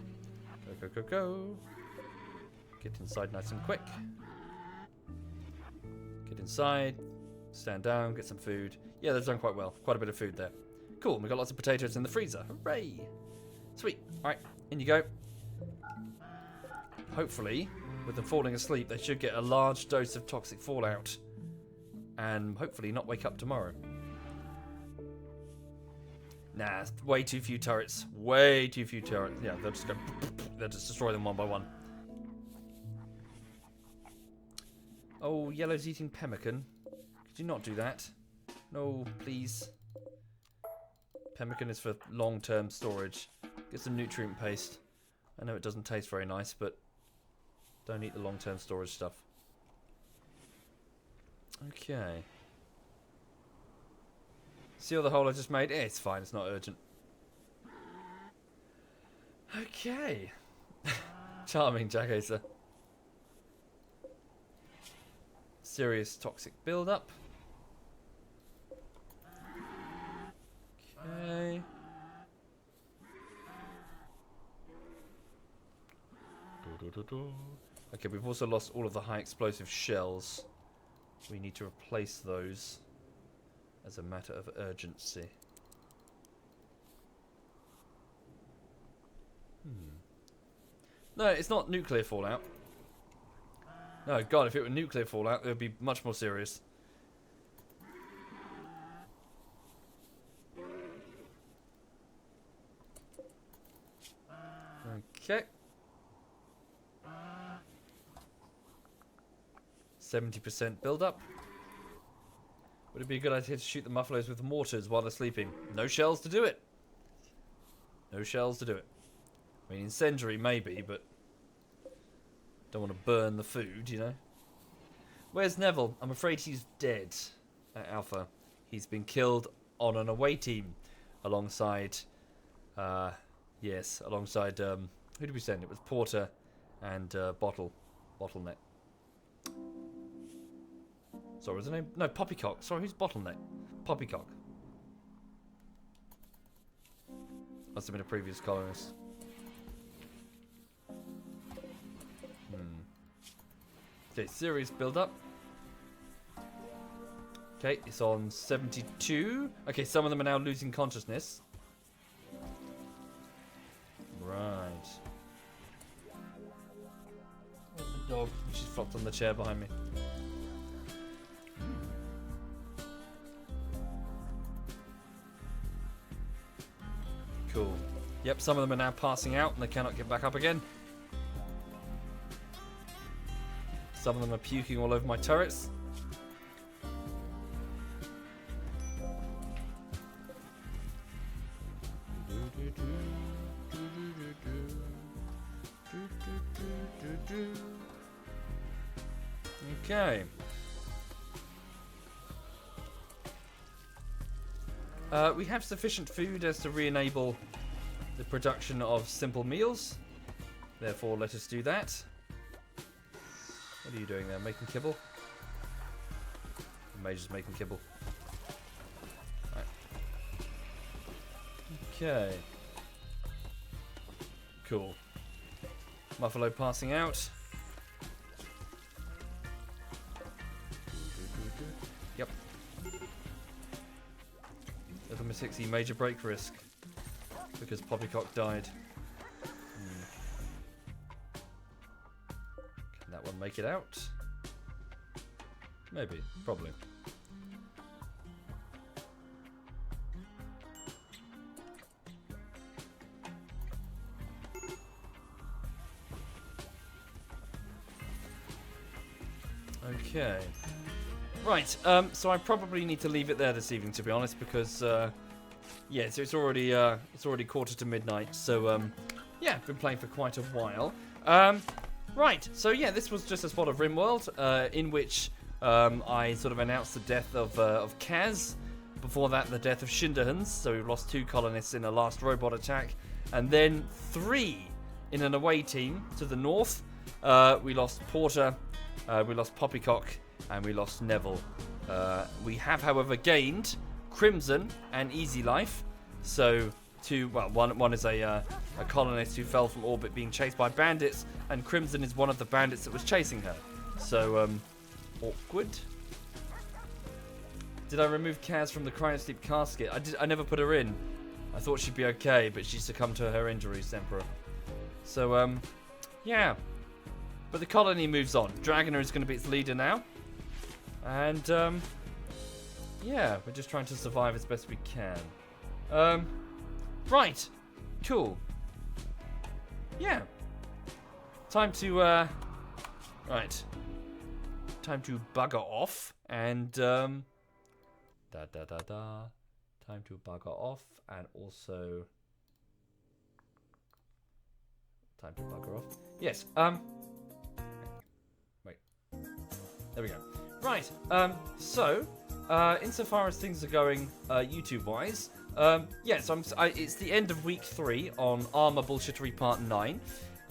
Go, go, go, go. Get inside nice and quick. Get inside. Stand down, get some food. Yeah, they've done quite well. Quite a bit of food there. Cool, we've got lots of potatoes in the freezer. Hooray! Sweet. Alright, in you go. Hopefully, with them falling asleep, they should get a large dose of toxic fallout. And hopefully not wake up tomorrow. Nah, way too few turrets. Way too few turrets. Yeah, they'll just go... They'll just destroy them one by one. Oh, Yellow's eating pemmican. Could you not do that? No, please. Pemmican is for long-term storage. Get some nutrient paste. I know it doesn't taste very nice, but don't eat the long-term storage stuff. Okay. See all the hole I just made? It's fine, it's not urgent. Okay. Charming, Jack Acer. Serious toxic build-up. Okay. Okay, we've also lost all of the high explosive shells. We need to replace those as a matter of urgency. No, it's not nuclear fallout. No, God, if it were nuclear fallout, it would be much more serious. Okay. 70% build-up. Would it be a good idea to shoot the muffaloes with mortars while they're sleeping? No shells to do it. No shells to do it. I mean, incendiary maybe, but don't want to burn the food, you know. Where's Neville? I'm afraid he's dead at Alpha. He's been killed on an away team alongside, alongside, who did we send? It was Porter and Bottleneck. Sorry, was her name? No, Poppycock. Sorry, who's Bottleneck? Poppycock. Must have been a previous colonist. Okay, serious build-up. Okay, it's on 72. Okay, some of them are now losing consciousness. Right. Where's the dog? She's flopped on the chair behind me. Cool. Yep, some of them are now passing out and they cannot get back up again. Some of them are puking all over my turrets. Okay. We have sufficient food as to re-enable the production of simple meals. Therefore, let us do that. What are you doing there? Making kibble? The Major's making kibble. Right. Okay. Cool. Muffalo passing out. Yep. Little Miss Hixie, major break risk. Because Poppycock died. Can that one make it out? Maybe. Probably. Okay. Right, so I probably need to leave it there this evening, to be honest, because, yeah, so it's already quarter to midnight, so, yeah, been playing for quite a while. Right, so, yeah, this was just a spot of RimWorld, in which, I sort of announced the death of Kaz. Before that, the death of Shinderhans, so we've lost 2 colonists in a last robot attack, and then 3 in an away team to the north. We lost Porter, we lost Poppycock, and we lost Neville. We have, however, gained Crimson and Easy Life. So, one is a colonist who fell from orbit being chased by bandits, and Crimson is one of the bandits that was chasing her. So, awkward. Did I remove Kaz from the cryosleep casket? I never put her in. I thought she'd be okay, but she succumbed to her injuries, Emperor. So, yeah. But the colony moves on. Dragoner is going to be its leader now. And, yeah, we're just trying to survive as best we can. Right. Cool. Yeah. Time to, right. Time to bugger off. And, Time to bugger off. And also... Time to bugger off. Yes, Wait. There we go. Right, so, insofar as things are going, YouTube-wise, yeah, so it's the end of week 3 on Armour Bullshittery Part 9,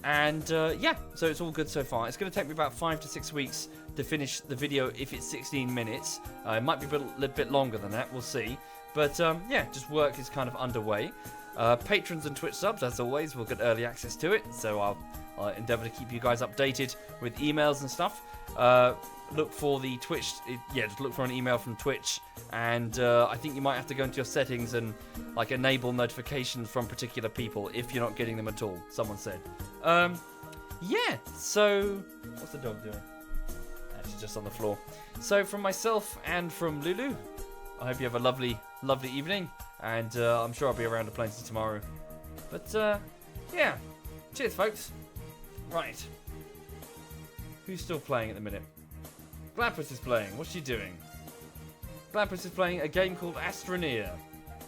and, yeah, so it's all good so far. It's going to take me about 5 to 6 weeks to finish the video if it's 16 minutes. It might be a little bit longer than that, we'll see. But, yeah, just work is kind of underway. Patrons and Twitch subs, as always, will get early access to it, so I'll endeavour to keep you guys updated with emails and stuff. Look for the Twitch, just look for an email from Twitch, and I think you might have to go into your settings and like enable notifications from particular people if you're not getting them at all, someone said. Yeah, so, what's the dog doing? Actually just on the floor. So from myself and from Lulu, I hope you have a lovely, lovely evening, and I'm sure I'll be around plenty tomorrow. But, yeah, cheers folks. Right. Who's still playing at the minute? Glampus is playing. What's she doing? Glampus is playing a game called Astroneer.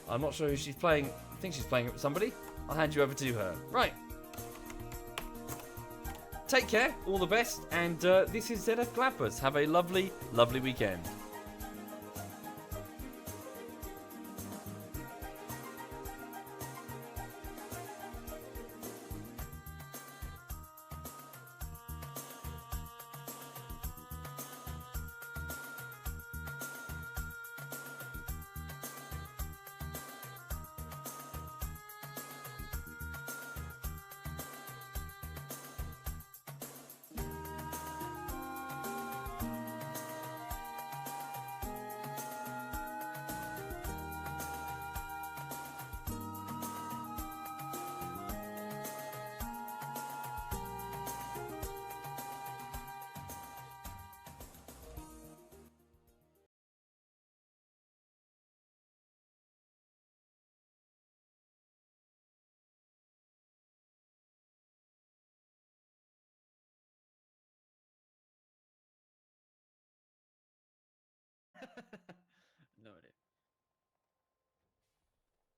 I'm not sure who she's playing. I think she's playing it with somebody. I'll hand you over to her. Right. Take care. All the best. And this is ZF Glampus. Have a lovely, lovely weekend.